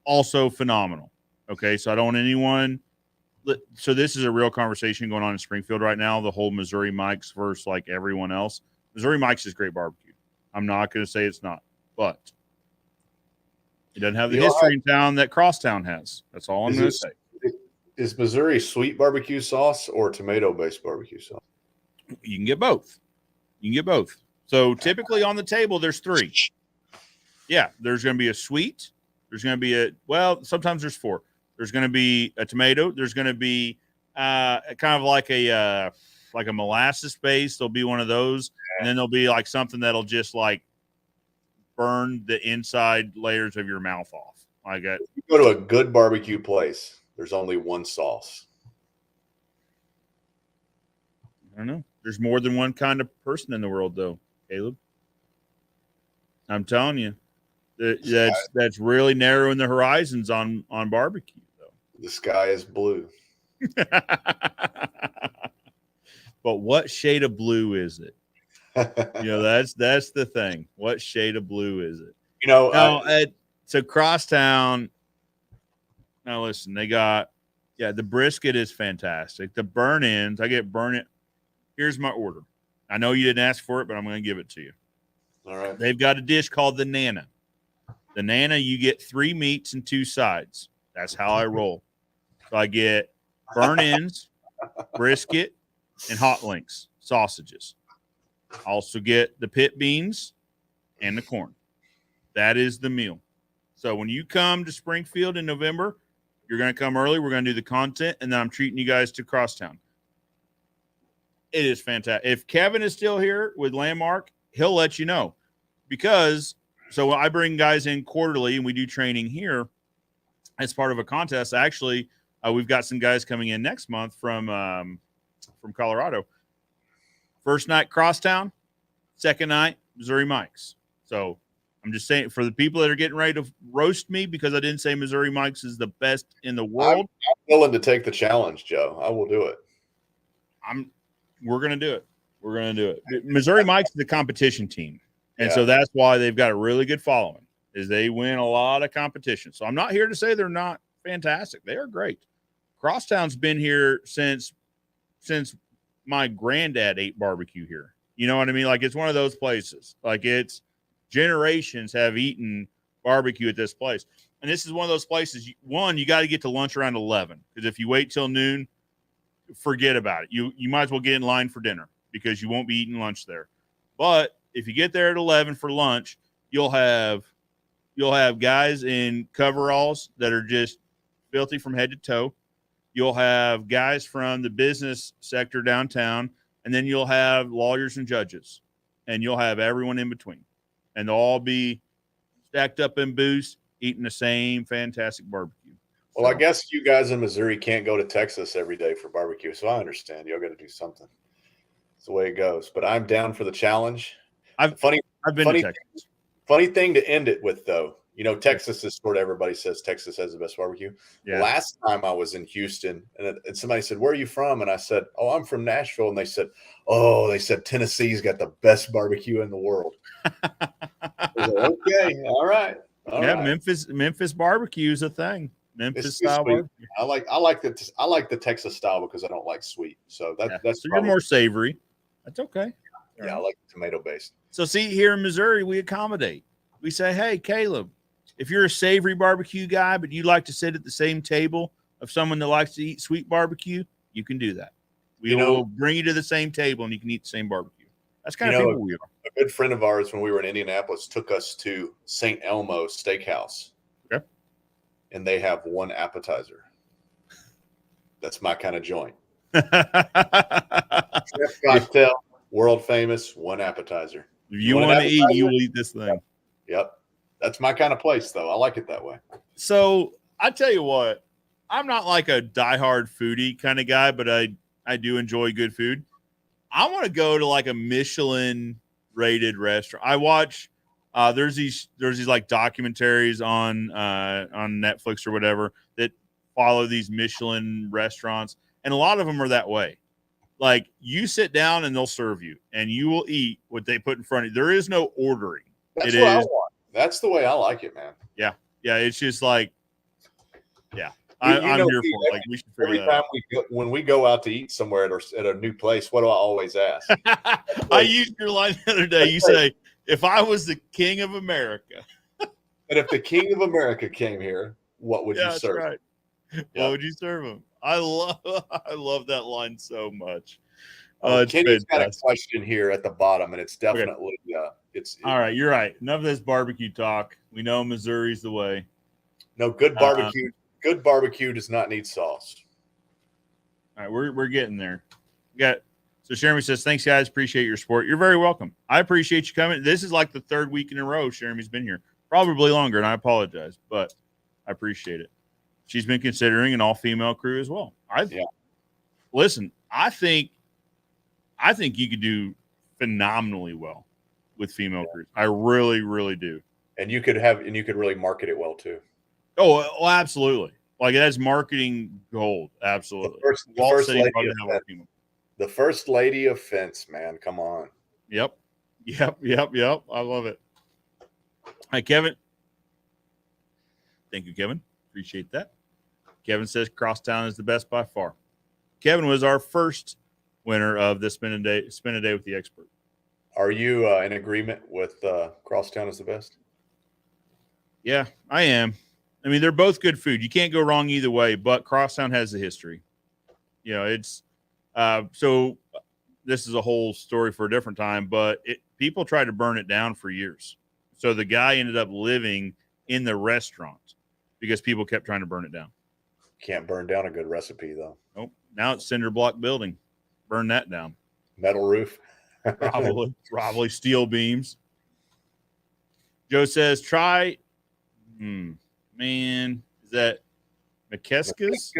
also phenomenal. Okay, so I don't want anyone. So this is a real conversation going on in Springfield right now, the whole Missouri Mike's versus like everyone else. Missouri Mike's is great barbecue. I'm not going to say it's not, but it doesn't have the history in town that Crosstown has. That's all I'm going to say. Is Missouri sweet barbecue sauce or tomato-based barbecue sauce? You can get both. So typically on the table, there's three. Yeah, there's going to be a sweet. There's going to be sometimes there's four. There's going to be a tomato. There's going to be kind of like a molasses base. There'll be one of those. And then there'll be like something that'll just like burn the inside layers of your mouth off. Like that. If you go to a good barbecue place, there's only one sauce. I don't know. There's more than one kind of person in the world, though, Caleb. I'm telling you, that's really narrowing the horizons on barbecue, though. The sky is blue. But what shade of blue is it? That's the thing. What shade of blue is it? So Crosstown. Now listen, they got the brisket is fantastic. The burn ends, I get burn it. Here's my order. I know you didn't ask for it, but I'm going to give it to you. All right. They've got a dish called the Nana. The Nana, you get 3 meats and 2 sides. That's how I roll. So I get burn ends, brisket, and hot links, sausages. I also get the pit beans and the corn. That is the meal. So when you come to Springfield in November, you're going to come early. We're going to do the content, and then I'm treating you guys to Crosstown. It is fantastic. If Kevin is still here with Landmark, he'll let you know. Because, so I bring guys in quarterly, and we do training here as part of a contest. Actually, we've got some guys coming in next month from Colorado. First night, Crosstown. Second night, Missouri Mike's. So I'm just saying, for the people that are getting ready to roast me because I didn't say Missouri Mike's is the best in the world. I'm willing to take the challenge, Joe. I will do it. We're going to do it. We're going to do it. Missouri Mike's is a competition team. And so that's why they've got a really good following, is they win a lot of competition. So I'm not here to say they're not fantastic. They are great. Crosstown's been here since my granddad ate barbecue here. You know what I mean? Like, it's one of those places. Like, it's generations have eaten barbecue at this place. And this is one of those places, you got to get to lunch around 11, because if you wait till noon, forget about it. You might as well get in line for dinner, because you won't be eating lunch there. But if you get there at 11 for lunch, you'll have guys in coveralls that are just filthy from head to toe. You'll have guys from the business sector downtown, and then you'll have lawyers and judges, and you'll have everyone in between, and they'll all be stacked up in booths eating the same fantastic barbecue. Well, I guess you guys in Missouri can't go to Texas every day for barbecue, so I understand. Y'all got to do something. It's the way it goes. But I'm down for the challenge. I've been to Texas. Funny thing to end it with, though. You know, Texas is sort of, everybody says Texas has the best barbecue. Yeah. Last time I was in Houston, and somebody said, "Where are you from?" And I said, "Oh, I'm from Nashville." And they said, "Tennessee's got the best barbecue in the world." I was like, okay, all right. Memphis barbecue is a thing. Memphis style barbecue. I like the Texas style because I don't like sweet. So that's so you're more savory. That's okay. Yeah, I like tomato based. So see, here in Missouri, we accommodate. We say, "Hey, Caleb, if you're a savory barbecue guy, but you like to sit at the same table of someone that likes to eat sweet barbecue, you can do that. We will bring you to the same table and you can eat the same barbecue." That's kind of people we are. A good friend of ours, when we were in Indianapolis, took us to St. Elmo's Steakhouse. Okay. And they have one appetizer. That's my kind of joint. Cocktail, world famous, one appetizer. If you want to eat, you will eat this thing. Yep. That's my kind of place, though. I like it that way. So I tell you what, I'm not like a diehard foodie kind of guy, but I do enjoy good food. I want to go to like a Michelin rated restaurant. I watch there's these like documentaries on Netflix or whatever that follow these Michelin restaurants, and a lot of them are that way. Like, you sit down and they'll serve you, and you will eat what they put in front of you. There is no ordering. That's what I want. That's the way I like it, man. Yeah. It's just like, yeah. I'm here for it. Like, we should figure that out. When we go out to eat somewhere at a new place, what do I always ask? I used your line the other day. You say, "If I was the king of America." And if the king of America came here, what would you serve? Right. Yep. What would you serve him? I love that line so much. Kenny's got a question here at the bottom, and it's definitely all right. You're right. Enough of this barbecue talk. We know Missouri's the way. No, good barbecue. Good barbecue does not need sauce. All right, we're getting there. So Jeremy says, "Thanks, guys. Appreciate your support." You're very welcome. I appreciate you coming. This is like the third week in a row Jeremy's been here. Probably longer, and I apologize, but I appreciate it. She's been considering an all-female crew as well. Listen, I think you could do phenomenally well with female crews. I really, really do. And you could really market it well too. Oh, absolutely. Like, that's marketing gold. Absolutely. The first lady of Fence, man. Come on. Yep. I love it. Hi, Kevin. Thank you, Kevin. Appreciate that. Kevin says Crosstown is the best by far. Kevin was our first winner of the Spin a Day with the Expert. Are you in agreement with Crosstown is the best? Yeah, I am. I mean, they're both good food. You can't go wrong either way, but Crosstown has the history. You know, it's so this is a whole story for a different time, but people tried to burn it down for years. So the guy ended up living in the restaurant because people kept trying to burn it down. Can't burn down a good recipe, though. Nope. Now it's cinder block building. Burn that down. Metal roof. Probably steel beams. Joe says, try. Man, is that McKeskus?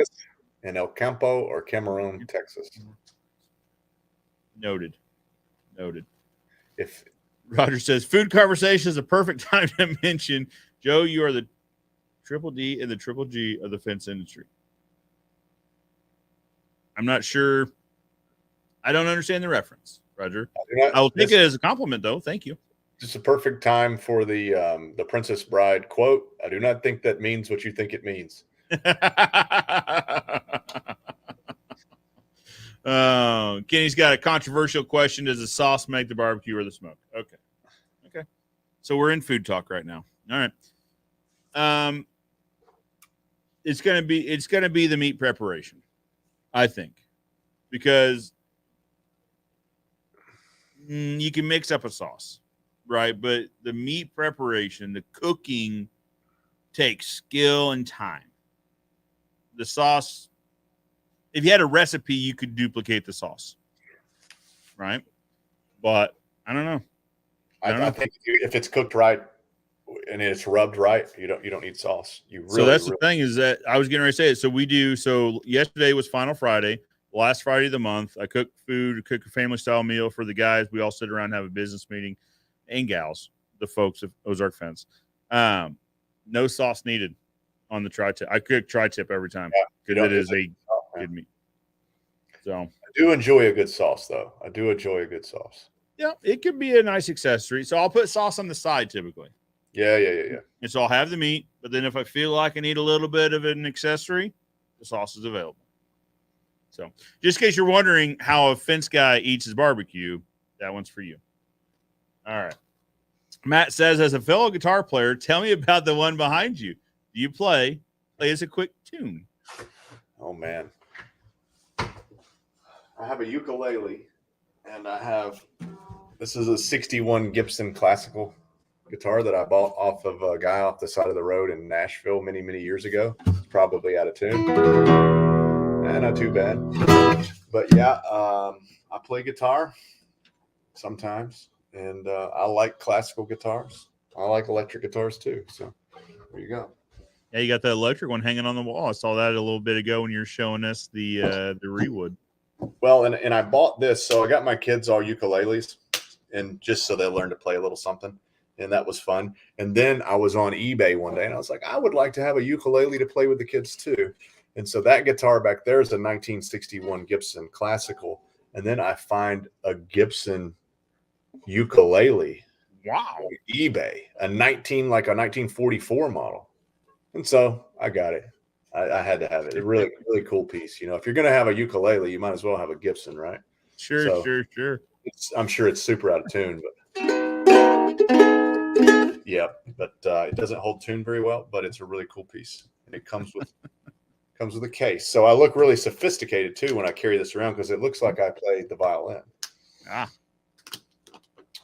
In El Campo or Cameroon, Texas. Noted. If Roger says, food conversation is a perfect time to mention, Joe, you are the triple D and the triple G of the fence industry. I'm not sure. I don't understand the reference, Roger. I'll take it as a compliment, though. Thank you. It's a perfect time for the Princess Bride quote. I do not think that means what you think it means. Kenny's got a controversial question. Does the sauce make the barbecue or the smoke? Okay. So we're in food talk right now. All right. It's gonna be the meat preparation, I think, because you can mix up a sauce, right? But the meat preparation, the cooking, takes skill and time. The sauce, if you had a recipe, you could duplicate the sauce, right? But I don't know. I think if it's cooked right and it's rubbed right, you don't need sauce. So that's the thing, is that I was getting ready to say it. So yesterday was Final Friday, last Friday of the month. I cook a family style meal for the guys. We all sit around and have a business meeting, and gals, the folks of Ozark Fence. No sauce needed on the tri-tip. I cook tri-tip every time because it is a good meat. So I do enjoy a good sauce, though. I do enjoy a good sauce. Yeah, it could be a nice accessory. So I'll put sauce on the side typically. Yeah. And so I'll have the meat, but then if I feel like I need a little bit of an accessory, the sauce is available. So just in case you're wondering how a fence guy eats his barbecue, that one's for you. All right. Matt says, as a fellow guitar player, tell me about the one behind you. Do you play as a quick tune? Oh, man. I have a ukulele, and this is a 61 Gibson classical guitar that I bought off of a guy off the side of the road in Nashville many, many years ago. It's probably out of tune. Not too bad. But yeah, I play guitar sometimes, and I like classical guitars. I like electric guitars too. So there you go. Yeah, you got that electric one hanging on the wall. I saw that a little bit ago when you were showing us the Rewood. Well, and I bought this, so I got my kids all ukuleles, and just so they'll learn to play a little something, and that was fun. And then I was on eBay one day, and I was like, I would like to have a ukulele to play with the kids too. And so that guitar back there is a 1961 Gibson classical, and then I find a Gibson ukulele. Wow. On eBay, a 1944 model, and so I got it. I had to have it. A really, really cool piece. You know, if you're going to have a ukulele, you might as well have a Gibson, right? Sure. I'm sure it's super out of tune, but yeah, but it doesn't hold tune very well. But it's a really cool piece, and it comes with a case. So I look really sophisticated too when I carry this around because it looks like I play the violin. Ah,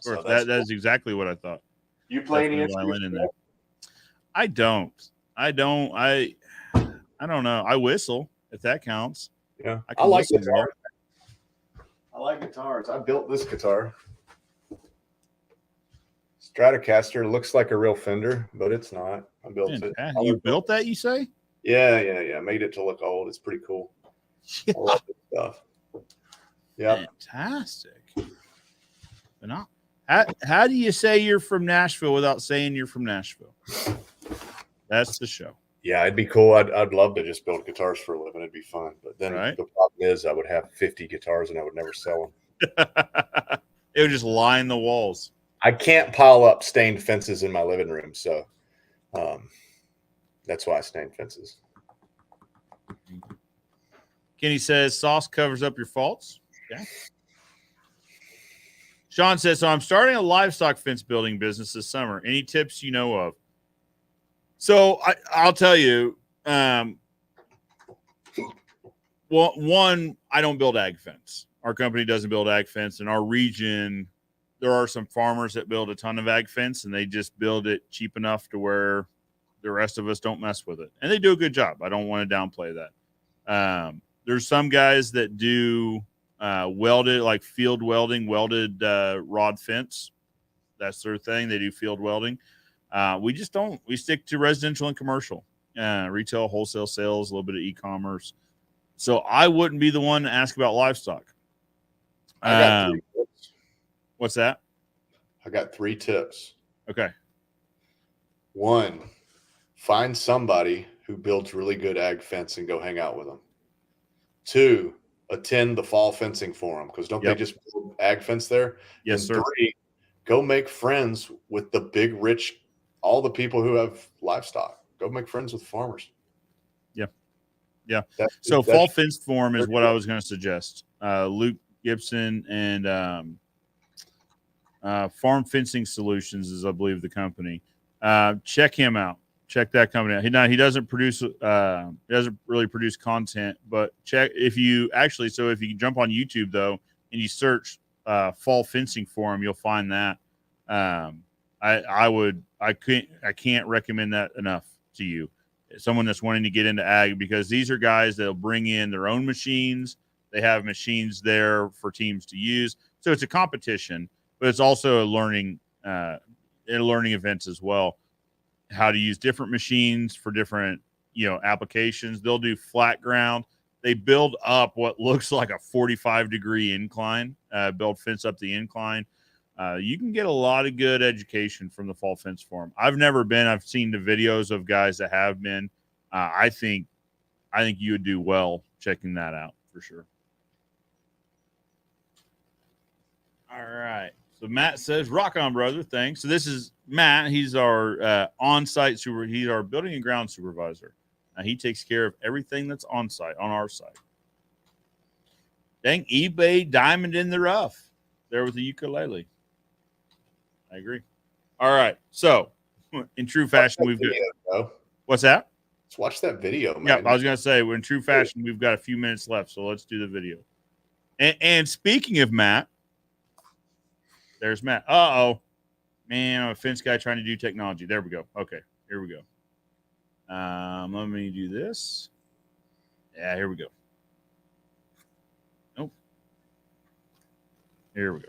so that is exactly what I thought. You play any violin in there? I don't. I don't know. I whistle, if that counts. Yeah, I like guitars. I like guitars. I built this guitar. Stratocaster. Looks like a real Fender, but it's not. I built it. You built that, you say? Yeah. Made it to look old. It's pretty cool. Yeah. I love this stuff. Yeah. Fantastic. How do you say you're from Nashville without saying you're from Nashville? That's the show. Yeah, it'd be cool. I'd love to just build guitars for a living. It'd be fun. But then the problem is I would have 50 guitars and I would never sell them. It would just line the walls. I can't pile up stained fences in my living room. So that's why I stain fences. Kenny says sauce covers up your faults. Okay. Sean says, so I'm starting a livestock fence building business this summer. Any tips you know of? So I'll tell you, well, one, I don't build ag fence. Our company doesn't build ag fence. In our region, there are some farmers that build a ton of ag fence, and they just build it cheap enough to where the rest of us don't mess with it. And they do a good job. I don't want to downplay that. There's some guys that do welded, like field welding, welded rod fence. That's their thing. They do field welding. We just don't. We stick to residential and commercial, retail, wholesale sales, a little bit of e-commerce. So I wouldn't be the one to ask about livestock. I got 3 tips. What's that? I got 3 tips. Okay. 1, find somebody who builds really good ag fence and go hang out with them. 2, attend the fall fencing forum because don't they just build ag fence there? Yes, and sir. 3, go make friends with the big rich, all the people who have livestock. Go make friends with farmers. Yeah. So fall fence forum is what I was going to suggest. Luke Gibson and Farm Fencing Solutions is, I believe, the company. Check him out. check that company out. He doesn't produce he doesn't really produce content, but if you jump on YouTube though and you search fall fencing for him, you'll find that. I can't recommend that enough to you. Someone that's wanting to get into ag, because these are guys that'll bring in their own machines. They have machines there for teams to use. So it's a competition, but it's also a learning events as well. How to use different machines for different, applications. They'll do flat ground. They build up what looks like a 45-degree incline, fence up the incline. You can get a lot of good education from the Fall Fence Forum. I've never been. I've seen the videos of guys that have been. I think you would do well checking that out for sure. All right. So Matt says, "Rock on, brother." Thanks. So this is Matt. He's our on-site He's our building and ground supervisor. He takes care of everything that's on site on our site. Dang, eBay diamond in the rough there with the ukulele. I agree. All right. So in true fashion, we've got what's that? Let's watch that video, man. Yeah, I was gonna say, in true fashion, we've got a few minutes left, so let's do the video. And speaking of Matt, there's Matt. Man, I'm a fence guy trying to do technology. There we go. Okay, here we go. Let me do this. Yeah, here we go. Nope. Here we go.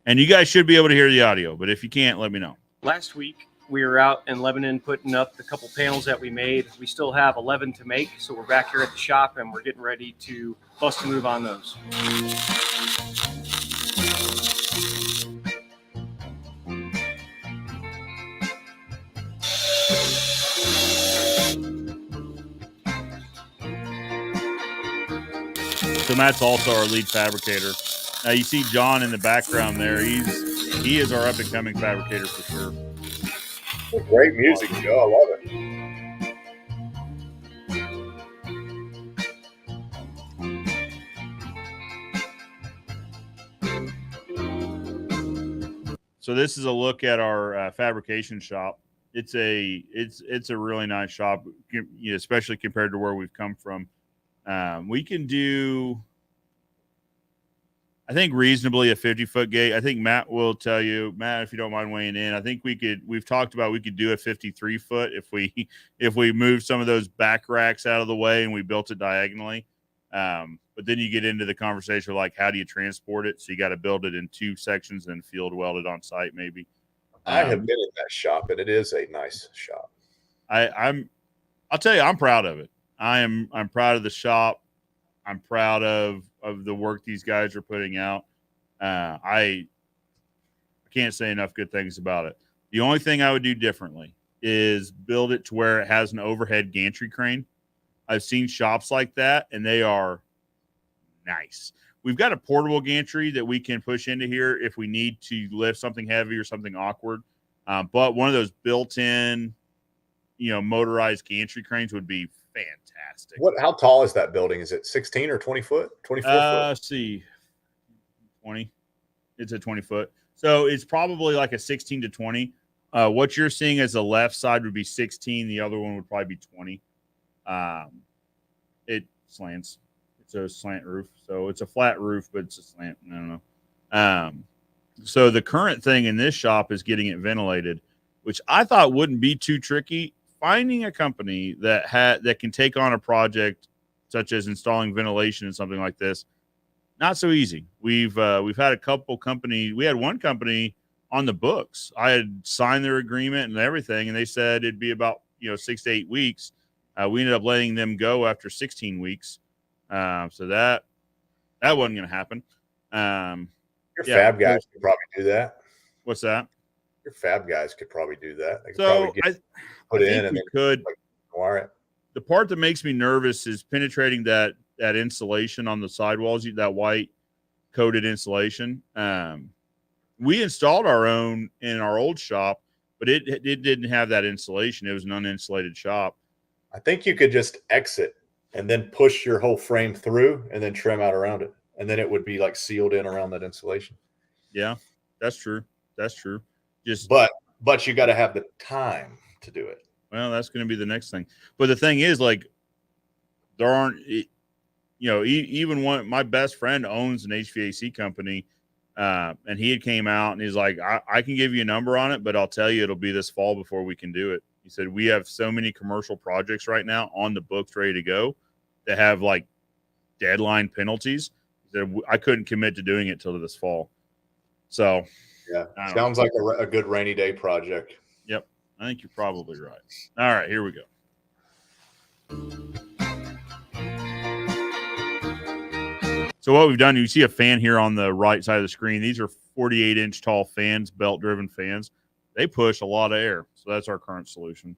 And you guys should be able to hear the audio, but if you can't, let me know. Last week, we were out in Lebanon putting up the couple panels that we made. We still have 11 to make, so we're back here at the shop, and we're getting ready to bust a move on those. So Matt's also our lead fabricator. Now you see John in the background there. He is our up-and-coming fabricator for sure. Great music, Joe. I love it. So this is a look at our fabrication shop. It's a really nice shop, especially compared to where we've come from. We can do, I think, reasonably a 50-foot gate. I think Matt will tell you, Matt, if you don't mind weighing in, I think we've talked about we could do a 53-foot if we move some of those back racks out of the way and we built it diagonally. But then you get into the conversation like, how do you transport it? So you got to build it in two sections and field weld it on site maybe. I have been in that shop, and it is a nice shop. I'll tell you, I'm proud of it. I'm proud of the shop. I'm proud of the work these guys are putting out. I can't say enough good things about it. The only thing I would do differently is build it to where it has an overhead gantry crane. I've seen shops like that, and they are nice. We've got a portable gantry that we can push into here if we need to lift something heavy or something awkward. But one of those built-in, motorized gantry cranes would be fantastic. How tall is that building? Is it 16 or 20 foot? 24 foot? Let's see. 20. It's a 20 foot. So it's probably like a 16 to 20. What you're seeing as the left side would be 16. The other one would probably be 20. It slants. It's a slant roof. So it's a flat roof, but it's a slant. I don't know. So the current thing in this shop is getting it ventilated, which I thought wouldn't be too tricky. Finding a company that can take on a project such as installing ventilation and something like this, not so easy. We've had a couple companies. We had one company on the books. I had signed their agreement and everything, and they said it'd be about 6 to 8 weeks. We ended up letting them go after 16 weeks. So that wasn't going to happen. Your fab guys could probably do that. What's that? Your fab guys could probably do that. They could So probably put it in and then could wire it. The part that makes me nervous is penetrating that insulation on the sidewalls, that white coated insulation. We installed our own in our old shop, but it didn't have that insulation. It was an uninsulated shop. I think you could just exit and then push your whole frame through and then trim out around it. And then it would be like sealed in around that insulation. Yeah, that's true. That's true. But you got to have the time to do it. Well, that's going to be the next thing. But the thing is, like, there aren't, even one, my best friend owns an HVAC company. And he had came out and he's like, I can give you a number on it, but I'll tell you, it'll be this fall before we can do it. He said, we have so many commercial projects right now on the books ready to go that have like deadline penalties. He said, I couldn't commit to doing it till this fall. So yeah, sounds like a good rainy day project. Yep. I think you're probably right. All right, here we go. So what we've done, you see a fan here on the right side of the screen. These are 48-inch tall fans, belt-driven fans. They push a lot of air. So that's our current solution.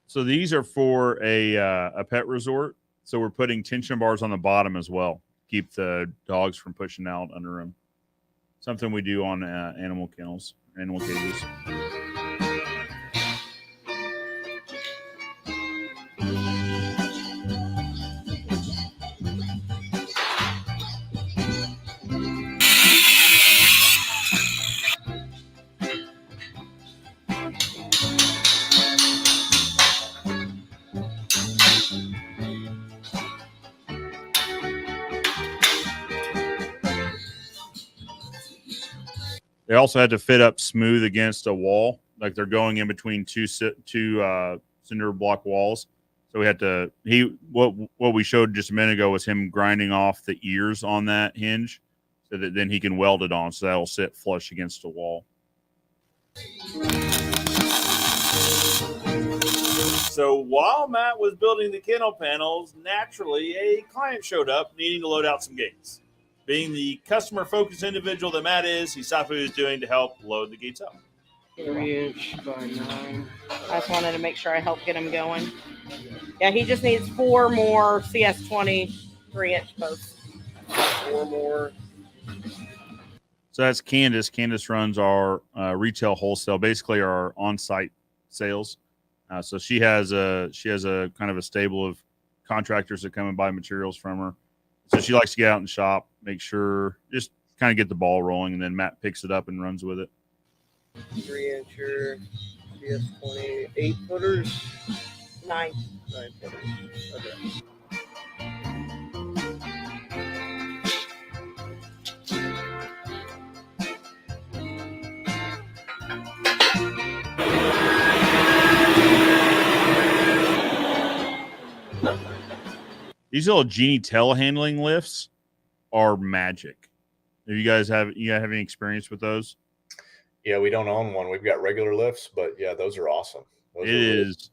So these are for a pet resort. So we're putting tension bars on the bottom as well. Keep the dogs from pushing out under them. Something we do on animal kennels, animal cages. They also had to fit up smooth against a wall, like they're going in between two cinder block walls. So we had to what we showed just a minute ago was him grinding off the ears on that hinge, so that then he can weld it on, so that'll sit flush against the wall. So while Matt was building the kennel panels, naturally a client showed up needing to load out some gates. Being the customer-focused individual that Matt is, he stopped what he was doing to help load the gates up. 3-inch by 9. I just wanted to make sure I helped get him going. Yeah, he just needs 4 more CS20 3-inch posts. 4 more. So that's Candace. Candace runs our retail wholesale, basically our on-site sales. So she has a kind of a stable of contractors that come and buy materials from her. So she likes to get out and shop, make sure, just kind of get the ball rolling, and then Matt picks it up and runs with it. 3-incher, CS20, 8-footers, 9. 9-footers. Okay. These little Genie telehandling lifts are magic. Do you guys have any experience with those? Yeah, we don't own one. We've got regular lifts, but yeah, those are awesome. Those It is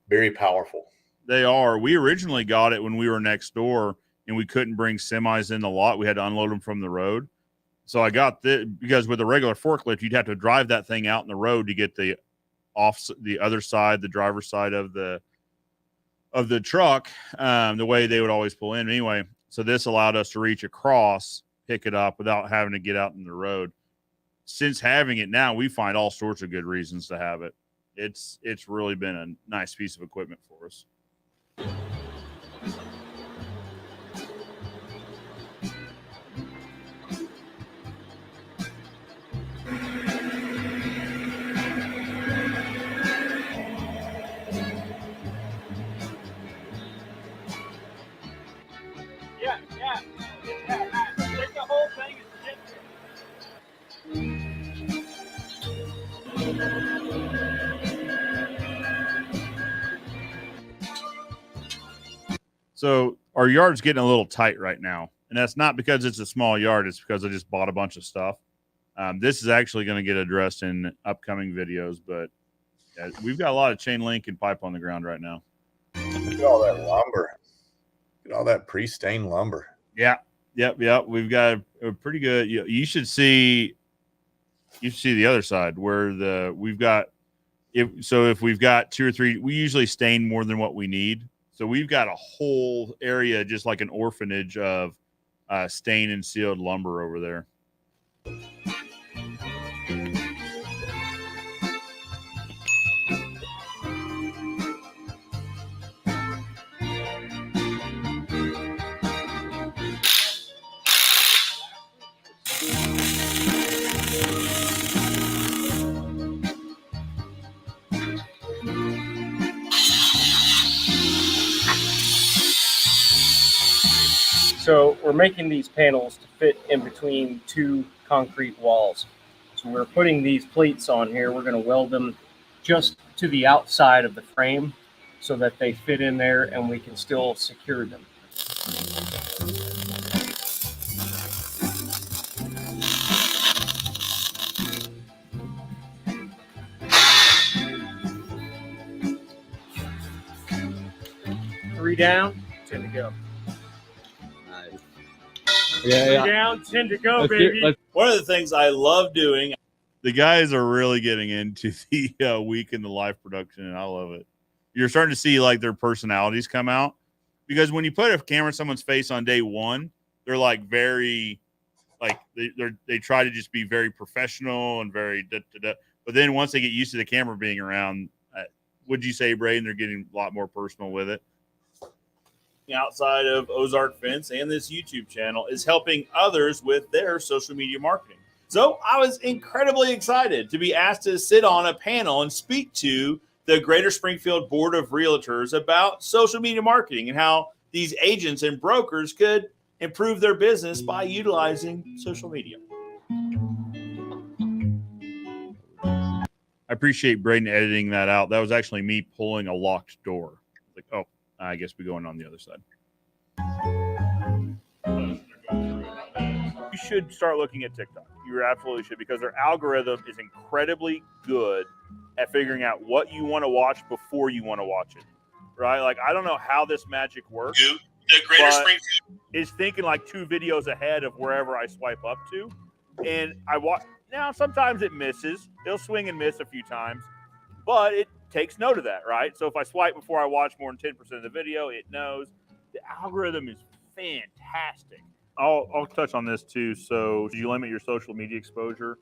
very powerful. They are. We originally got it when we were next door and we couldn't bring semis in the lot. We had to unload them from the road. So I got this because with a regular forklift, you'd have to drive that thing out in the road to get the other side, the driver's side of the truck, the way they would always pull in. Anyway, so this allowed us to reach across, pick it up without having to get out in the road. Since having it now, we find all sorts of good reasons to have it. It's really been a nice piece of equipment for us. Yeah. Take the whole thing and So our yard's getting a little tight right now. And that's not because it's a small yard. It's because I just bought a bunch of stuff. This is actually going to get addressed in upcoming videos, but yeah, we've got a lot of chain link and pipe on the ground right now. Look at all that lumber. Look at all that pre-stained lumber. Yeah. Yep. We've got a pretty good, you should see the other side where we've got, if we've got 2 or 3, we usually stain more than what we need. So we've got a whole area, just like an orphanage of stained and sealed lumber over there. So we're making these panels to fit in between two concrete walls. So we're putting these plates on here. We're going to weld them just to the outside of the frame so that they fit in there and we can still secure them. Three down, 10 to go. Yeah. Three down, 10 to go, Let's baby. One of the things I love doing, the guys are really getting into the week in the live production, and I love it. You're starting to see like their personalities come out, because when you put a camera in someone's face on day one, they're like very, like they try to just be very professional and very da-da-da. But then once they get used to the camera being around, would you say, Braden, they're getting a lot more personal with it? Outside of Ozark Fence and this YouTube channel is helping others with their social media marketing. So I was incredibly excited to be asked to sit on a panel and speak to the Greater Springfield Board of Realtors about social media marketing and how these agents and brokers could improve their business by utilizing social media. I appreciate Braden editing that out. That was actually me pulling a locked door. Like, oh, I guess we're going on the other side. You should start looking at TikTok. You absolutely should, because their algorithm is incredibly good at figuring out what you want to watch before you want to watch it. Right? Like, I don't know how this magic works. The Greater Springfield. It's thinking like 2 videos ahead of wherever I swipe up to. And I watch. Now, sometimes it misses. It'll swing and miss a few times. But it takes note of that, right? So if I swipe before I watch more than 10% of the video, it knows. The algorithm is fantastic. I'll touch on this too. So you limit your social media exposure.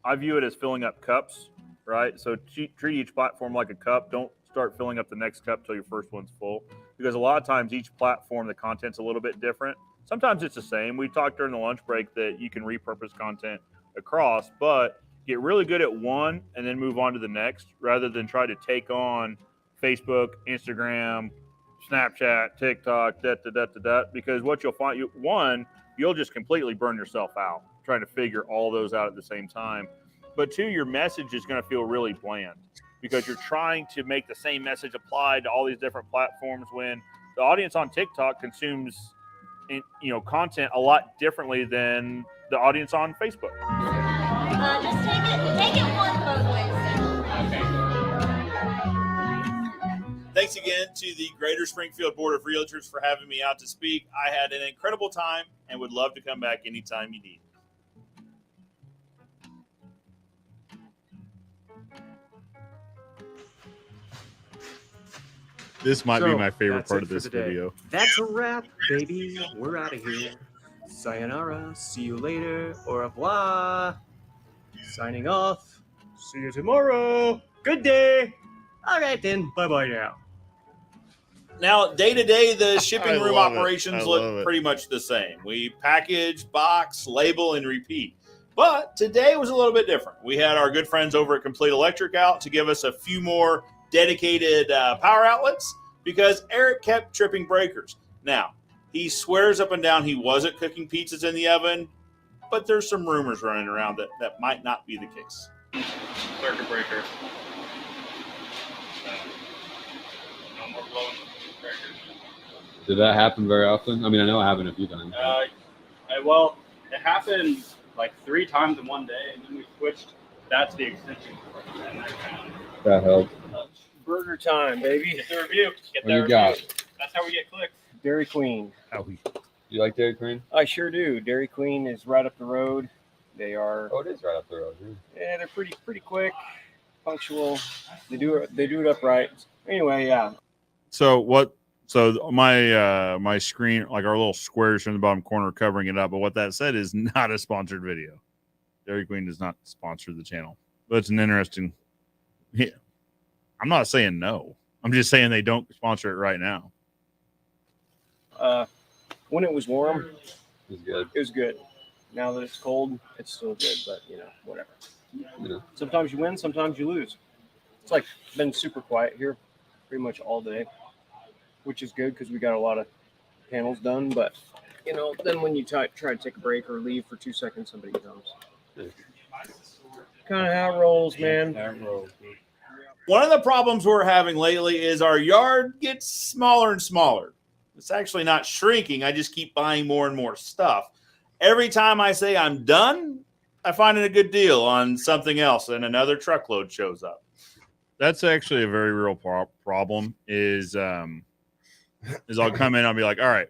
I view it as filling up cups, right? So treat each platform like a cup. Don't start filling up the next cup till your first one's full, because a lot of times each platform, the content's a little bit different. Sometimes it's the same. We talked during the lunch break that you can repurpose content across, but get really good at one and then move on to the next, rather than try to take on Facebook, Instagram, Snapchat, TikTok, because what you'll find, you'll just completely burn yourself out trying to figure all those out at the same time. But 2, your message is going to feel really bland, because you're trying to make the same message applied to all these different platforms, when the audience on TikTok consumes content a lot differently than the audience on Facebook. Just take it one both ways. Thanks again to the Greater Springfield Board of Realtors for having me out to speak. I had an incredible time and would love to come back anytime you need. This might be my favorite part of this video. That's a wrap, baby. We're out of here. Sayonara. See you later. Au revoir. Signing off. See you tomorrow. Good day. All right, then. Bye-bye now. Now, day to day, the shipping room love it. operations I look love it. pretty much the same. We package, box, label, and repeat. But today was a little bit different. We had our good friends over at Complete Electric out to give us a few more dedicated power outlets, because Eric kept tripping breakers. Now, he swears up and down he wasn't cooking pizzas in the oven, but there's some rumors running around that might not be the case. Circuit breaker. No more blowing breakers. Did that happen very often? I mean, I know it happened a few times. Well, it happened like 3 times in one day, and then we switched that to the extension cord. And that kind of That helped. Burger time, baby. get the review. Get What that you review. got? That's how we get clicks. Dairy Queen. You like Dairy Queen? I sure do. Dairy Queen is right up the road. They are. Oh, it is right up the road. Yeah, they're pretty quick, punctual. They do it upright. Anyway, yeah. So So my screen, like our little squares in the bottom corner, covering it up. But what that said is not a sponsored video. Dairy Queen does not sponsor the channel, but it's an interesting. Yeah, I'm not saying no. I'm just saying they don't sponsor it right now. When it was warm, It's good. it was good. Now that it's cold, it's still good, but whatever. Yeah. Sometimes you win, sometimes you lose. It's like been super quiet here pretty much all day, which is good because we got a lot of panels done. But then when you try to take a break or leave for 2 seconds, somebody comes. Kind of how it rolls, man. One of the problems we're having lately is our yard gets smaller and smaller. It's actually not shrinking. I just keep buying more and more stuff. Every time I say I'm done, I find it a good deal on something else, and another truckload shows up. That's actually a very real problem. Is I'll come in, I'll be like, all right,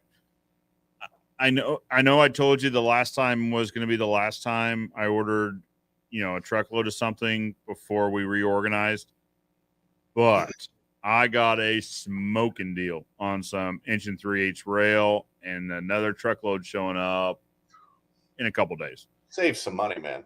I know I told you the last time was going to be the last time I ordered, a truckload of something before we reorganized, but I got a smoking deal on some 1 3/8 rail and another truckload showing up in a couple days. Save some money, man.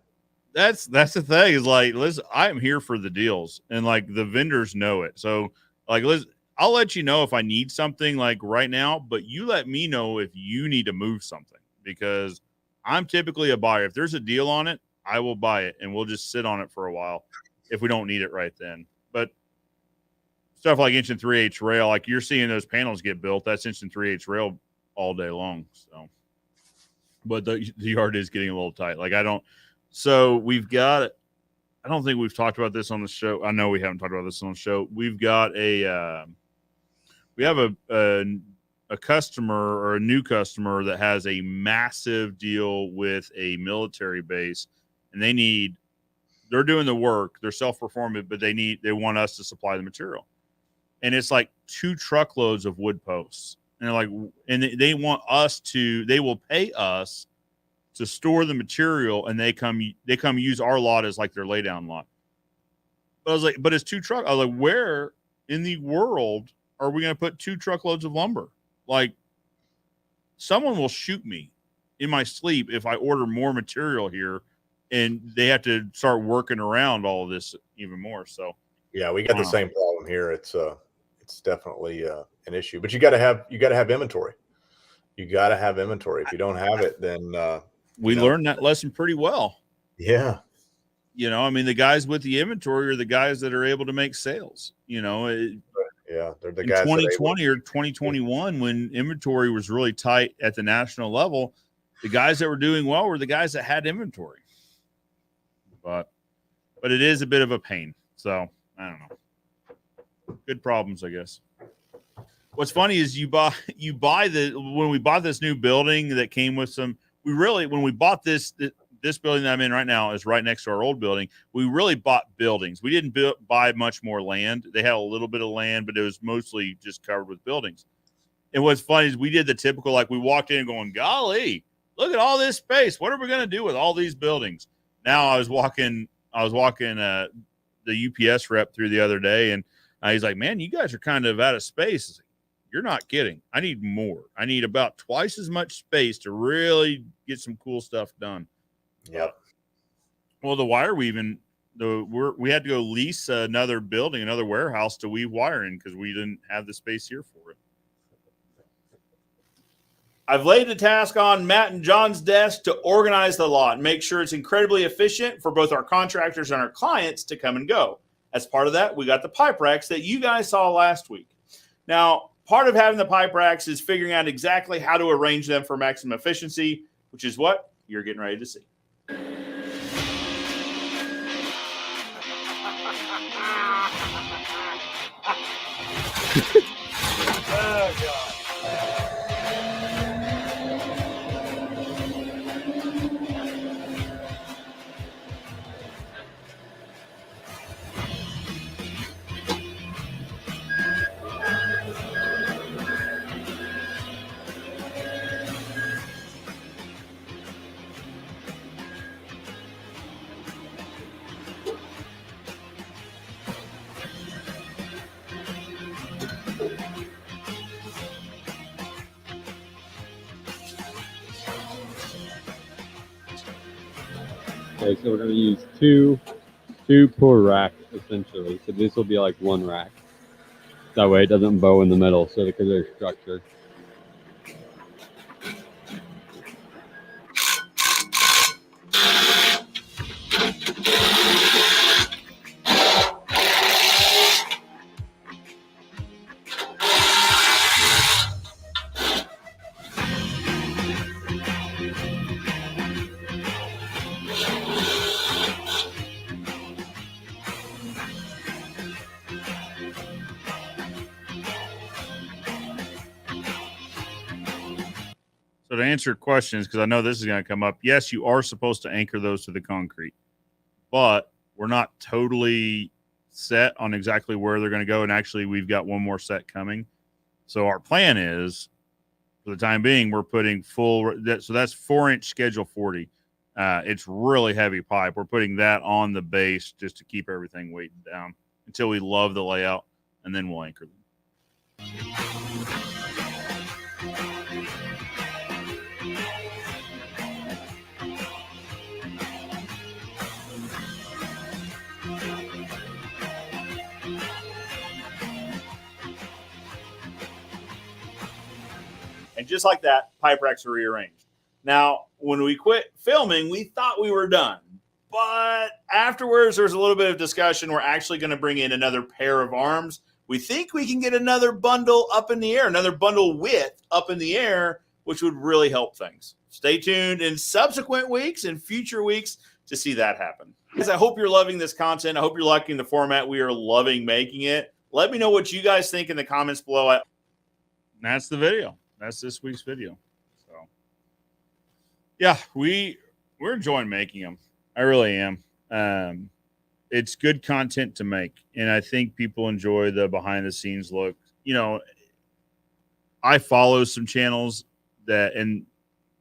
That's the thing is like, listen, I'm here for the deals, and like the vendors know it. So like, listen, I'll let you know if I need something like right now, but you let me know if you need to move something, because I'm typically a buyer. If there's a deal on it, I will buy it and we'll just sit on it for a while if we don't need it right then. But stuff like 1 3/8 rail, like you're seeing those panels get built, that's 1 3/8 rail all day long. So, but the yard is getting a little tight. Like so we've got, I don't think we've talked about this on the show. I know we haven't talked about this on the show. We've got we have a customer or a new customer that has a massive deal with a military base, and they're doing the work, they're self-performing, but they want us to supply the material. And it's like 2 truckloads of wood posts. And they're like, and they want us they will pay us to store the material, and they come use our lot as like their laydown lot. But I was like, but it's 2 truck. I was like, where in the world are we going to put 2 truckloads of lumber? Like, someone will shoot me in my sleep if I order more material here, and they have to start working around all of this even more. So yeah, we got the same problem here. It's definitely an issue, but you got to have inventory. You got to have inventory. If you don't have it, then we learned that lesson pretty well. Yeah. I mean, the guys with the inventory are the guys that are able to make sales. Yeah, they're the in guys. 2020 or 2021, when inventory was really tight at the national level, the guys that were doing well were the guys that had inventory. But it is a bit of a pain. So I don't know. Good problems, I guess. What's funny is when we bought this new building that came with some, when we bought this building that I'm in right now is right next to our old building. We really bought buildings. We didn't buy much more land. They had a little bit of land, but it was mostly just covered with buildings. And what's funny is we did the typical, like we walked in going, golly, look at all this space. What are we going to do with all these buildings? Now I was walking the UPS rep through the other day, and he's like, man, you guys are kind of out of space. You're not kidding. I need more. I need about twice as much space to really get some cool stuff done. Yep. Well, the wire weaving, we had to go lease another building, another warehouse to weave wire in because we didn't have the space here for it. I've laid the task on Matt and John's desk to organize the lot and make sure it's incredibly efficient for both our contractors and our clients to come and go. As part of that, we got the pipe racks that you guys saw last week. Now, part of having the pipe racks is figuring out exactly how to arrange them for maximum efficiency, which is what you're getting ready to see. Oh, God. Okay, so we're gonna use two per rack essentially. So this will be like one rack. That way it doesn't bow in the middle, so because there's structure. So to answer your questions, because I know this is going to come up, yes, you are supposed to anchor those to the concrete, but we're not totally set on exactly where they're going to go. And actually, we've got one more set coming. So our plan is, for the time being, we're putting full. So that's 4-inch schedule 40. It's really heavy pipe. We're putting that on the base just to keep everything weighted down until we love the layout, and then we'll anchor them. And just like that, pipe racks are rearranged. Now, when we quit filming, we thought we were done. But afterwards, there was a little bit of discussion. We're actually going to bring in another pair of arms. We think we can get another bundle up in the air, another bundle width up in the air, which would really help things. Stay tuned in subsequent weeks and future weeks to see that happen. Guys, I hope you're loving this content. I hope you're liking the format. We are loving making it. Let me know what you guys think in the comments below. That's the video. That's this week's video. So, yeah, we're enjoying making them. I really am. It's good content to make, and I think people enjoy the behind the scenes look. You know, I follow some channels and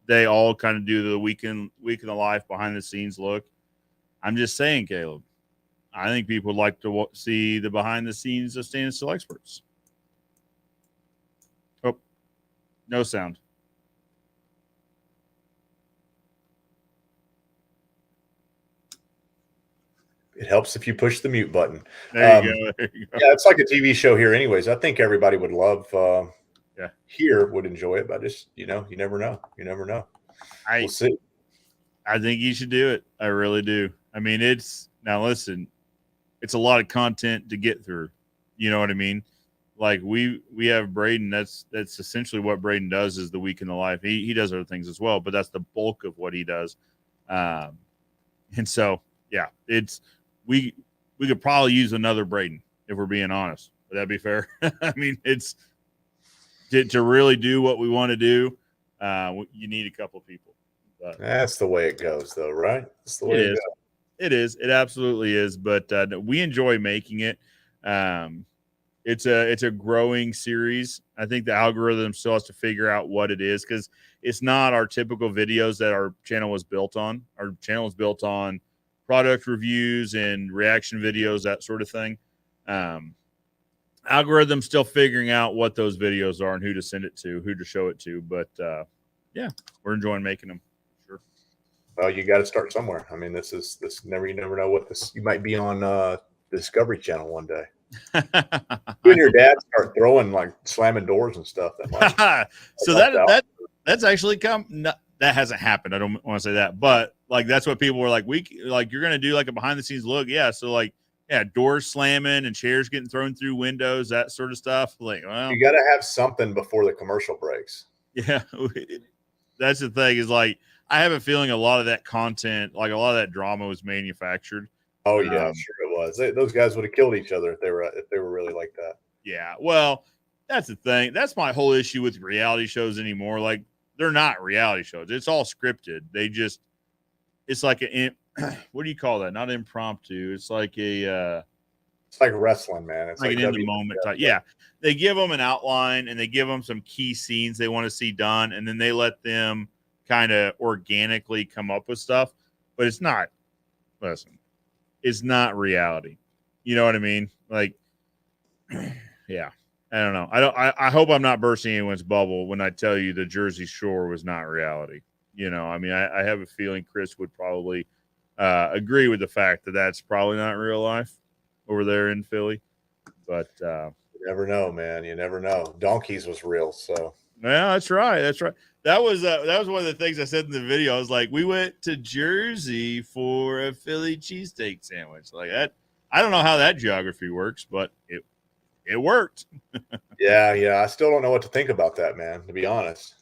they all kind of do the week in the life behind the scenes look. I'm just saying, Caleb, I think people would like to see the behind the scenes of stainless steel experts. Oh, no sound. It helps if you push the mute button. There you go. There you go. Yeah, it's like a TV show here anyways. I think everybody would love would enjoy it, but just, you never know. You never know. We'll see. I think you should do it. I really do. I mean, now listen, it's a lot of content to get through. You know what I mean? Like we have Braden. That's essentially what Braden does is the week in the life. He does other things as well, but that's the bulk of what he does. And so, yeah, we could probably use another Braden if we're being honest. Would that be fair? I mean, it's to really do what we want to do. You need a couple of people. But that's the way it goes, though, right? That's the way it goes. It is. It absolutely is. But we enjoy making it. It's a growing series. I think the algorithm still has to figure out what it is because it's not our typical videos that our channel was built on. Our channel is built on product reviews and reaction videos, that sort of thing. Algorithm still figuring out what those videos are and who to send it to, who to show it to. But yeah, we're enjoying making them. Sure. Well, you got to start somewhere. I mean, you never know what you might be on the Discovery Channel one day. You and your dad start throwing slamming doors and stuff. So that's actually that hasn't happened. I don't want to say that, but that's what people were like. You're gonna do a behind the scenes look, yeah. So doors slamming and chairs getting thrown through windows, that sort of stuff. Well, you got to have something before the commercial breaks. Yeah, that's the thing. Is I have a feeling a lot of that content, a lot of that drama, was manufactured. Oh yeah, sure it was. Those guys would have killed each other if they were really like that. Yeah, well, that's the thing. That's my whole issue with reality shows anymore. They're not reality shows. It's all scripted. It's like what do you call that? Not impromptu. It's like it's like wrestling, man. It's like an in the moment type. Yeah, they give them an outline and they give them some key scenes they want to see done, and then they let them kind of organically come up with stuff. But it's not. Listen. It's not reality. You know what I mean? Yeah, I don't know. I hope I'm not bursting anyone's bubble when I tell you the Jersey Shore was not reality. I mean, I have a feeling Chris would probably agree with the fact that that's probably not real life over there in Philly. But You never know, man. You never know. Donkeys was real, so yeah, that's right. That's right. That was one of the things I said in the video. I was like, we went to Jersey for a Philly cheesesteak sandwich. Like that, I don't know how that geography works, but it worked. yeah. I still don't know what to think about that, man. To be honest.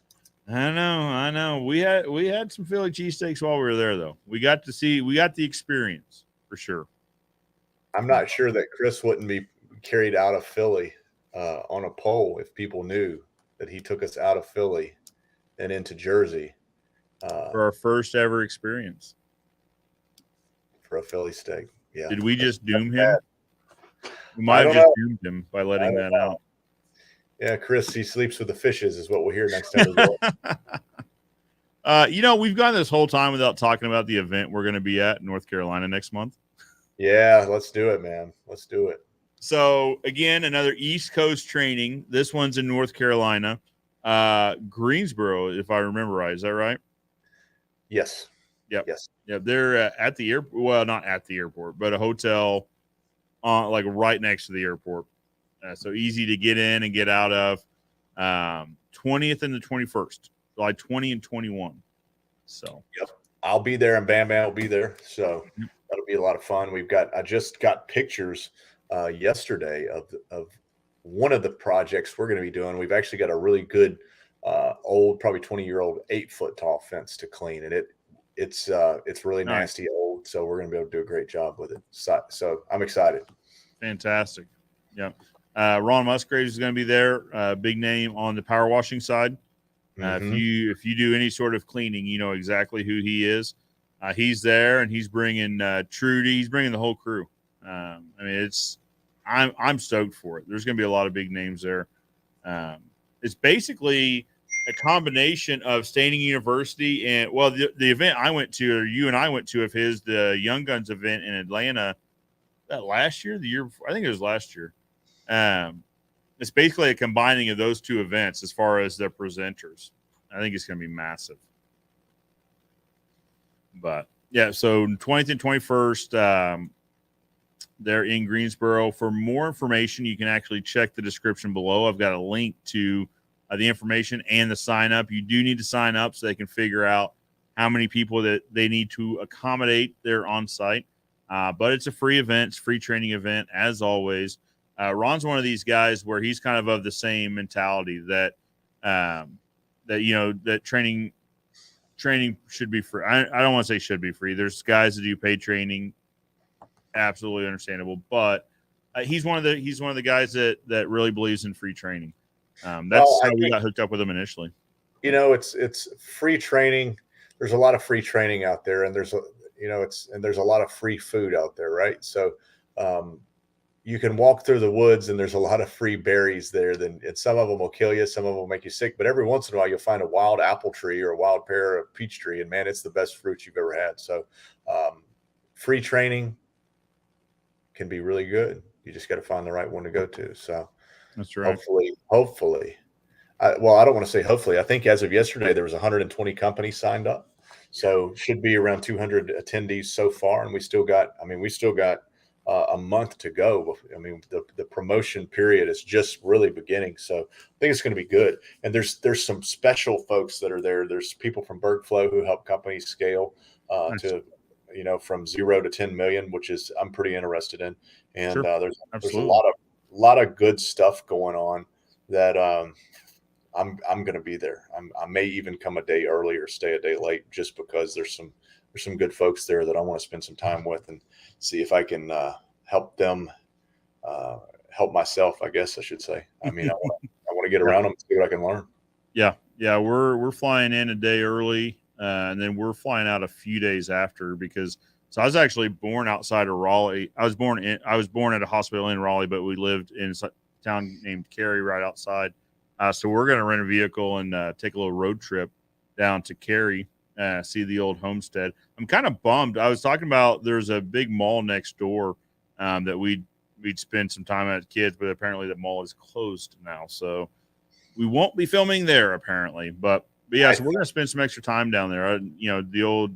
I know. We had some Philly cheesesteaks while we were there, though. We got the experience for sure. I'm not sure that Chris wouldn't be carried out of Philly on a pole if people knew that he took us out of Philly and into Jersey For our first ever experience. for a Philly steak. Yeah. Did we just doom him? bad. We might have just doomed him by letting that out. Yeah, Chris, he sleeps with the fishes is what we'll hear next time we go. We've gone this whole time without talking about the event we're going to be at in North Carolina next month. Yeah, let's do it, man. Let's do it. So again, another East Coast training. This one's in North Carolina, Greensboro, if I remember right. Is that right? Yes. Yep. Yes. Yeah, they're at the airport. Well, not at the airport, but a hotel, like right next to the airport. So easy to get in and get out of. 20th and the 21st, July 20 and 21. So. Yep. I'll be there, and Bam Bam will be there. So that'll be a lot of fun. I just got pictures yesterday of one of the projects we're going to be doing. We've actually got a really good old, probably 20-year-old, 8-foot tall fence to clean, and it's really nasty old. So we're going to be able to do a great job with it. So I'm excited. Fantastic. Yeah. Ron Musgrave is going to be there. Big name on the power washing side. If you do any sort of cleaning, you know exactly who he is. He's there, and he's bringing Trudy. He's bringing the whole crew. I'm stoked for it. There's going to be a lot of big names there. It's basically a combination of Staining University and the event I went to, or you and I went to of his, the Young Guns event in Atlanta. That last year, the year before, I think it was last year. It's basically a combining of those two events as far as the presenters. I think it's going to be massive. But yeah, so 20th and 21st, they're in Greensboro. For more information, you can actually check the description below. I've got a link to the information and the sign up. You do need to sign up so they can figure out how many people that they need to accommodate there on site. But it's a free event. It's a free training event, as always. Ron's one of these guys where he's kind of the same mentality that training should be free. I don't want to say should be free. There's guys that do paid training, absolutely understandable. But he's one of the guys that really believes in free training. That's how we got hooked up with him initially. It's free training. There's a lot of free training out there, and there's a lot of free food out there, right? So you can walk through the woods, and there's a lot of free berries there. And some of them will kill you, some of them will make you sick. But every once in a while, you'll find a wild apple tree or a wild pear or a peach tree, and man, it's the best fruit you've ever had. So free training can be really good. You just got to find the right one to go to. So that's right. Hopefully. I don't want to say hopefully. I think as of yesterday, there was 120 companies signed up. So should be around 200 attendees so far. And we still got a month to go. I mean, the promotion period is just really beginning. So I think it's going to be good. And there's some special folks that are there. There's people from Bergflow who help companies scale to, from 0 to 10 million, which is I'm pretty interested in. And sure. there's a lot of good stuff going on that I'm going to be there. I may even come a day early or stay a day late just because there's some good folks there that I want to spend some time with and see if I can help them help myself, I guess I should say. I mean, I want to get around them and see what I can learn. Yeah. We're flying in a day early, and then we're flying out a few days after so I was actually born outside of Raleigh. I was born at a hospital in Raleigh, but we lived in a town named Cary right outside. So we're going to rent a vehicle and take a little road trip down to Cary, see the old homestead. I'm kind of bummed. I was talking about there's a big mall next door that we'd spend some time at as kids, but apparently the mall is closed now. So we won't be filming there apparently. But yeah, so we're going to spend some extra time down there. The old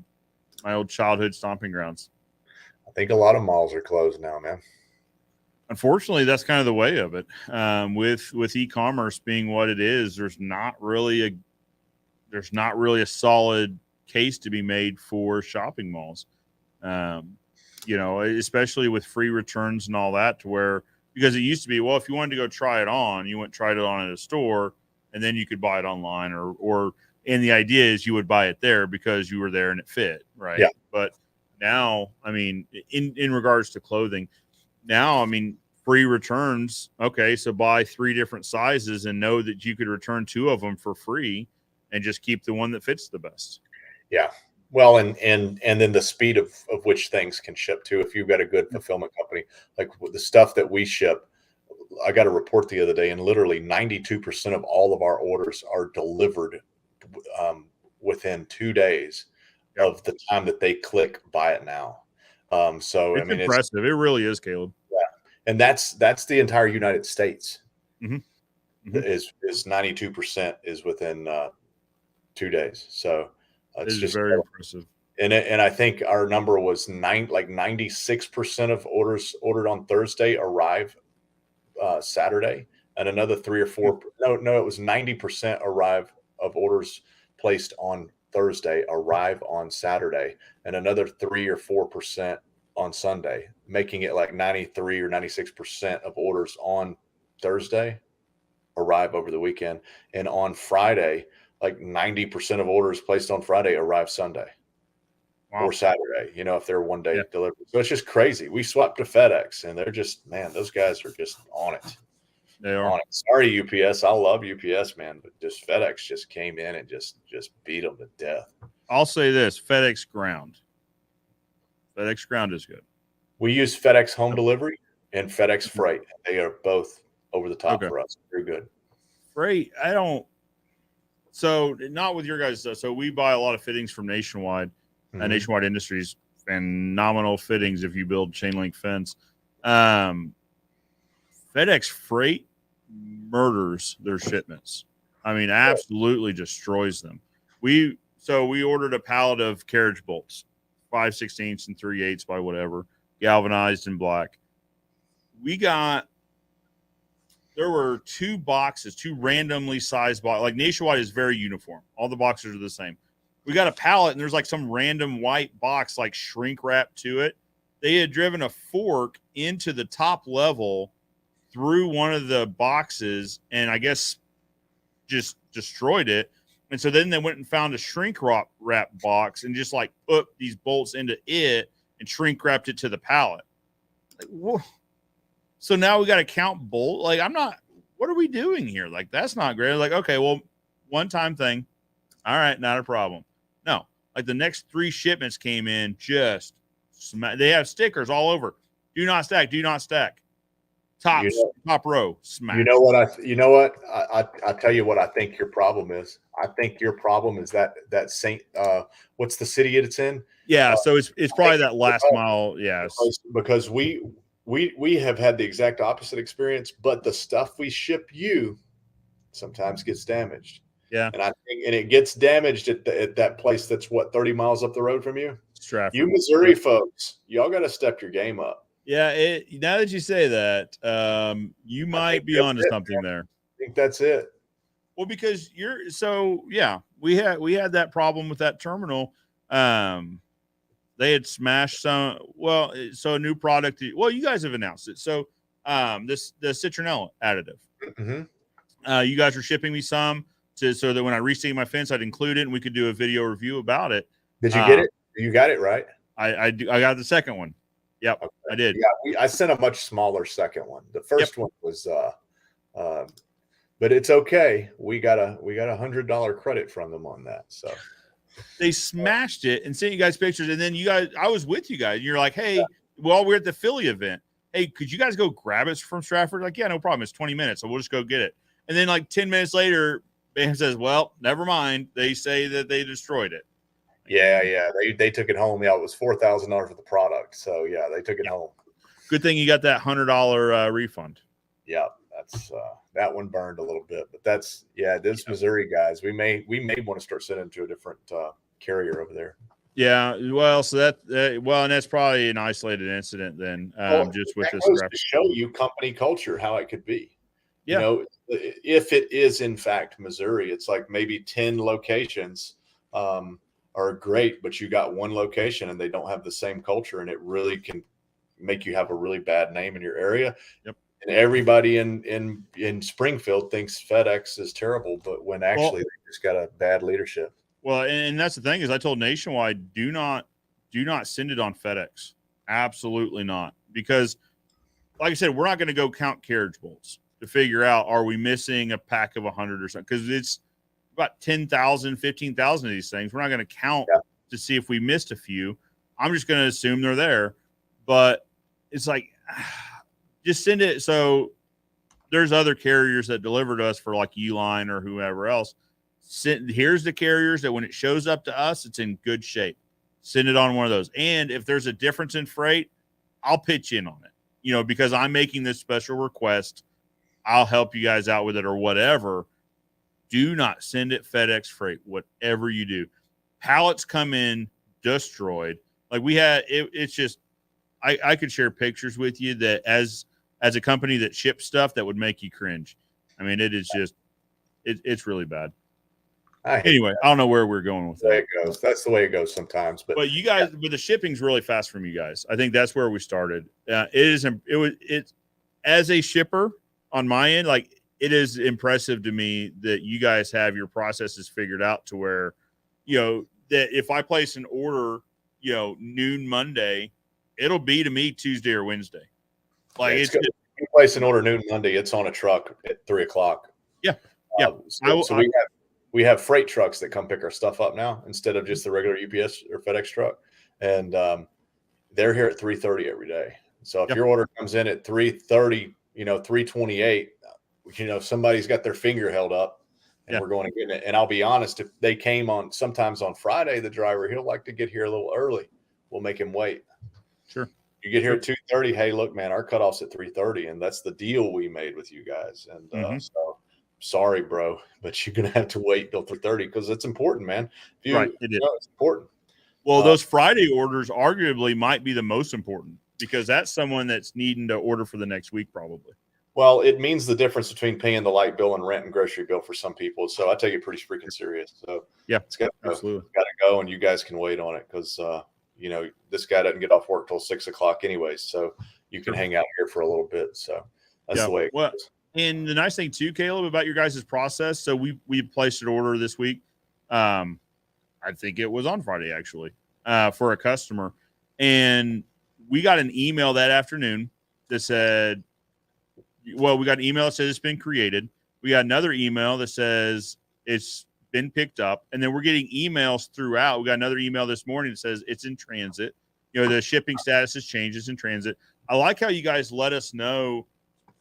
my old childhood stomping grounds. I think a lot of malls are closed now, man. Unfortunately, that's kind of the way of it. With e-commerce being what it is, there's not really a solid case to be made for shopping malls. Especially with free returns and all that, to where, because it used to be, well, if you wanted to go try it on, you went try it on at a store, and then you could buy it online, and the idea is you would buy it there because you were there and it fit, right? Yeah. But now, I mean, in regards to clothing, now, I mean, free returns. Okay, so buy 3 different sizes and know that you could return 2 of them for free, and just keep the one that fits the best. Yeah. Well, and then the speed of which things can ship too. If you've got a good fulfillment company, like the stuff that we ship, I got a report the other day, and literally 92% of all of our orders are delivered within 2 days of the time that they click buy it now. So It's impressive. It really is, Caleb. Yeah, and that's the entire United States. Mm-hmm. Mm-hmm. Is 92% is within 2 days. So it's just very impressive. And I think our number was 96% of orders ordered on Thursday arrive Saturday, and another 3 or 4. No, it was 90% arrive of orders placed on Thursday arrive on Saturday, and another 3 or 4% on Sunday, making it like 93 or 96% of orders on Thursday arrive over the weekend, and on Friday, like 90% of orders placed on Friday arrive Sunday. Wow. Or Saturday, if they're one day delivery. So it's just crazy. We swapped to FedEx, and they're just, man, those guys are just on it. They are on it. Sorry, UPS. I love UPS, man, but just FedEx just came in and just beat them to death. I'll say this: FedEx Ground. FedEx Ground is good. We use FedEx Home Delivery and FedEx Freight. They are both over the top for us. Very good. Freight, I don't. So not with your guys. So we buy a lot of fittings from Nationwide. Nationwide Industries, phenomenal fittings if you build chain link fence. FedEx Freight murders their shipments. I mean, absolutely destroys them. We ordered a pallet of carriage bolts, 5/16 and 3/8 by whatever, galvanized and black. There were 2 boxes, 2 randomly sized boxes. Like Nationwide is very uniform. All the boxes are the same. We got a pallet, and there's like some random white box, like shrink wrap to it. They had driven a fork into the top level through one of the boxes, and I guess just destroyed it. And so then they went and found a shrink wrap box and just like put these bolts into it and shrink wrapped it to the pallet. Like, whoa. So now we got to count bolt. Like, what are we doing here? Like, that's not great. Like, okay, well, one time thing. All right, not a problem. No, like the next 3 shipments came in, just they have stickers all over. Do not stack. Do not stack. Top row. Smash. You know what? I tell you what I think your problem is. I think your problem is that Saint. What's the city it's in? Yeah, so it's probably that last mile. Yes, because we have had the exact opposite experience, but the stuff we ship you sometimes gets damaged. Yeah, and it gets damaged at that place that's 30 miles up the road from you. Stratford. You Missouri folks, y'all got to step your game up. Yeah, now that you say that, you might be onto something there. I think that's it. Well, because we had that problem with that terminal. They had smashed some. Well, so a new product. Well, you guys have announced it. So the citronella additive. Mm-hmm. You guys were shipping me some so that when I restained my fence, I'd include it and we could do a video review about it. Did you get it? You got it right. I got the second one. Yep, okay. I did. Yeah, I sent a much smaller second one. The first one was, but it's okay. We got $100 credit from them on that. So they smashed it and sent you guys pictures, and then I was with you guys. You're like, hey, well, we're at the Philly event. Hey, could you guys go grab it from Stratford? Like, yeah, no problem. It's 20 minutes, so we'll just go get it. And then like 10 minutes later, Bam says, well, never mind. They say that they destroyed it. Yeah. They took it home. Yeah, it was $4,000 for the product. So yeah, they took it home. Good thing you got that $100 refund. Yeah, that's that one burned a little bit, but those Missouri guys, we may want to start sending to a different carrier over there. Yeah, well, so well, and that's probably an isolated incident then, just with that this goes scrap. to show you company culture, how it could be. You Yeah. know, if it is in fact Missouri, it's like maybe 10 locations are great, but you got one location and they don't have the same culture, and it really can make you have a really bad name in your area. Yep. And everybody in Springfield thinks FedEx is terrible, but when actually they just got a bad leadership. Well, and that's the thing is I told Nationwide, do not send it on FedEx. Absolutely not. Because like I said, we're not going to go count carriage bolts to figure out, are we missing a pack of 100 or something? Because it's about 10,000, 15,000 of these things. We're not going to count to see if we missed a few. I'm just going to assume they're there. But it's like, just send it. So there's other carriers that deliver to us for like Uline or whoever else. Here's the carriers that when it shows up to us, it's in good shape. Send it on one of those. And if there's a difference in freight, I'll pitch in on it, because I'm making this special request. I'll help you guys out with it or whatever. Do not send it FedEx freight, whatever you do. Pallets come in destroyed. Like we had, it's just, I could share pictures with you that as a company that ships stuff that would make you cringe. I mean, it is just, it's really bad. Anyway, I don't know where we're going with that. It goes. That's the way it goes sometimes. But you guys, but the shipping's really fast from you guys. I think that's where we started. It's as a shipper on my end, like it is impressive to me that you guys have your processes figured out to where, that if I place an order, noon Monday, it'll be to me Tuesday or Wednesday. Like it's good. If you place an order noon Monday, it's on a truck at 3:00. Yeah. Yeah. So we have freight trucks that come pick our stuff up now instead of just the regular UPS or FedEx truck. And they're here at 3:30 every day. So if your order comes in at 3:30, 3:28, somebody's got their finger held up and we're going to get it. And I'll be honest, if they came sometimes on Friday, the driver, he'll like to get here a little early. We'll make him wait. Sure. You get here at 2:30. Hey, look, man, our cutoff's at 3:30, and that's the deal we made with you guys. And so sorry, bro, but you're going to have to wait till 3:30 because it's important, man. Right. It is. It's important. Well, those Friday orders arguably might be the most important because that's someone that's needing to order for the next week, probably. Well, it means the difference between paying the light bill and rent and grocery bill for some people. So I take it pretty freaking serious. So it's got to go, and you guys can wait on it because this guy doesn't get off work till 6:00 anyways. So you can hang out here for a little bit. So that's the way it goes. And the nice thing too, Caleb, about your guys' process. So we placed an order this week. I think it was on Friday actually, for a customer, and we got an email that afternoon that said, well, we got an email that says it's been created. We got another email that says it's been picked up. And then we're getting emails throughout. We got another email this morning that says it's in transit. The shipping status has changed. It's in transit. I like how you guys let us know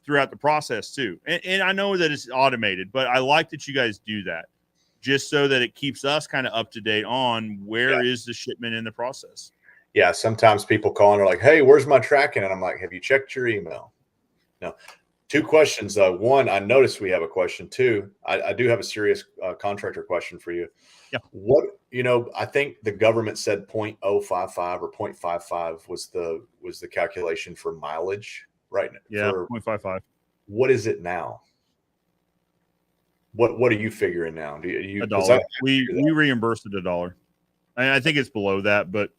throughout the process too. And I know that it's automated, but I like that you guys do that just so that it keeps us kind of up to date on where is the shipment in the process. Yeah. Sometimes people call and are like, hey, where's my tracking? And I'm like, have you checked your email? No. 2 questions. One, I noticed we have a question. 2, I do have a serious contractor question for you. Yeah. What, I think the government said 0.055 or 0.55 was the calculation for mileage, right? Yeah. 0.55. What is it now? What are you figuring now? Do you $1? We reimbursed it $1. I think it's below that, but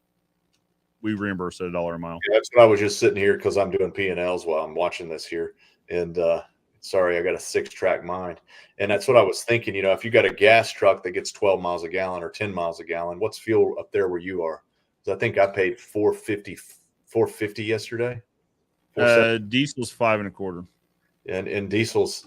we reimbursed it $1 a mile. Yeah, that's what I was just sitting here because I'm doing P&Ls while I'm watching this here. And sorry, I got a 6-track mind. And that's what I was thinking. If you got a gas truck that gets 12 miles a gallon or 10 miles a gallon, what's fuel up there where you are? Because I think I paid $4.50 yesterday. Diesel's $5 1/4. And diesel's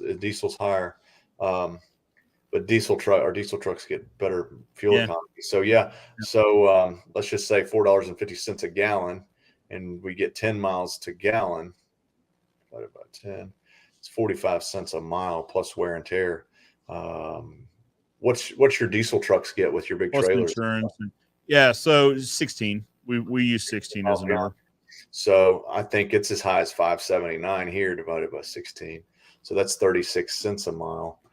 higher. But diesel trucks get better fuel economy. So So let's just say $4.50 a gallon, and we get 10 miles to gallon. Divided by 10, it's 45 cents a mile plus wear and tear. What's your diesel trucks get with your big plus trailers? Insurance. Yeah, so 16. We use 16 as a number. So I think it's as high as 5.79 here divided by 16. So that's 36 cents a mile,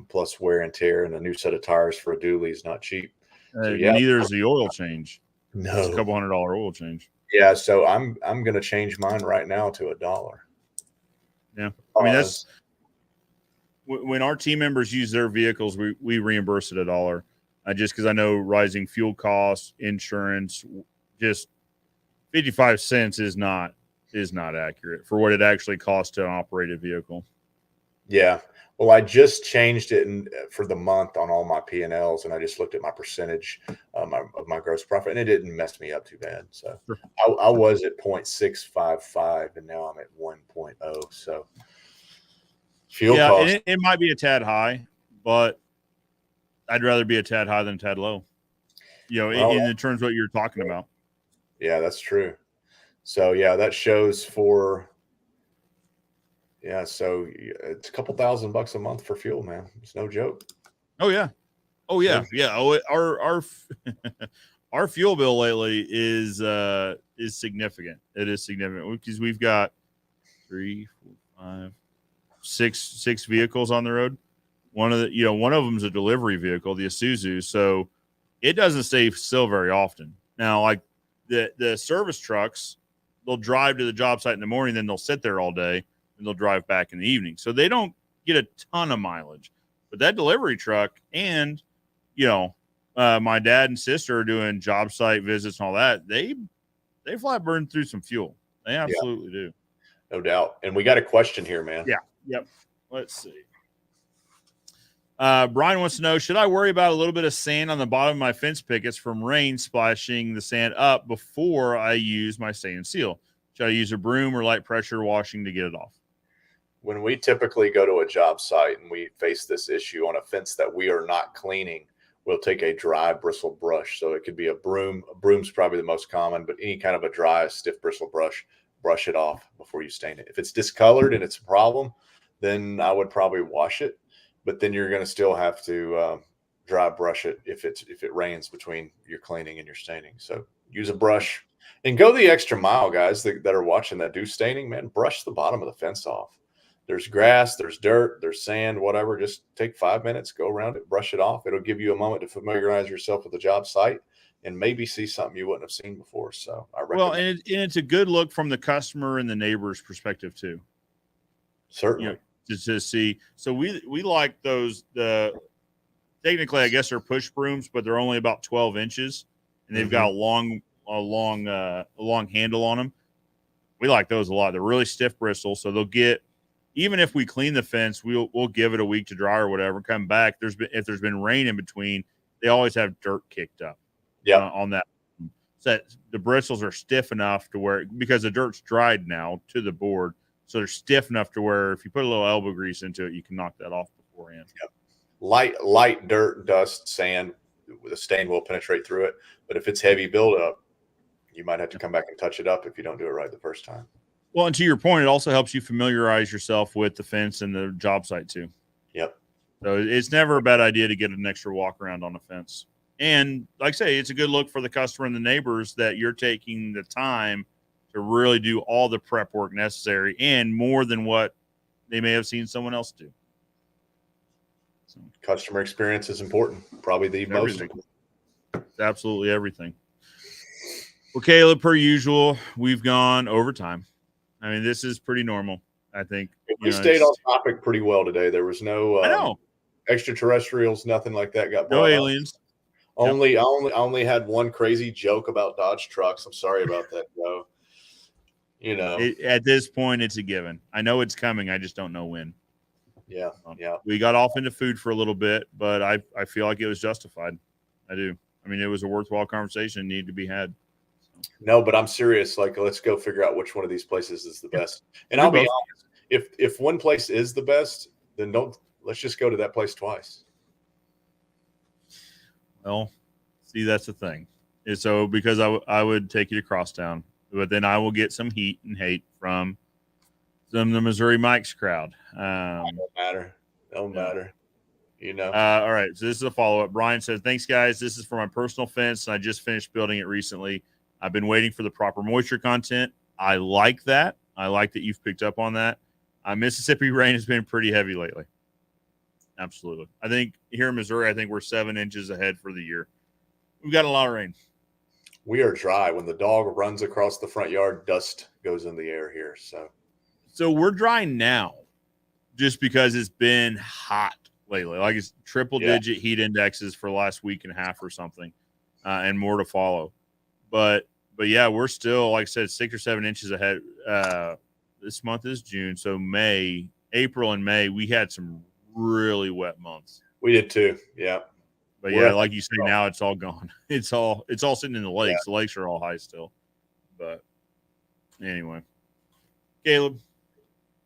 plus wear and tear, and a new set of tires for a dually is not cheap. So yeah, Neither is the oil change. It's a no, couple $100 oil change. yeah. So I'm gonna change mine right now to $1. Yeah, I mean that's when our team members use their vehicles, we reimburse it $1. Just because I know rising fuel costs, insurance, just 55 cents is not accurate for what it actually costs to operate a vehicle. Yeah. Well, I just changed it for the month on all my P&Ls, and I just looked at my percentage of my gross profit, and it didn't mess me up too bad. So Sure. I was at 0.655, and now I'm at 1.0. So fuel cost. And it might be a tad high, but I'd rather be a tad high than a tad low. In terms of what you're talking about. Yeah, that's true. So yeah, that shows for. Yeah, so it's a couple $1,000 a month for fuel, man. It's no joke. Oh yeah. Our fuel bill lately is significant. It is significant because we've got 3, 4, 5, 6 vehicles on the road. One of them's a delivery vehicle, the Isuzu, so it doesn't stay still very often. Now, like the service trucks, they'll drive to the job site in the morning, then they'll sit there all day, and they'll drive back in the evening. So they don't get a ton of mileage. But that delivery truck and, my dad and sister are doing job site visits and all that. They flat burn through some fuel. They absolutely do. No doubt. And we got a question here, man. Yeah. Yep. Let's see. Brian wants to know, should I worry about a little bit of sand on the bottom of my fence pickets from rain splashing the sand up before I use my sand seal? Should I use a broom or light pressure washing to get it off? When we typically go to a job site and we face this issue on a fence that we are not cleaning, we'll take a dry bristle brush. So it could be a broom. A broom's probably the most common, but any kind of a dry, stiff bristle brush, brush it off before you stain it. If it's discolored and it's a problem, then I would probably wash it. But then you're going to still have to dry brush it if it rains between your cleaning and your staining. So use a brush and go the extra mile, guys that are watching that do staining, man. Brush the bottom of the fence off. There's grass, there's dirt, there's sand, whatever. Just take 5 minutes, go around it, brush it off. It'll give you a moment to familiarize yourself with the job site and maybe see something you wouldn't have seen before. So I recommend. Well, and it's a good look from the customer and the neighbor's perspective too. Certainly. To see. So we like those. Technically, I guess they're push brooms, but they're only about 12 inches, and they've got a long handle on them. We like those a lot. They're really stiff bristle, so they'll get. Even if we clean the fence, we'll give it a week to dry or whatever. Come back. If there's been rain in between, they always have dirt kicked up. On that. So that the bristles are stiff enough to where, because the dirt's dried now to the board, so they're stiff enough to where if you put a little elbow grease into it, you can knock that off beforehand. Yep. Light dirt, dust, sand, the stain will penetrate through it. But if it's heavy buildup, you might have to come back and touch it up if you don't do it right the first time. Well, and to your point, it also helps you familiarize yourself with the fence and the job site too. Yep. So it's never a bad idea to get an extra walk around on the fence. And like I say, it's a good look for the customer and the neighbors that you're taking the time to really do all the prep work necessary and more than what they may have seen someone else do. So, customer experience is important. Probably the most important. It's absolutely everything. Well, Caleb, per usual, we've gone over time. I mean, this is pretty normal, I think. We stayed on topic pretty well today. There was no extraterrestrials, nothing like that got brought no aliens. Up. I only had one crazy joke about Dodge trucks. I'm sorry about that, though. At this point, it's a given. I know it's coming. I just don't know when. Yeah. We got off into food for a little bit, but I feel like it was justified. I do. I mean, it was a worthwhile conversation, needed to be had. No, but I'm serious. Like, let's go figure out which one of these places is the best. And I'll be honest, if one place is the best, then let's just go to that place twice. Well, see, that's the thing. So because I would take you to Crosstown, but then I will get some heat and hate from the Missouri Mike's crowd. Don't matter. Don't matter. All right. So this is a follow-up. Brian says, thanks, guys. This is for my personal fence, and I just finished building it recently. I've been waiting for the proper moisture content. I like that. I like that you've picked up on that. Mississippi rain has been pretty heavy lately. Absolutely. I think here in Missouri, we're 7 inches ahead for the year. we've got a lot of rain. We are dry. When the dog runs across the front yard, dust goes in the air here. So we're dry now just because it's been hot lately. Like it's triple-digit heat indexes for the last week and a half or something, and more to follow. But yeah, we're still, like I said, 6 or 7 inches ahead. This month is June, so April and May, we had some really wet months. We did too. Yeah. But yeah, like you say, now it's all gone. It's all sitting in the lakes. The lakes are all high still. But anyway, Caleb,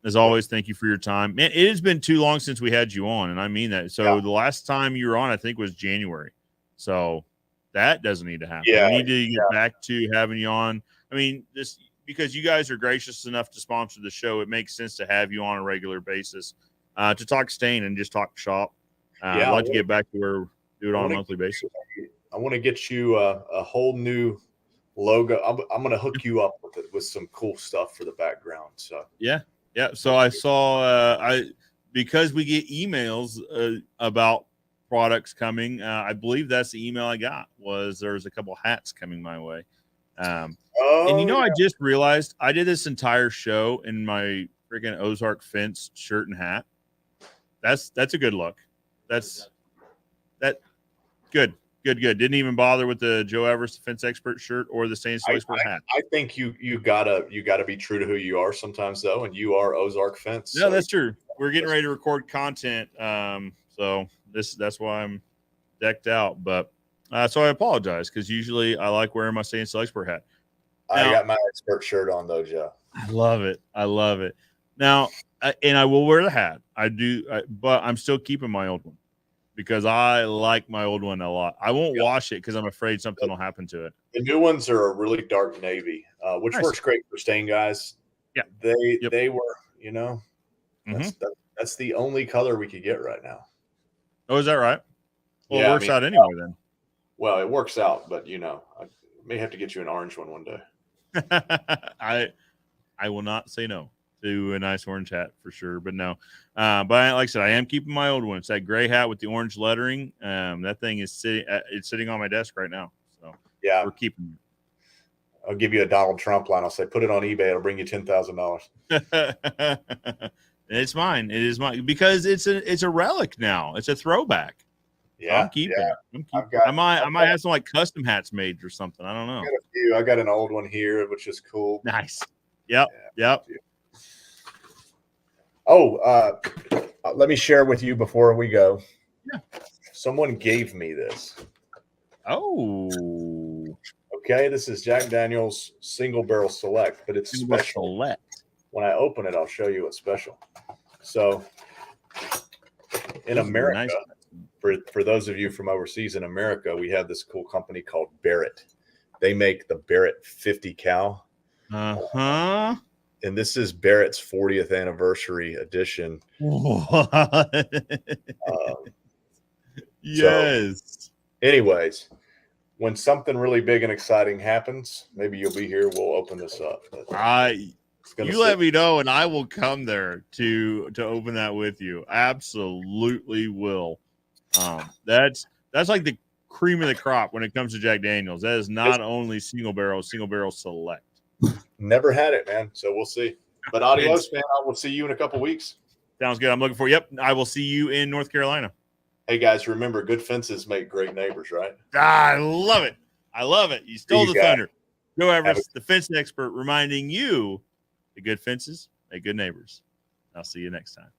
as always, thank you for your time. Man, it has been too long since we had you on, and I mean that. So the last time you were on, I think, was January. So that doesn't need to happen. Yeah, we need to get back to having you on. I mean, this because you guys are gracious enough to sponsor the show, it makes sense to have you on a regular basis to talk stain and just talk shop. I'd like to get back to where do it on a monthly basis. I want to get you a whole new logo. I'm going to hook you up with some cool stuff for the background. So yeah. So I saw because we get emails about products coming. I believe that's the email I got was there's a couple hats coming my way. And I just realized I did this entire show in my freaking Ozark Fence shirt and hat. That's a good look. That's good. Didn't even bother with the Joe Everest Fence Expert shirt or the Stain Expert hat. I think you gotta be true to who you are sometimes though, and you are Ozark Fence. No, that's true. We're getting ready to record content, so that's why I'm decked out. But so I apologize because usually I like wearing my Stain Expert hat. I got my expert shirt on though, Joe. I love it. Now, and I will wear the hat. I do, but I'm still keeping my old one because I like my old one a lot. I won't wash it because I'm afraid something will happen to it. The new ones are a really dark navy, which works great for stain guys. Yeah, they were, that's the only color we could get right now. Oh, is that right? Well, it works out anyway then. Well, it works out, but I may have to get you an orange one day. I will not say no to a nice orange hat for sure, but no. But like I said, I am keeping my old one. It's that gray hat with the orange lettering. That thing is sitting on my desk right now. So yeah, we're keeping it. I'll give you a Donald Trump line. I'll say, put it on eBay. It'll bring you $10,000. It's mine. It is mine because it's a relic now. It's a throwback. Yeah, I'm keeping it. I might have some like custom hats made or something. I don't know. I got an old one here, which is cool. Nice. Yep. Oh, let me share with you before we go. Yeah. Someone gave me this. Oh. Okay, this is Jack Daniel's Single Barrel Select, but it's special. Select. When I open it, I'll show you what's special. So, in America, for those of you from overseas, in America, we have this cool company called Barrett. They make the Barrett 50 cal. Uh-huh. And this is Barrett's 40th anniversary edition. Yes. So, anyways, when something really big and exciting happens, maybe you'll be here. We'll open this up. Let me know, and I will come there to open that with you. Absolutely will. That's like the cream of the crop when it comes to Jack Daniels. That is not only single barrel select. Never had it, man. So we'll see. But adios, man. I will see you in a couple weeks. Sounds good. I'm looking for. Yep, I will see you in North Carolina. Hey guys, remember, good fences make great neighbors, right? I love it. You stole the thunder. Joe Everest, the fence expert, reminding you the good fences make good neighbors. I'll see you next time.